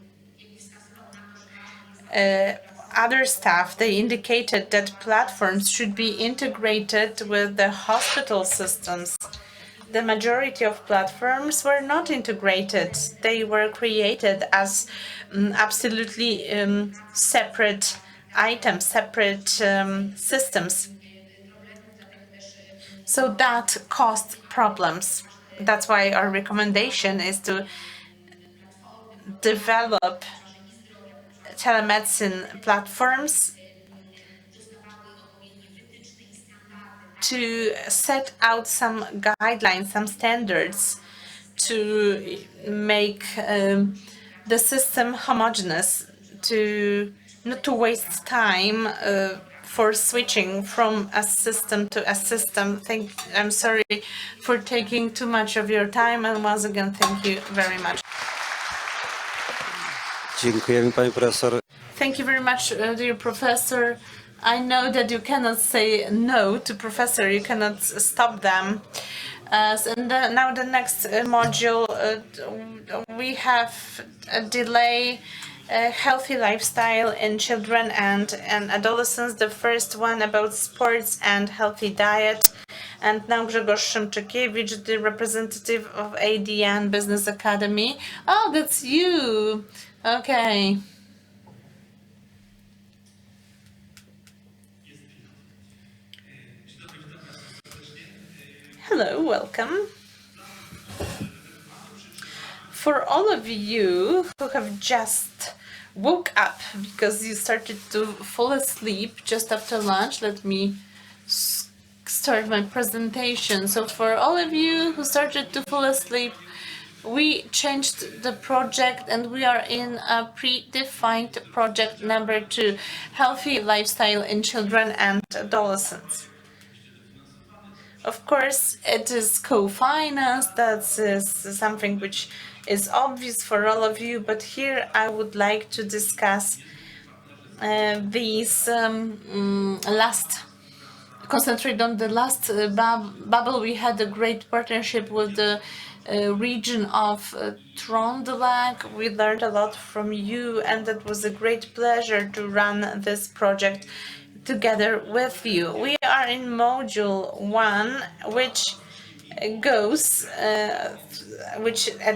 other staff, they indicated that platforms should be integrated with the hospital systems. The majority of platforms were not integrated. They were created as absolutely separate items, separate systems. So that caused problems. That's why our recommendation is to develop telemedicine platforms to set out some guidelines, some standards to make the system homogeneous, to not to waste time for switching from a system to a system. I'm sorry for taking too much of your time, and once again, thank you very much.
Dziękujemy, pani profesor.
Thank you very much, dear professor. I know that you cannot say no to professor, you cannot stop them. Now the next module, we have a delay, healthy lifestyle in children and adolescents. The first one about sports and healthy diet. And now Grzegorz Szymczykiewicz, the representative of ADN Business Academy. Oh, that's you. Okay. Hello, welcome. For all of you who have just woke up because you started to fall asleep just after lunch, let me start my presentation. So for all of you who started to fall asleep, we changed the project and we are in a predefined project number 2, healthy lifestyle in children and adolescents. Of course, it is co-financed. That is something which is obvious for all of you, but here I would like to discuss concentrate on the last bubble. We had a great partnership with the region of Trøndelag. We learned a lot from you, and it was a great pleasure to run this project together with you. We are in module 1, which at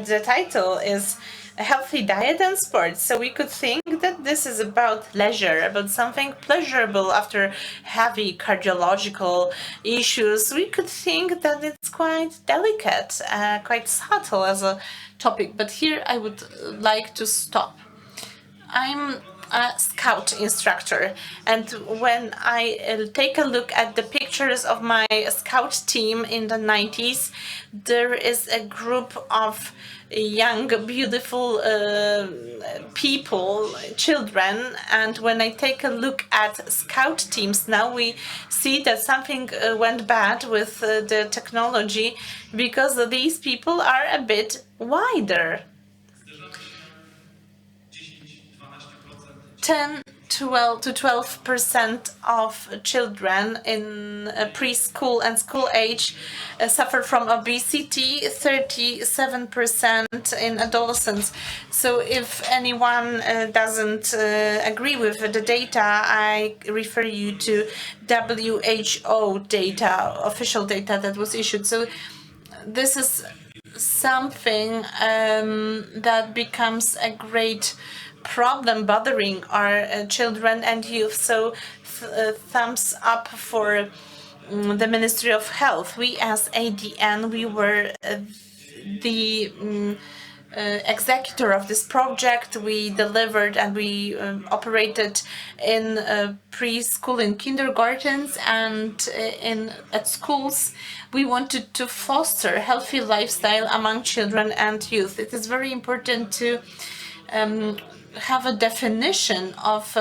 the title is a healthy diet and sports. So we could think that this is about leisure, about something pleasurable after heavy cardiological issues. We could think that it's quite delicate, quite subtle as a topic, but here I would like to stop. a Scout instructor. And when I take a look at the pictures of my Scout team in the 90s, there is a group of young, beautiful people, children. And when I take a look at Scout teams now, we see that something went bad with the technology, because these people are a bit wider. 10 to 12% of children in preschool and school age suffer from obesity, 37% in adolescents. So if anyone doesn't agree with the data, I refer you to WHO data, official data that was issued. So this is something that becomes a great problem bothering our children and youth. So thumbs up for the Ministry of Health. We as ADN, we were the executor of this project. We delivered and we operated in preschool, in kindergartens, and at schools. We wanted to foster a healthy lifestyle among children and youth. It is very important to have a definition of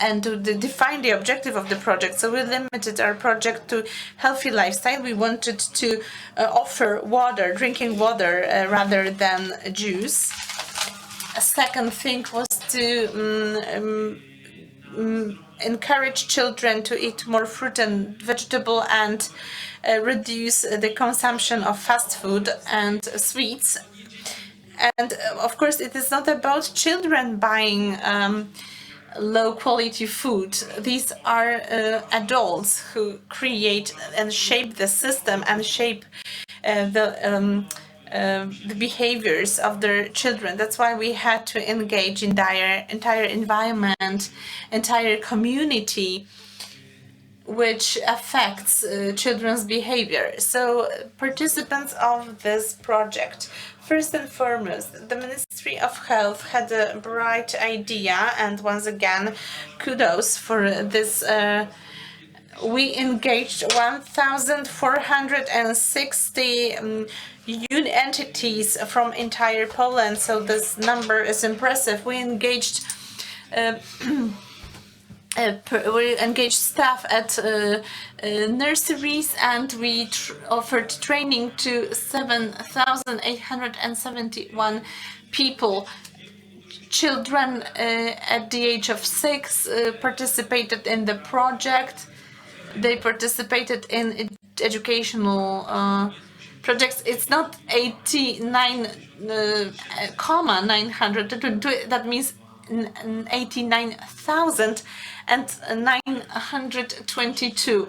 and to define the objective of the project. So we limited our project to healthy lifestyle. We wanted to offer water, drinking water, rather than juice. A second thing was to encourage children to eat more fruit and vegetable and reduce the consumption of fast food and sweets. And of course, it is not about children buying low quality food. These are adults who create and shape the system and shape the behaviors of their children. That's why we had to engage in their entire environment, entire community, which affects children's behavior. So participants of this project, first and foremost, the Ministry of Health had a bright idea, and once again, kudos for this. We engaged 1,460 entities from entire Poland, so this number is impressive. We engaged staff at nurseries, and we offered training to 7,871 people. Children at the age of 6 participated in the project. They participated in educational projects. It's not 89,900. That means 89,922.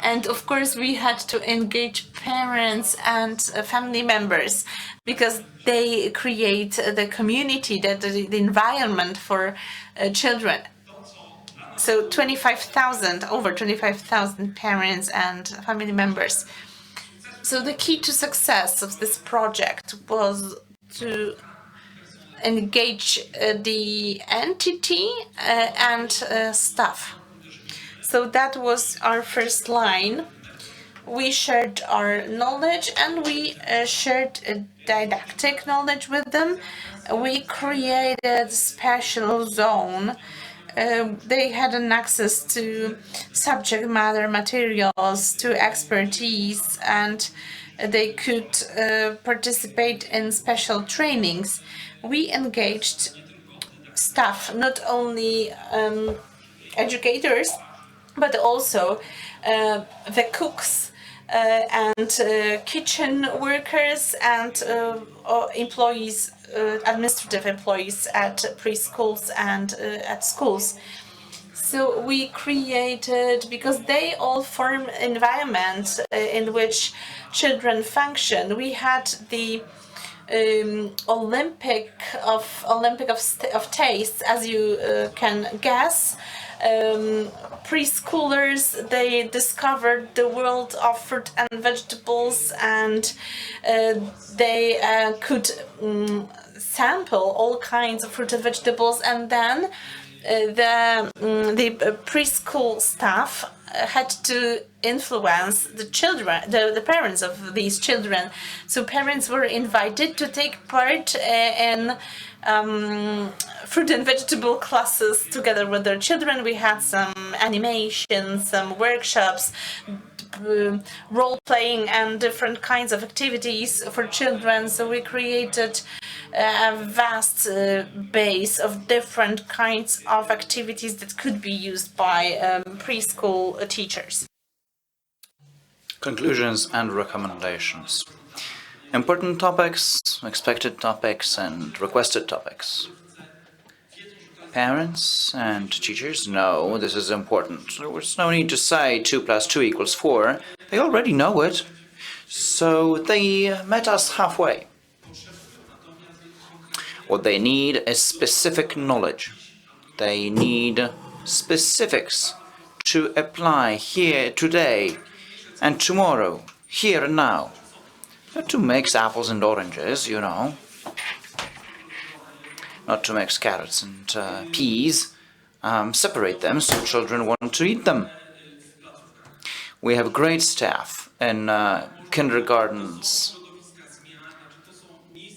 And of course, we had to engage parents and family members, because they create the community, the environment for children. So over 25,000 parents and family members. So the key to success of this project was to engage the entity and staff. So that was our first line. We shared our knowledge, and we shared didactic knowledge with them. We created a special zone. They had an access to subject matter materials, to expertise, and they could participate in special trainings. We engaged staff, not only educators, but also the cooks and kitchen workers and employees, administrative employees at preschools and at schools. So we created, because they all form environments in which children function. We had the Olympic of tastes, as you can guess. preschoolers, they discovered the world of fruit and vegetables, and they could sample all kinds of fruit and vegetables, and then the preschool staff had to influence the children, the parents of these children. So parents were invited to take part in fruit and vegetable classes together with their children. We had some animation, some workshops, role playing, and different kinds of activities for children. So we created a vast base of different kinds of activities that could be used by preschool teachers.
Conclusions and recommendations. Important topics, expected topics, and requested topics. Parents and teachers know this is important. There's no need to say 2 + 2 = 4. They already know it. So they met us halfway. What they need is specific knowledge. They need specifics to apply here, today, and tomorrow, here and now. Not to mix apples and oranges, you know. Not to mix carrots and peas. Separate them so children want to eat them. We have great staff in kindergartens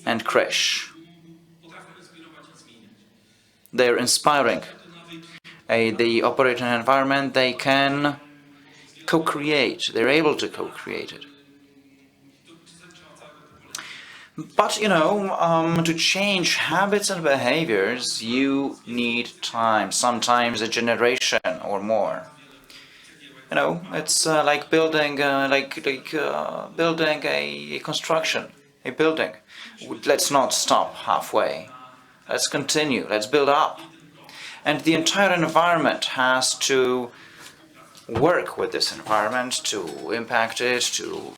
and creche. They're inspiring. They operate in an environment they can co-create. They're able to co-create it. But, you know, to change habits and behaviors, you need time, sometimes a generation or more. You know, it's like building, building a construction, a building. Let's not stop halfway. Let's continue. Let's build up. And the entire environment has to work with this environment, to impact it, to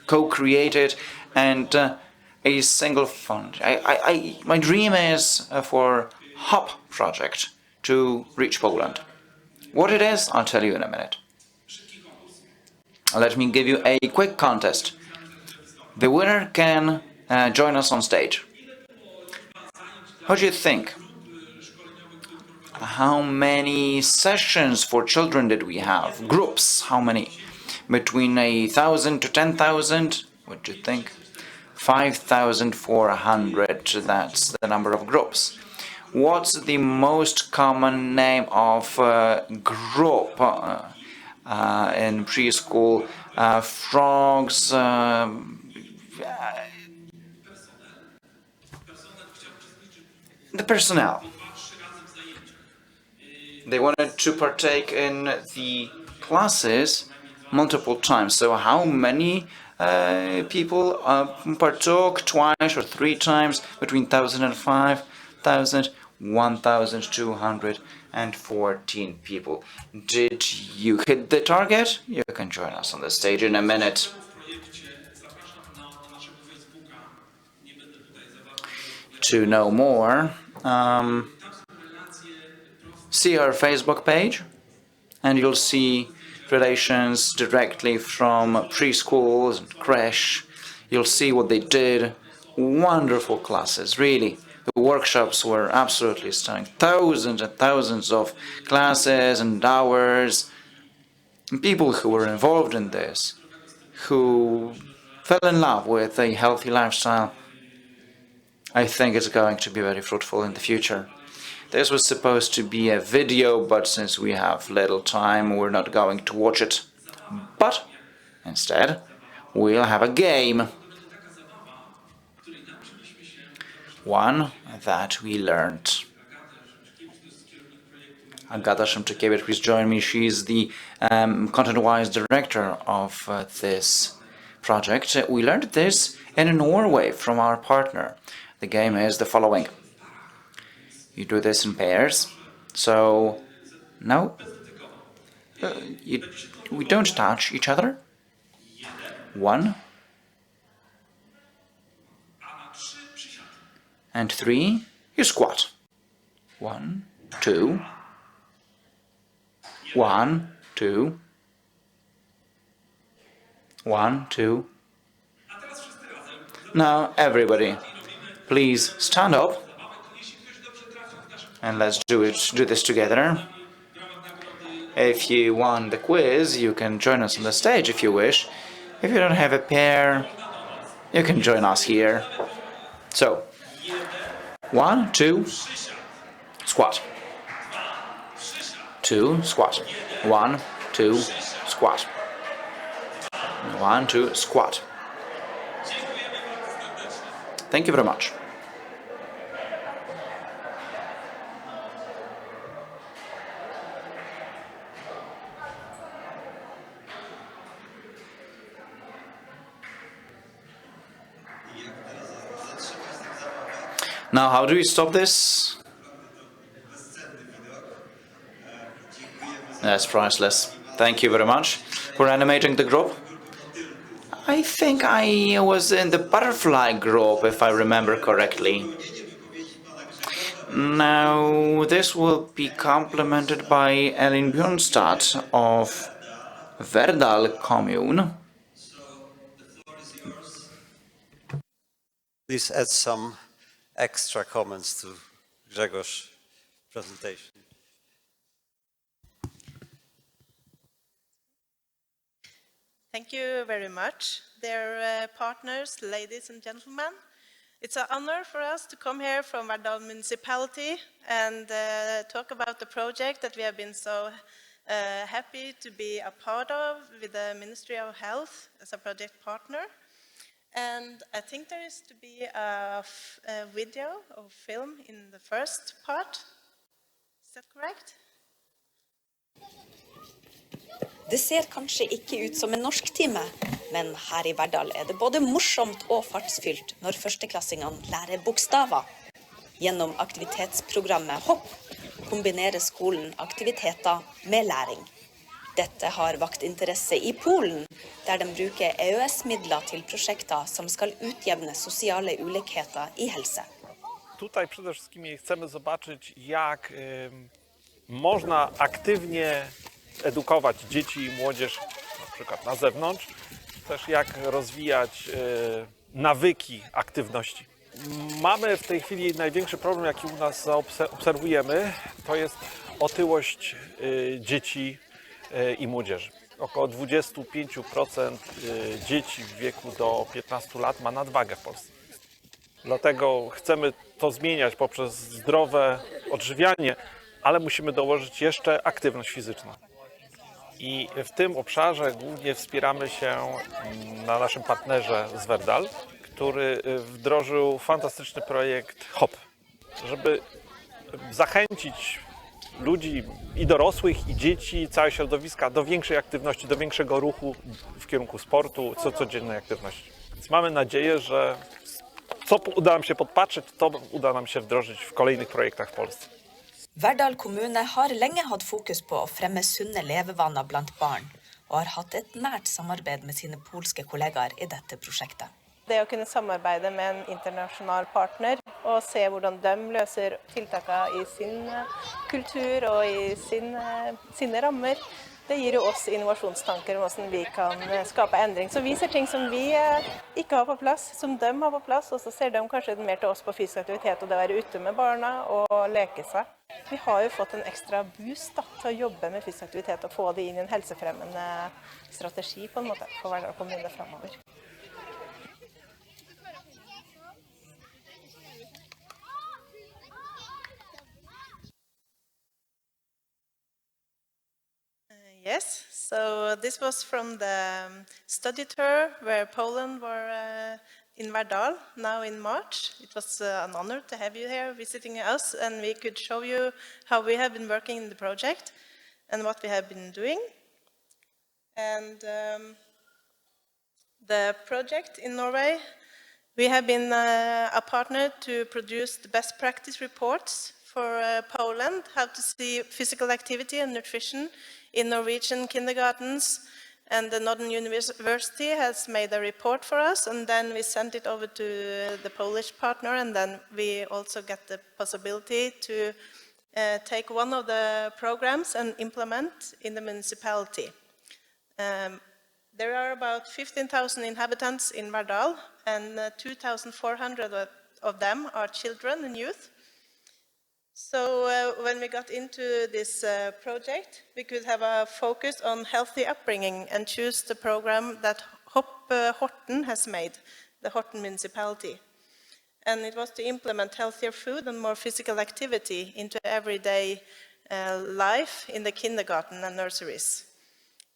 co-create it, and a single fund. My dream is for HOP project to reach Poland. What it is, I'll tell you in a minute. Let me give you a quick contest. The winner can join us on stage. How do you think? How many sessions for children did we have? Groups, how many? Between 1,000 to 10,000? What do you think? 5,400, that's the number of groups. What's the most common name of group in preschool? Frogs, the personnel. They wanted to partake in the classes multiple times. So how many people partook twice or 3 times? Between 1,000 and 5,000, 1,214 people. Did you hit the target? You can join us on the stage in a minute. To know more, see our Facebook page, and you'll see relations directly from preschools and creche. You'll see what they did. Wonderful classes, really. The workshops were absolutely stunning. Thousands and thousands of classes and hours. And people who were involved in this, who fell in love with a healthy lifestyle. I think it's going to be very fruitful in the future. This was supposed to be a video, but since we have little time, we're not going to watch it. But instead, we'll have a game. One that we learned. Agata Szymczykiewicz, please join me. She's the content-wise director of this project. We learned this in Norway from our partner. The game is the following. You do this in pairs. So, no, we don't touch each other. 1 and 3, you squat. 1, 2, 1, 2. 1, 2. Now, everybody, please stand up and let's do this together. If you want the quiz, you can join us on the stage if you wish. If you don't have a pair, you can join us here. So, 1, 2, squat. 2, squat. 1, 2, squat. 1, 2, squat. Thank you very much. Now, how do we stop this? That's priceless. Thank you very much for animating the group. I think I was in the butterfly group, if I remember correctly. Now, this will be complemented by Elin Björnstad of Verdal commune.
Please add some extra comments to Grzegorz' presentation.
Thank you very much, dear partners, ladies and gentlemen. It's an honor for us to come here from Verdal municipality and talk about the project that we have been so happy to be a part of with the Ministry of Health as a project partner. And I think there is to be a video or film in the first part. Is that correct?
Det ser kanskje ikke ut som en norsktime, men her i Verdal det både morsomt og fartsfylt når førsteklassingene lærer bokstaver. Gjennom aktivitetsprogrammet HOP kombinerer skolen aktiviteter med læring. Dette har vakt interesse i Polen, der de bruker EØS-midler til prosjekter som skal utjevne sosiale ulikheter i helse.
Tutaj przede wszystkim chcemy zobaczyć, jak można aktywnie edukować dzieci i młodzież, na przykład na zewnątrz, też jak rozwijać nawyki aktywności. Mamy w tej chwili największy problem, jaki u nas obserwujemy, to jest otyłość dzieci i młodzieży. Około 25% dzieci w wieku do 15 lat ma nadwagę w Polsce. Dlatego chcemy to zmieniać poprzez zdrowe odżywianie, ale musimy dołożyć jeszcze aktywność fizyczną. I w tym obszarze głównie wspieramy się na naszym partnerze z Verdal, który wdrożył fantastyczny projekt HOP, żeby zachęcić ludzi i dorosłych, i dzieci, całe środowiska do większej aktywności, do większego ruchu w kierunku sportu, codziennej aktywności. Więc mamy nadzieję, że co uda nam się podpatrzeć, to uda nam się wdrożyć w kolejnych projektach w Polsce.
Verdal kommune har lenge hatt fokus på å fremme sunne levevaner blant barn, og har hatt et nært samarbeid med sine polske kollegaer i dette prosjektet.
Det å kunne samarbeide med en internasjonal partner og se hvordan de løser tiltakene i sin kultur og i sine rammer, det gir jo oss innovasjonstanker om hvordan vi kan skape endring. Så vi ser ting som vi ikke har på plass, som de har på plass, og så ser de kanskje mer til oss på fysisk aktivitet og det å være ute med barna og leke seg. Vi har jo fått en ekstra boost til å jobbe med fysisk aktivitet og få det inn i en helsefremmende strategi på en måte for Verdal kommune fremover. Yes, so this was from the study tour where Poland were in Verdal now in March. It was an honor to have you here visiting us, and we could show you how we have been working in the project and what we have been doing. And the project in Norway, we have been a partner to produce the best practice reports for Poland, how to see physical activity and nutrition in Norwegian kindergartens, and the Northern University has made a report for us, and then we sent it over to the Polish partner, and then we also get the possibility to take one of the programs and implement in the municipality. There are about 15,000 inhabitants in Verdal, and 2,400 of them are children and youth. So when we got into this project, we could have a focus on healthy upbringing and choose the program that Horten has made, the Horten municipality. And it was to implement healthier food and more physical activity into everyday life in the kindergarten and nurseries.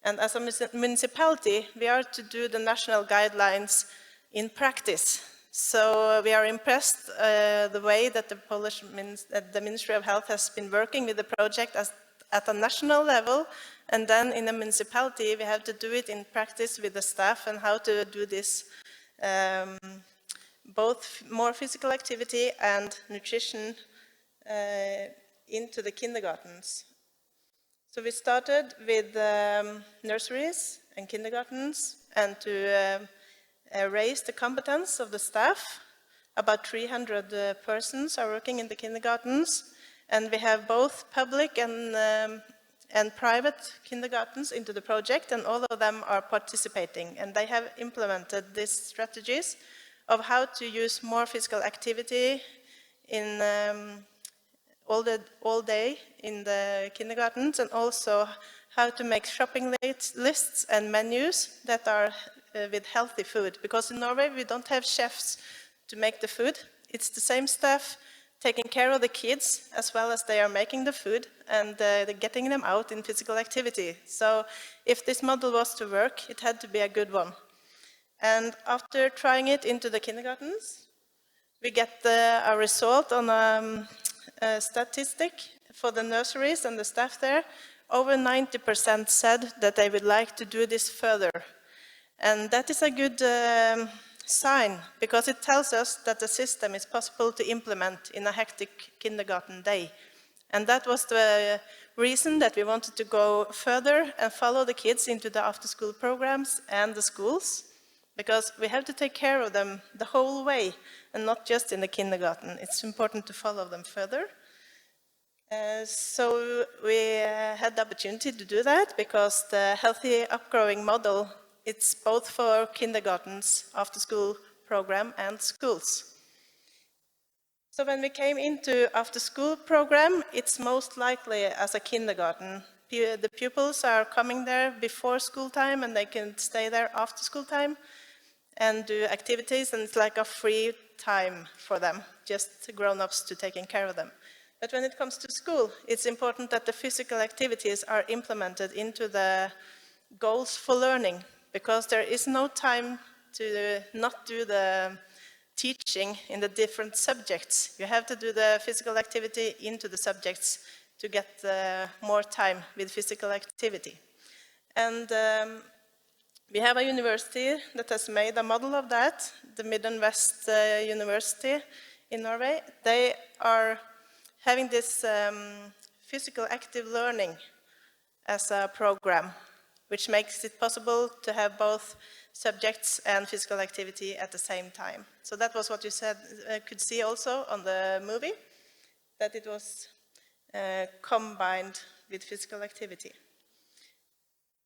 And as a municipality, we are to do the national guidelines in practice. So we are impressed the way that the Ministry of Health has been working with the project at a national level, and then in the municipality we have to do it in practice with the staff and how to do this, both more physical activity and nutrition into the kindergartens. So we started with nurseries and kindergartens and to raise the competence of the staff. About 300 persons are working in the kindergartens, and we have both public and private kindergartens into the project, and all of them are participating, and they have implemented these strategies of how to use more physical activity in all day in the kindergartens, and also how to make shopping lists and menus that are with healthy food. Because in Norway we don't have chefs to make the food. It's the same staff taking care of the kids as well as they are making the food and getting them out in physical activity. So if this model was to work, it had to be a good one. And after trying it into the kindergartens, we get a result on a statistic for the nurseries and the staff there. Over 90% said that they would like to do this further. And that is a good sign, because it tells us that the system is possible to implement in a hectic kindergarten day. And that was the reason that we wanted to go further and follow the kids into the after-school programs and the schools, because we have to take care of them the whole way and not just in the kindergarten. It's important to follow them further. So we had the opportunity to do that because the healthy upgrowing model, it's both for kindergartens, after-school program and schools. So when we came into after-school program, it's most likely as a kindergarten. The pupils are coming there before school time and they can stay there after school time and do activities, and it's like a free time for them, just grown-ups to taking care of them. But when it comes to school, it's important that the physical activities are implemented into the goals for learning, because there is no time to not do the teaching in the different subjects. You have to do the physical activity into the subjects to get more time with physical activity. And we have a university that has made a model of that, the Mid and West University in Norway. They are having this physical active learning as a program, which makes it possible to have both subjects and physical activity at the same time. So that was what you said, could see also on the movie, that it was combined with physical activity.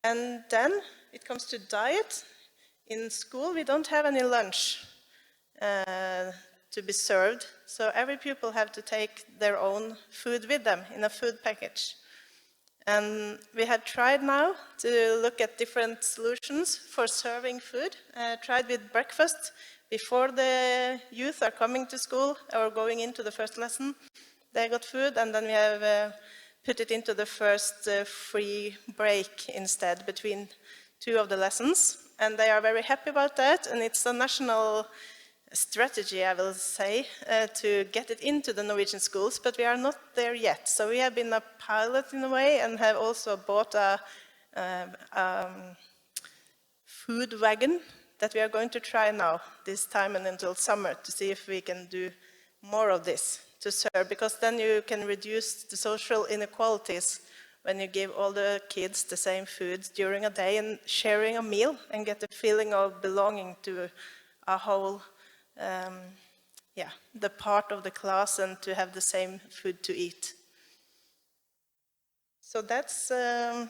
And then it comes to diet. In school we don't have any lunch to be served, so every pupil have to take their own food with them in a food package. And we have tried now to look at different solutions for serving food. Tried with breakfast before the youth are coming to school or going into the first lesson. They got food, and then we have put it into the first free break instead between two of the lessons. And they are very happy about that, and it's a national strategy, I will say, to get it into the Norwegian schools, but we are not there yet. So we have been a pilot in a way, and have also bought a food wagon that we are going to try now this time and until summer to see if we can do more of this to serve, because then you can reduce the social inequalities when you give all the kids the same food during a day and sharing a meal and get the feeling of belonging to a whole the part of the class and to have the same food to eat. So that's the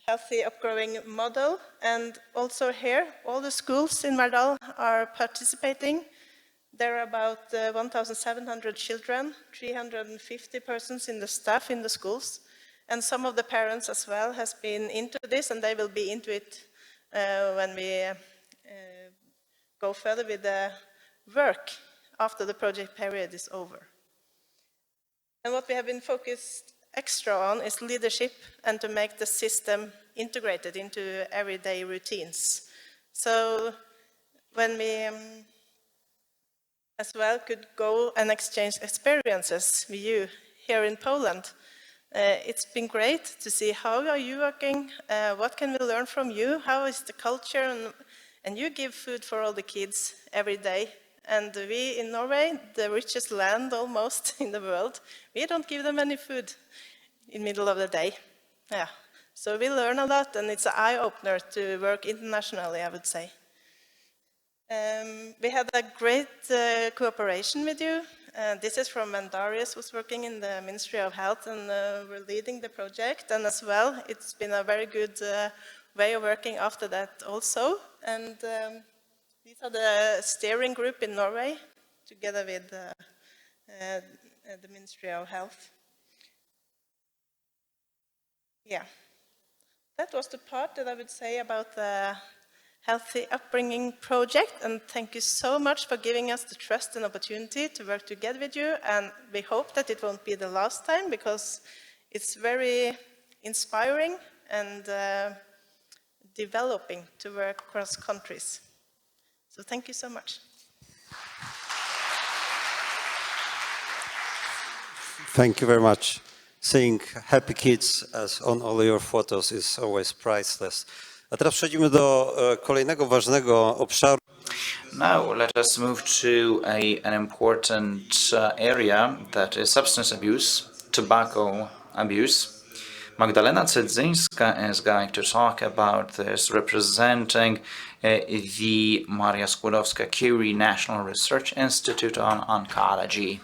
healthy upgrowing model. And also here, all the schools in Verdal are participating. There are about 1,700 children, 350 persons in the staff in the schools. And some of the parents as well has been into this, and they will be into it when we go further with the work after the project period is over. And what we have been focused extra on is leadership and to make the system integrated into everyday routines. So when we as well could go and exchange experiences with you here in Poland, it's been great to see how are you working, what can we learn from you, how is the culture, and you give food for all the kids every day. And we in Norway, the richest land almost in the world, we don't give them any food in the middle of the day. Yeah. So we learn a lot, and it's an eye-opener to work internationally, I would say. We had a great cooperation with you. This is from when Darius was working in the Ministry of Health, and we're leading the project. And as well, it's been a very good way of working after that also. And these are the steering group in Norway, together with the Ministry of Health. Yeah, that was the part that I would say about the Healthy Upbringing project, and thank you so much for giving us the trust and opportunity to work together with you, and we hope that it won't be the last time, because it's very inspiring and developing to work across countries. So thank you so much.
Thank you very much. Seeing happy kids as on all your photos is always priceless. A teraz przechodzimy do kolejnego ważnego obszaru.
Now let us move to an important area, that is substance abuse, tobacco abuse. Magdalena Cydzyńska is going to talk about this, representing the Maria Skłodowska-Curie National Research Institute on Oncology.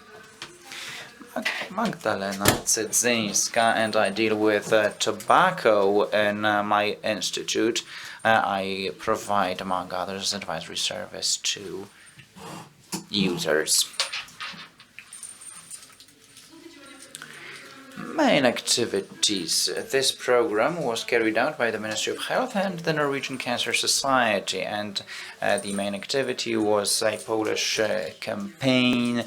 Magdalena Cydzyńska, and I deal with tobacco in my institute. I provide, among others, advisory service to users. Main activities. This program was carried out by the Ministry of Health and the Norwegian Cancer Society, and the main activity was a Polish campaign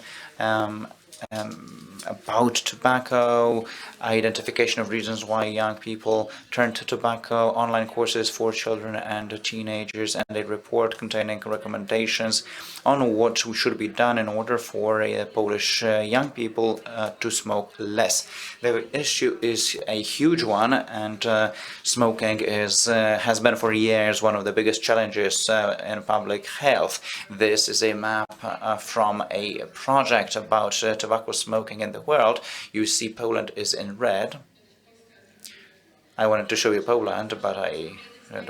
about tobacco, identification of reasons why young people turn to tobacco, online courses for children and teenagers, and a report containing recommendations on what should be done in order for Polish young people to smoke less. The issue is a huge one, and smoking has been for years one of the biggest challenges in public health. This is a map from a project about tobacco smoking in the world. You see Poland is in red. I wanted to show you Poland, but I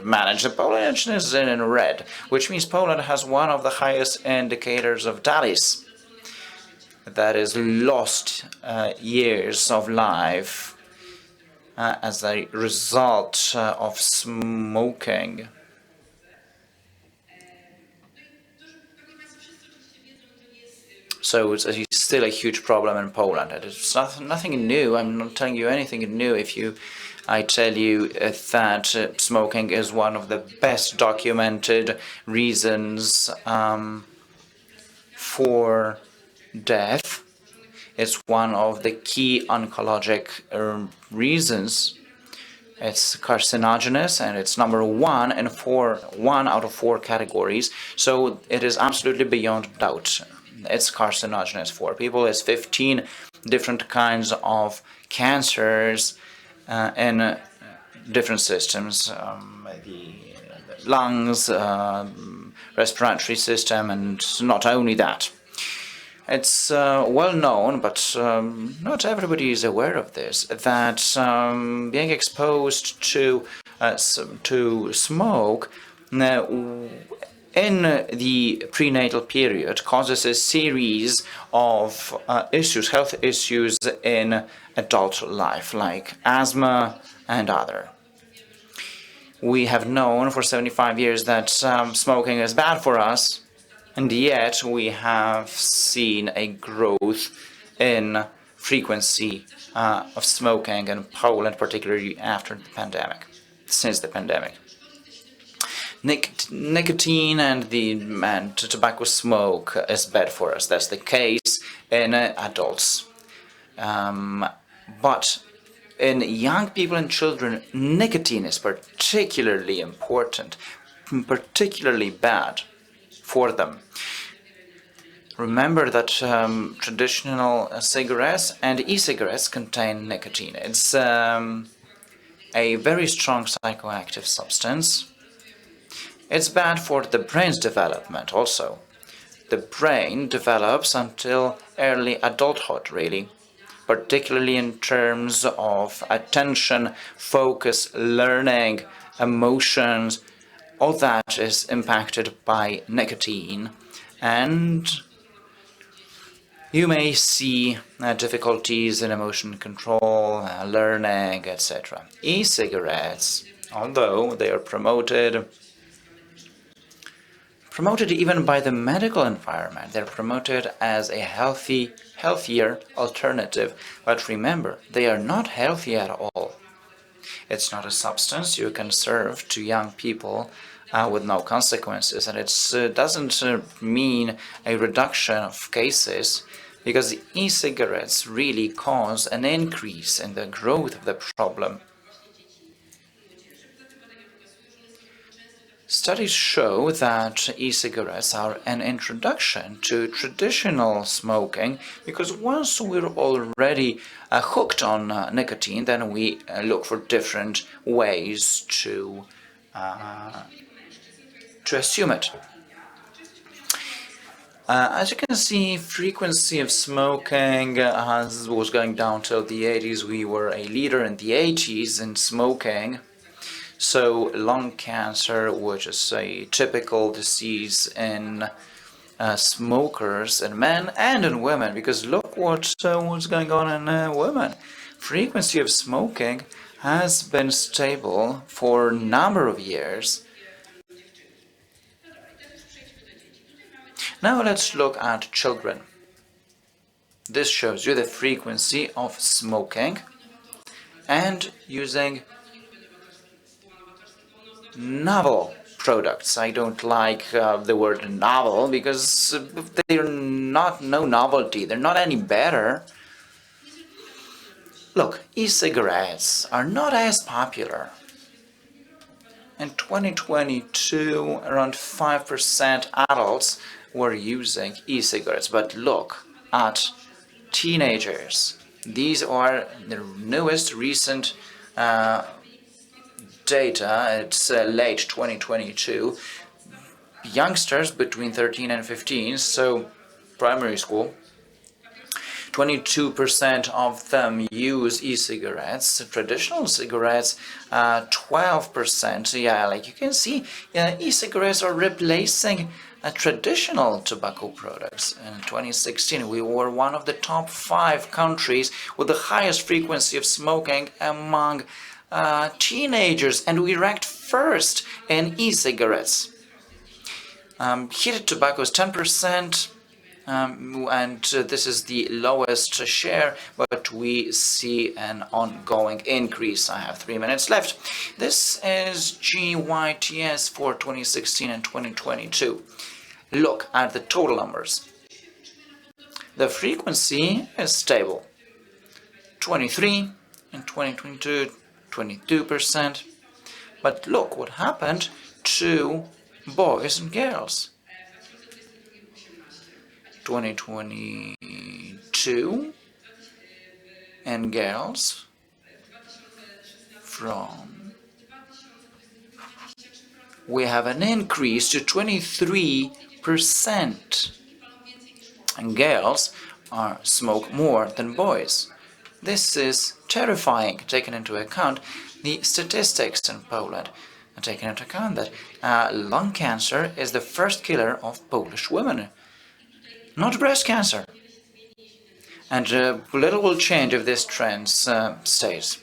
managed the Poland is in red, which means Poland has one of the highest indicators of DALIs. That is lost years of life as a result of smoking. So it's still a huge problem in Poland. It's nothing new. I'm not telling you anything new if I tell you that smoking is one of the best documented reasons for death. It's one of the key oncologic reasons. It's carcinogenous, and it's number one out of four categories. So it is absolutely beyond doubt. It's carcinogenous for people. It's 15 different kinds of cancers in different systems, the lungs, respiratory system, and not only that. It's well known, but not everybody is aware of this, that being exposed to smoke in the prenatal period causes a series of health issues in adult life, like asthma and other. We have known for 75 years that smoking is bad for us, and yet we have seen a growth in frequency of smoking in Poland, particularly after the pandemic, since the pandemic. Nicotine and tobacco smoke is bad for us. That's the case in adults. But in young people and children, nicotine is particularly important, particularly bad for them. Remember that traditional cigarettes and e-cigarettes contain nicotine. It's a very strong psychoactive substance. It's bad for the brain's development also. The brain develops until early adulthood, really, particularly in terms of attention, focus, learning, emotions. All that is impacted by nicotine, and you may see difficulties in emotion control, learning, etc. E-cigarettes, although they are promoted even by the medical environment. They're promoted as a healthier alternative. But remember, they are not healthy at all. It's not a substance you can serve to young people with no consequences. And it doesn't mean a reduction of cases, because e-cigarettes really cause an increase in the growth of the problem. Studies show that e-cigarettes are an introduction to traditional smoking, because once we're already hooked on nicotine, then we look for different ways to assume it. As you can see, frequency of smoking was going down till the 80s. We were a leader in the 80s in smoking. So lung cancer, which is a typical disease in smokers, in men and in women, because look what's going on in women. Frequency of smoking has been stable for a number of years. Now let's look at children. This shows you the frequency of smoking and using novel products. I don't like the word novel, because they're not no novelty. They're not any better. Look, e-cigarettes are not as popular. In 2022, around 5% adults were using e-cigarettes. But look at teenagers. These are the newest recent data. It's late 2022. Youngsters between 13 and 15, so primary school, 22% of them use e-cigarettes. Traditional cigarettes, 12%. Yeah, like you can see, e-cigarettes are replacing traditional tobacco products. In 2016, we were one of the top 5 countries with the highest frequency of smoking among teenagers, and we ranked first in e-cigarettes. Heated tobacco is 10%, and this is the lowest share, but we see an ongoing increase. I have 3 minutes left. This is GYTS for 2016 and 2022. Look at the total numbers. The frequency is stable. 23 in 2022, 22%. But look what happened to boys and girls. 2022 and girls we have an increase to 23%, and girls smoke more than boys. This is terrifying, taking into account the statistics in Poland. taking into account that lung cancer is the first killer of Polish women, not breast cancer. And little will change if this trend stays.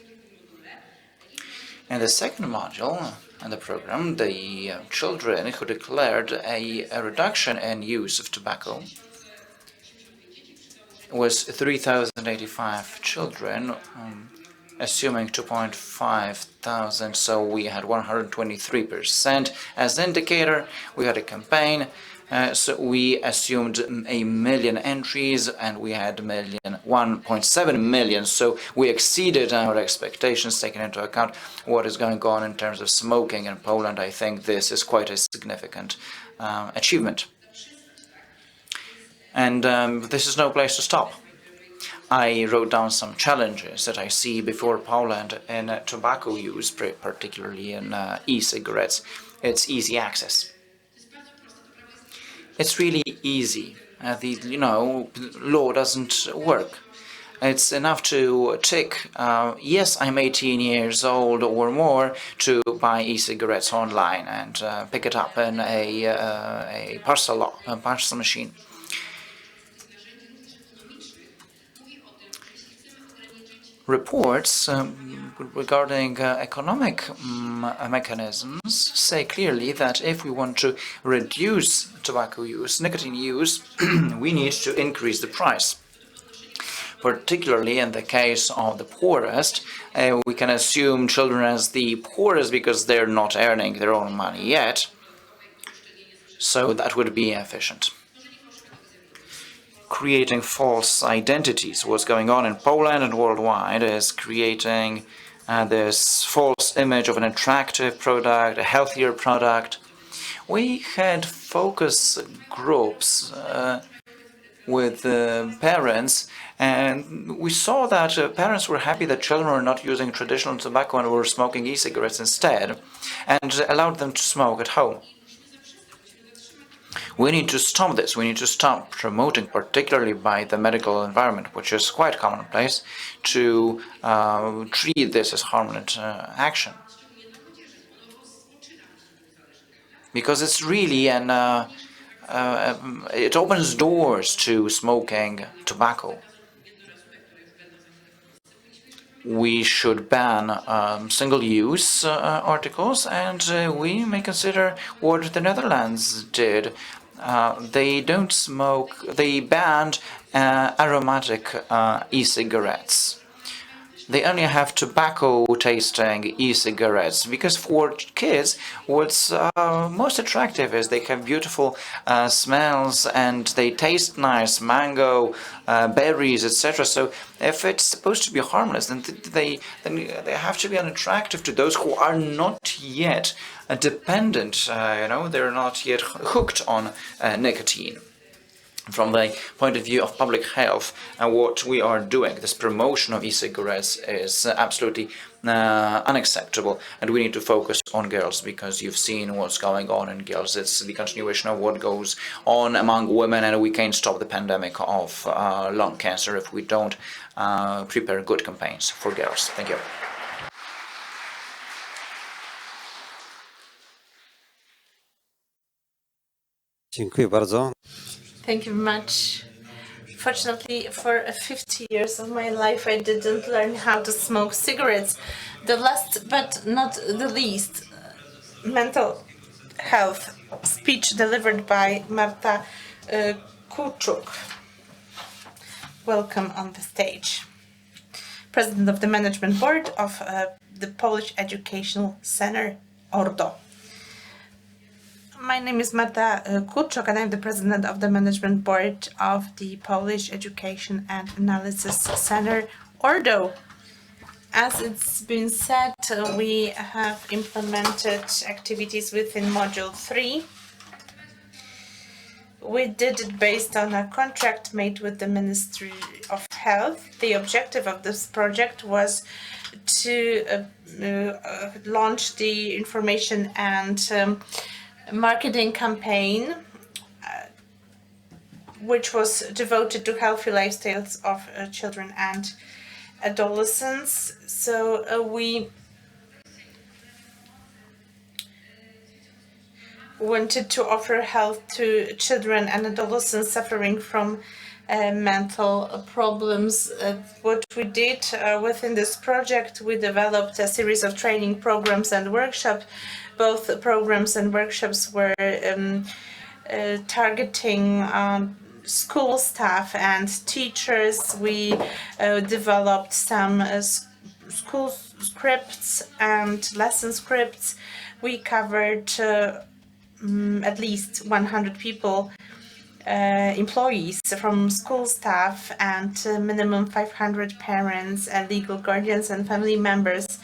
In the second module in the program, the children who declared a reduction in use of tobacco was 3,085 children, assuming 2.5 thousand, so we had 123% as indicator. We had a campaign, so we assumed 1 million entries, and we had 1.7 million, so we exceeded our expectations, taking into account what is going on in terms of smoking in Poland. I think this is quite a significant achievement. And this is no place to stop. I wrote down some challenges that I see before Poland in tobacco use, particularly in e-cigarettes. It's easy access. It's really easy. The law doesn't work. It's enough to tick, yes, I'm 18 years old or more, to buy e-cigarettes online and pick it up in a parcel machine. Reports regarding economic mechanisms say clearly that if we want to reduce tobacco use, nicotine use, we need to increase the price. Particularly in the case of the poorest, we can assume children as the poorest because they're not earning their own money yet, so that would be efficient. Creating false identities. What's going on in Poland and worldwide is creating this false image of an attractive product, a healthier product. We had focus groups with parents, and we saw that parents were happy that children were not using traditional tobacco and were smoking e-cigarettes instead, and allowed them to smoke at home. We need to stop this. We need to stop promoting, particularly by the medical environment, which is quite commonplace, to treat this as harmless action. Because it's really it opens doors to smoking tobacco. We should ban single-use articles, and we may consider what the Netherlands did. They don't smoke. They banned aromatic e-cigarettes. They only have tobacco-tasting e-cigarettes because for kids, what's most attractive is they have beautiful smells and they taste nice, mango, berries, etc. So if it's supposed to be harmless, then they have to be unattractive to those who are not yet dependent. They're not yet hooked on nicotine. From the point of view of public health, what we are doing, this promotion of e-cigarettes is absolutely unacceptable, and we need to focus on girls because you've seen what's going on in girls. It's the continuation of what goes on among women, and we can't stop the pandemic of lung cancer if we don't prepare good campaigns for girls. Thank you.
Dziękuję bardzo.
Thank you very much. Fortunately, for 50 years of my life, I didn't learn how to smoke cigarettes. The last but not the least, mental health speech delivered by Marta Kuczuk. Welcome on the stage. President of the Management Board of the Polish Educational Center, Ordo. My name is Marta Kuczuk, and I'm the president of the management board of the Polish Education and Analysis Center, Ordo. As it's been said, we have implemented activities within Module 3. We did it based on a contract made with the Ministry of Health. The objective of this project was to launch the information and marketing campaign, which was devoted to healthy lifestyles of children and adolescents. So we wanted to offer help to children and adolescents suffering from mental problems. What we did within this project, we developed a series of training programs and workshops. Both programs and workshops were targeting school staff and teachers. We developed some school scripts and lesson scripts. We covered at least 100 people, employees from school staff, and minimum 500 parents and legal guardians and family members.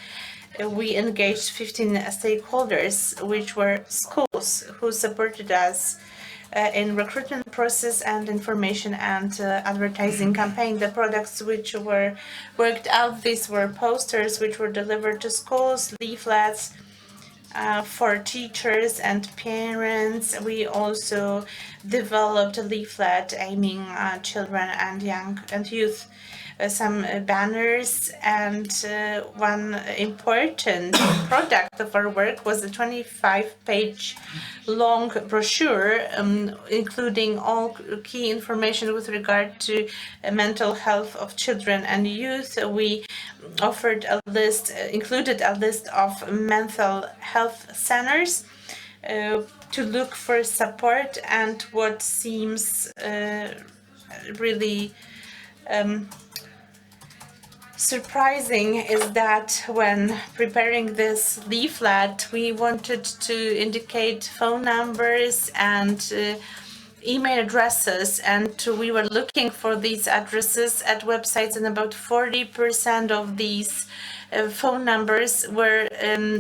We engaged 15 stakeholders, which were schools, who supported us in recruitment process and information and advertising campaign. The products which were worked out, these were posters which were delivered to schools, leaflets for teachers and parents. We also developed a leaflet aiming at children and young and youth. Some banners, and one important product of our work was a 25-page long brochure, including all key information with regard to mental health of children and youth. We offered a list, included a list of mental health centers to look for support, and what seems really surprising is that when preparing this leaflet, we wanted to indicate phone numbers and email addresses, and we were looking for these addresses at websites, and about 40% of these phone numbers were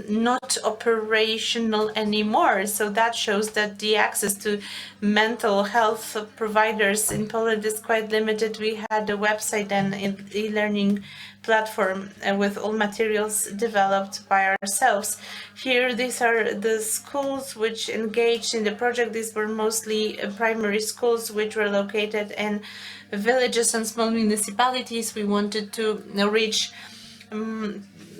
not operational anymore. So that shows that the access to mental health providers in Poland is quite limited. We had a website and an e-learning platform with all materials developed by ourselves. Here, these are the schools which engaged in the project. These were mostly primary schools which were located in villages and small municipalities. We wanted to reach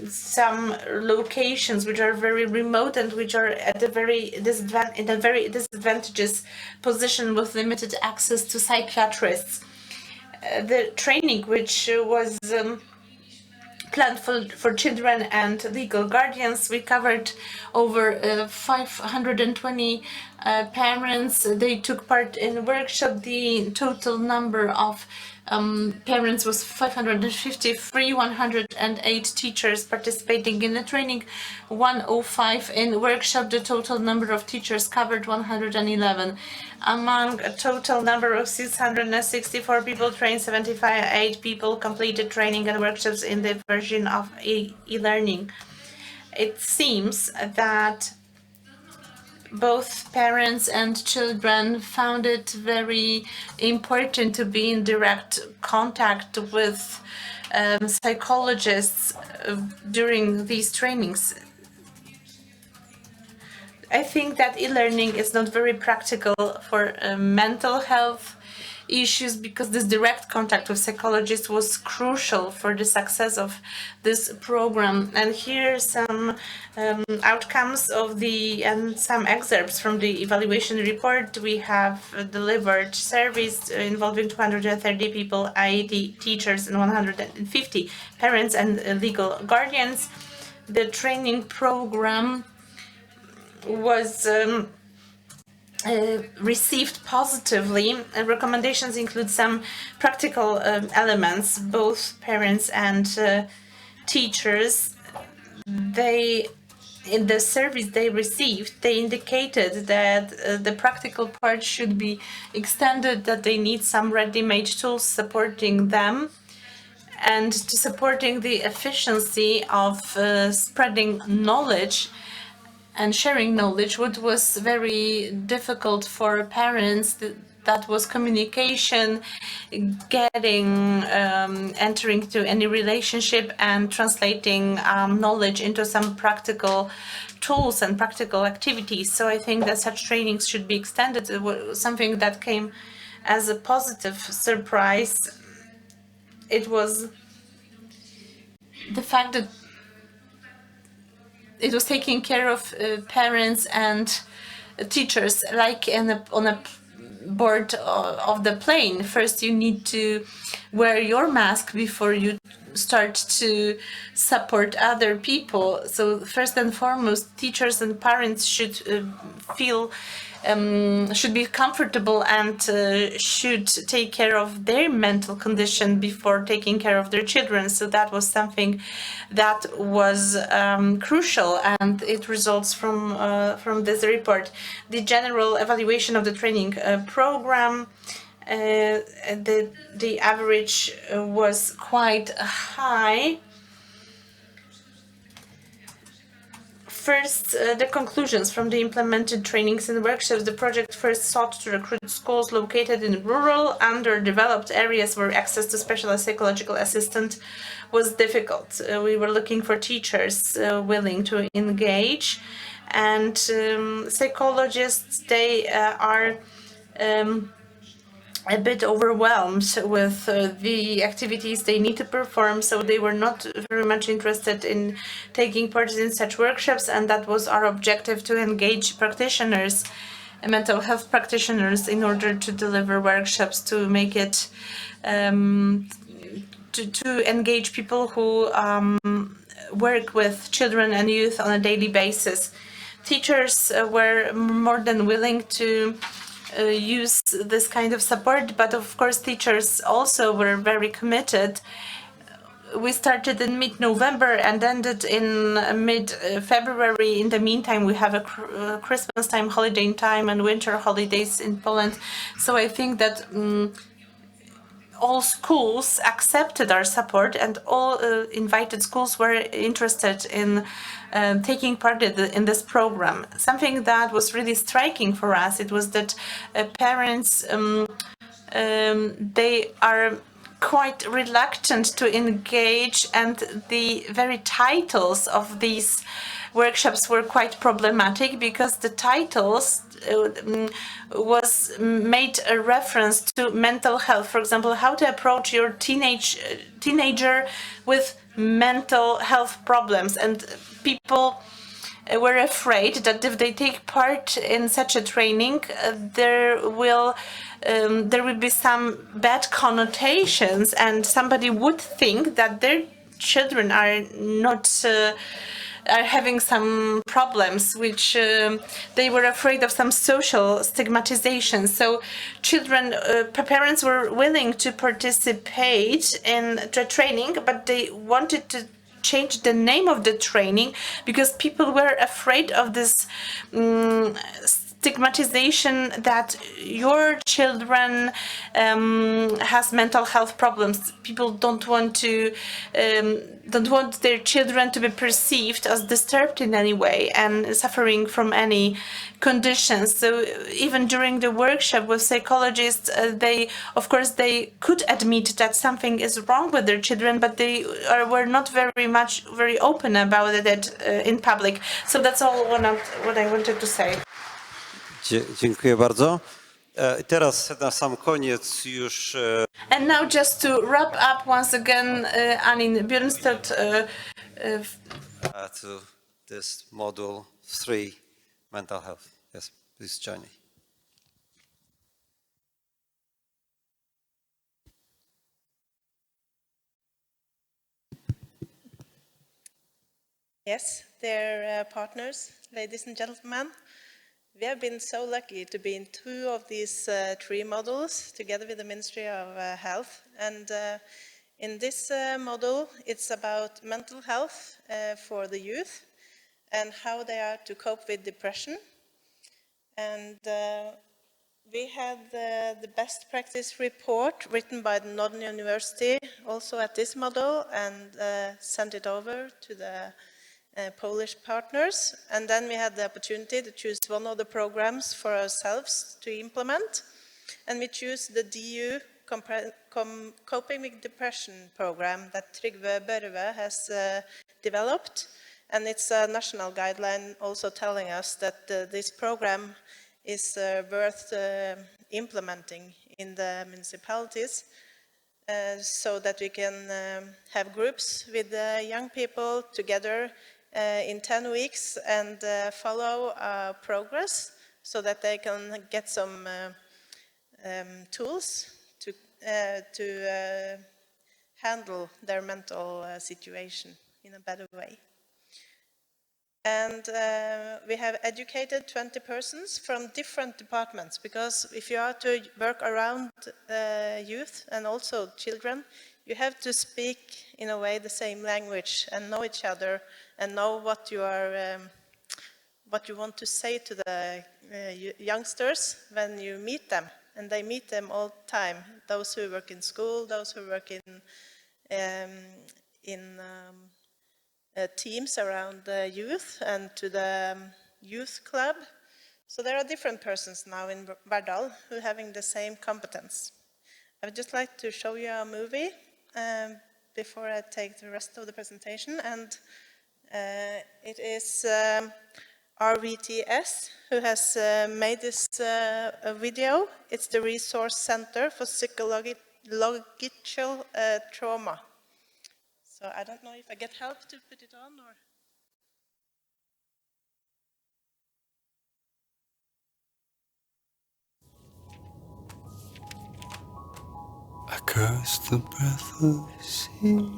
some locations which are very remote and which are at a very disadvantageous position with limited access to psychiatrists. The training, which was planned for children and legal guardians, we covered over 520 parents. They took part in a workshop. The total number of parents was 553, 108 teachers participating in the training, 105 in workshop. The total number of teachers covered 111. Among a total number of 664 people trained, 75 people completed training and workshops in the version of e-learning. It seems that both parents and children found it very important to be in direct contact with psychologists during these trainings. I think that e-learning is not very practical for mental health issues, because this direct contact with psychologists was crucial for the success of this program. And here are some outcomes of and some excerpts from the evaluation report. We have delivered surveys involving 230 people, 80 teachers and 150 parents and legal guardians. The training program was received positively. Recommendations include some practical elements. Both parents and teachers, in the surveys they received, they indicated that the practical part should be extended, that they need some ready-made tools supporting them and to supporting the efficiency of spreading knowledge and sharing knowledge. What was very difficult for parents, that was communication, getting, entering to any relationship and translating knowledge into some practical tools and practical activities. So I think that such trainings should be extended. It was something that came as a positive surprise. It was the fact that it was taking care of parents and teachers, like on a board of the plane. First, you need to wear your mask before you start to support other people. So first and foremost, teachers and parents should feel should be comfortable and should take care of their mental condition before taking care of their children. So that was something that was crucial, and it results from this report. The general evaluation of the training program, the average was quite high. First, the conclusions from the implemented trainings and workshops. The project first sought to recruit schools located in rural, underdeveloped areas where access to specialized psychological assistance was difficult. We were looking for teachers willing to engage, and psychologists, they are a bit overwhelmed with the activities they need to perform, so they were not very much interested in taking part in such workshops, and that was our objective, to engage practitioners, mental health practitioners, in order to deliver workshops, to make it to engage people who work with children and youth on a daily basis. Teachers were more than willing to use this kind of support, but of course teachers also were very committed. We started in mid-November and ended in mid-February. In the meantime, we have a Christmas time, holiday time, and winter holidays in Poland. So I think that all schools accepted our support, and all invited schools were interested in taking part in this program. Something that was really striking for us, it was that parents, they are quite reluctant to engage, and the very titles of these workshops were quite problematic, because the titles was made a reference to mental health. For example, how to approach your teenager with mental health problems, and people were afraid that if they take part in such a training, there will be some bad connotations, and somebody would think that their children are not are having some problems, which they were afraid of some social stigmatization. So parents were willing to participate in the training, but they wanted to change the name of the training because people were afraid of this stigmatization that your children has mental health problems. People don't want their children to be perceived as disturbed in any way and suffering from any conditions. So even during the workshop with psychologists, they could admit that something is wrong with their children, but they were not very open about it in public. So that's all what I wanted to say.
Dziękuję bardzo. Teraz na sam koniec już...
And now just to wrap up once again, Anin Björnstedt.
To this module 3, mental health. Yes, please, Johnny.
Yes, dear partners, ladies and gentlemen. We have been so lucky to be in 2 of these 3 modules together with the Ministry of Health. And in this module, it's about mental health for the youth and how they are to cope with depression. And we had the best practice report written by the Northern University also at this module, and sent it over to the Polish partners, and then we had the opportunity to choose one of the programs for ourselves to implement, and we choose the DU Coping with Depression program that Trygve Børve has developed, and it's a national guideline also telling us that this program is worth implementing in the municipalities, so that we can have groups with young people together in 10 weeks and follow progress so that they can get some tools to handle their mental situation in a better way. And we have educated 20 persons from different departments, because if you are to work around youth and also children, you have to speak in a way the same language and know each other and know what you are, what you want to say to the youngsters when you meet them. And they meet them all the time, those who work in school, those who work in teams around the youth and to the youth club. So there are different persons now in Verdal who are having the same competence. I would just like to show you a movie before I take the rest of the presentation. And it is RVTS who has made this video. It's the Resource Center for Psychological Trauma. So I don't know if I get help to put it on or...
I curse the breath of the sea,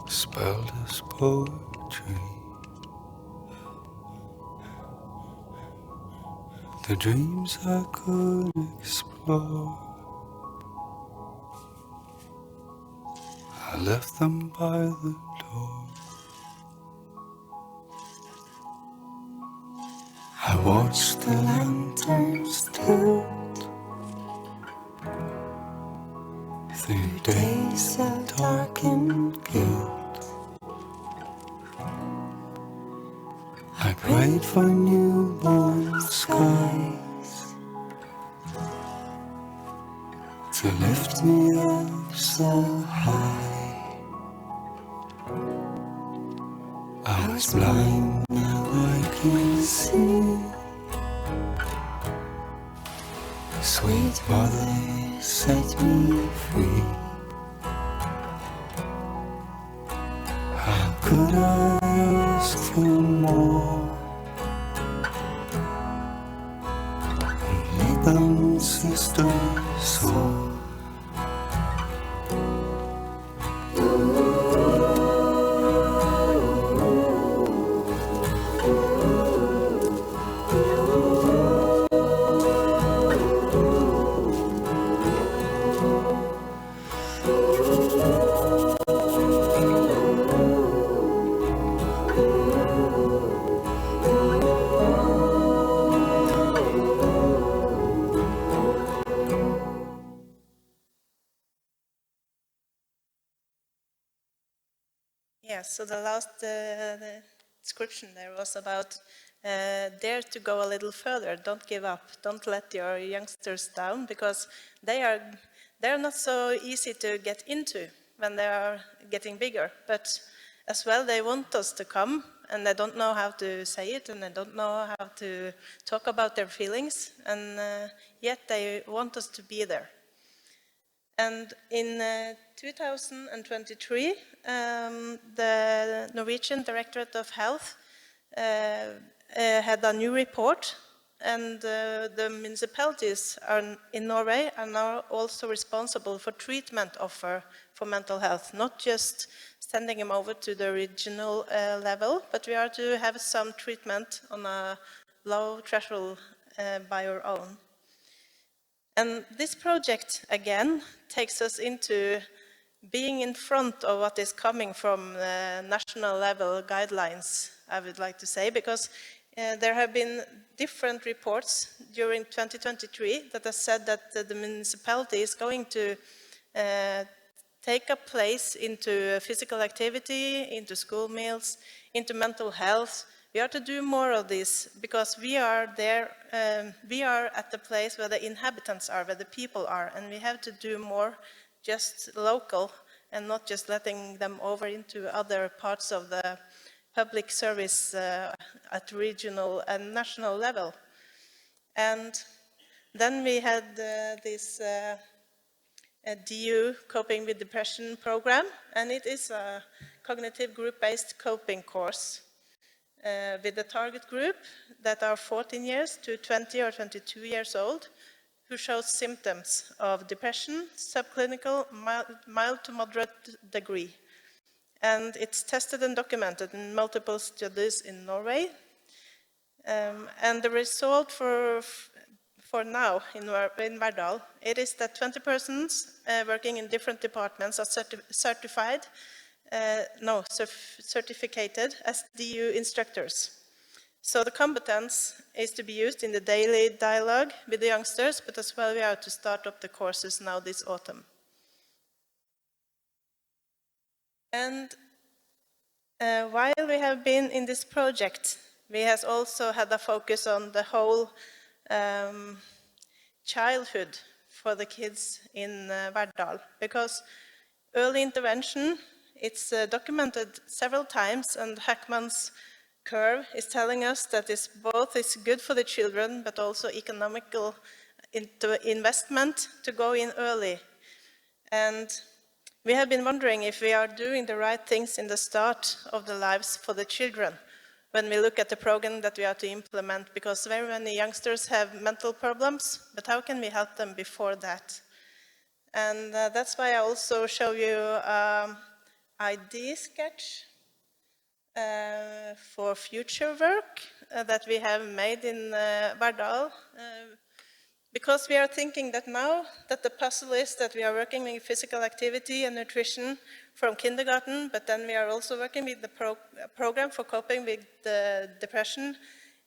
spelled as poetry, the dreams I could explore, I left them by the door. I watched the lanterns tilt through days of darkened guilt. I prayed for newborn skies to lift me up so high. I was blind, now I can see. Sweet mother, set me free. How could I ask for more? Little sister saw.
Yes, so the last the description there was about dare to go a little further, don't give up, don't let your youngsters down, because they're not so easy to get into when they are getting bigger, but as well they want us to come, and they don't know how to say it, and they don't know how to talk about their feelings, and yet they want us to be there. And in 2023, the Norwegian Directorate of Health had a new report, and the municipalities in Norway are now also responsible for treatment offer for mental health, not just sending them over to the regional level, but we are to have some treatment on a low threshold by our own. And this project, again, takes us into being in front of what is coming from national level guidelines, I would like to say, because there have been different reports during 2023 that have said that the municipality is going to take a place into physical activity, into school meals, into mental health. We are to do more of this because we are there, we are at the place where the inhabitants are, where the people are, and we have to do more just local and not just letting them over into other parts of the public service at regional and national level. And then we had this DU Coping with Depression program, and it is a cognitive group-based coping course. with the target group that are 14 years to 20 or 22 years old, who shows symptoms of depression, subclinical, mild to moderate degree. And it's tested and documented in multiple studies in Norway. And the result for now in Verdal, it is that 20 persons working in different departments are certificated as DU instructors. So the competence is to be used in the daily dialogue with the youngsters, but as well we are to start up the courses now this autumn. And while we have been in this project, we have also had a focus on the whole childhood for the kids in Verdal, because early intervention, it's documented several times, and Hackman's curve is telling us that it's both is good for the children, but also economical investment to go in early. And we have been wondering if we are doing the right things in the start of the lives for the children when we look at the program that we are to implement, because very many youngsters have mental problems, but how can we help them before that? And that's why I also show you ID sketch for future work that we have made in Verdal, because we are thinking that now that the puzzle is that we are working with physical activity and nutrition from kindergarten, but then we are also working with the program for coping with the depression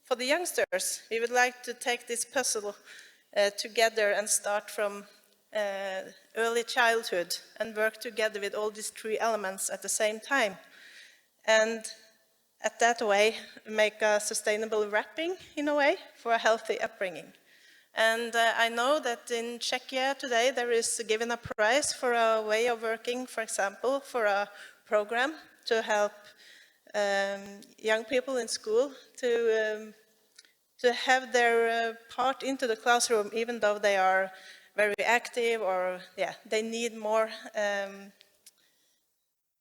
for the youngsters. We would like to take this puzzle together and start from early childhood and work together with all these three elements at the same time. And at that way, make a sustainable wrapping, in a way, for a healthy upbringing. And I know that in Czechia today, there is given a prize for a way of working, for example, for a program to help young people in school to have their part into the classroom, even though they are very active, or they need more,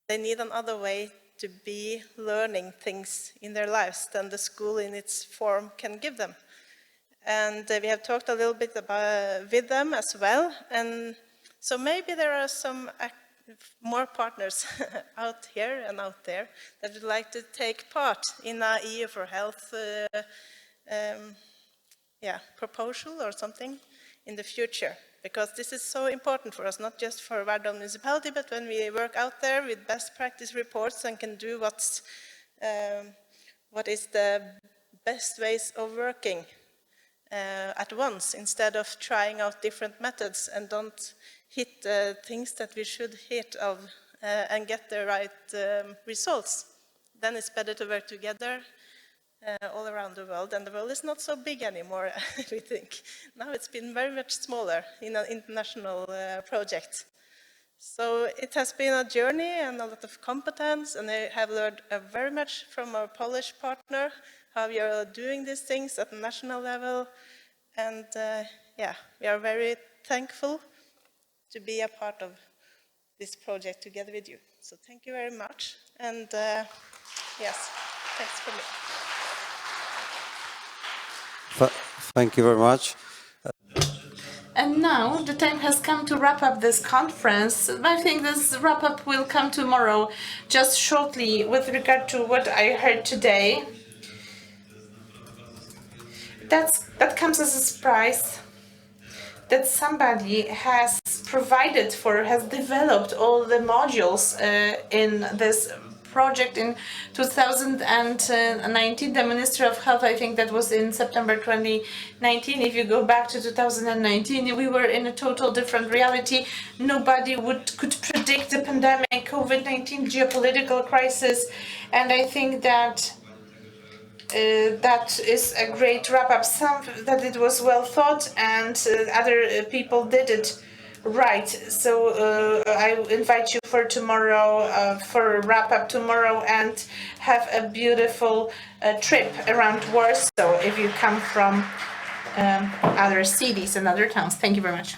they need another way to be learning things in their lives than the school in its form can give them. And we have talked a little bit about with them as well. And so maybe there are some more partners out here and out there that would like to take part in a EU for Health proposal or something in the future. Because this is so important for us, not just for Verdal municipality, but when we work out there with best practice reports and can do what is the best ways of working at once, instead of trying out different methods and don't hit the things that we should hit of and get the right results. Then it's better to work together all around the world, and the world is not so big anymore, we think. Now it's been very much smaller in an international project. So it has been a journey and a lot of competence, and I have learned very much from our Polish partner, how we are doing these things at the national level, and we are very thankful to be a part of this project together with you. So thank you very much, and yes, thanks for me.
Thank you very much.
And now the time has come to wrap up this conference. I think this wrap-up will come tomorrow. Just shortly, with regard to what I heard today, that comes as a surprise that somebody has developed all the modules in this project in 2019. The Minister of Health, I think that was in September 2019. If you go back to 2019, we were in a total different reality. Nobody could predict the pandemic, COVID-19, geopolitical crisis, and I think that that is a great wrap-up. That it was well thought, and other people did it right. So I invite you for tomorrow, for a wrap-up tomorrow, and have a beautiful trip around Warsaw if you come from other cities and other towns. Thank you very much.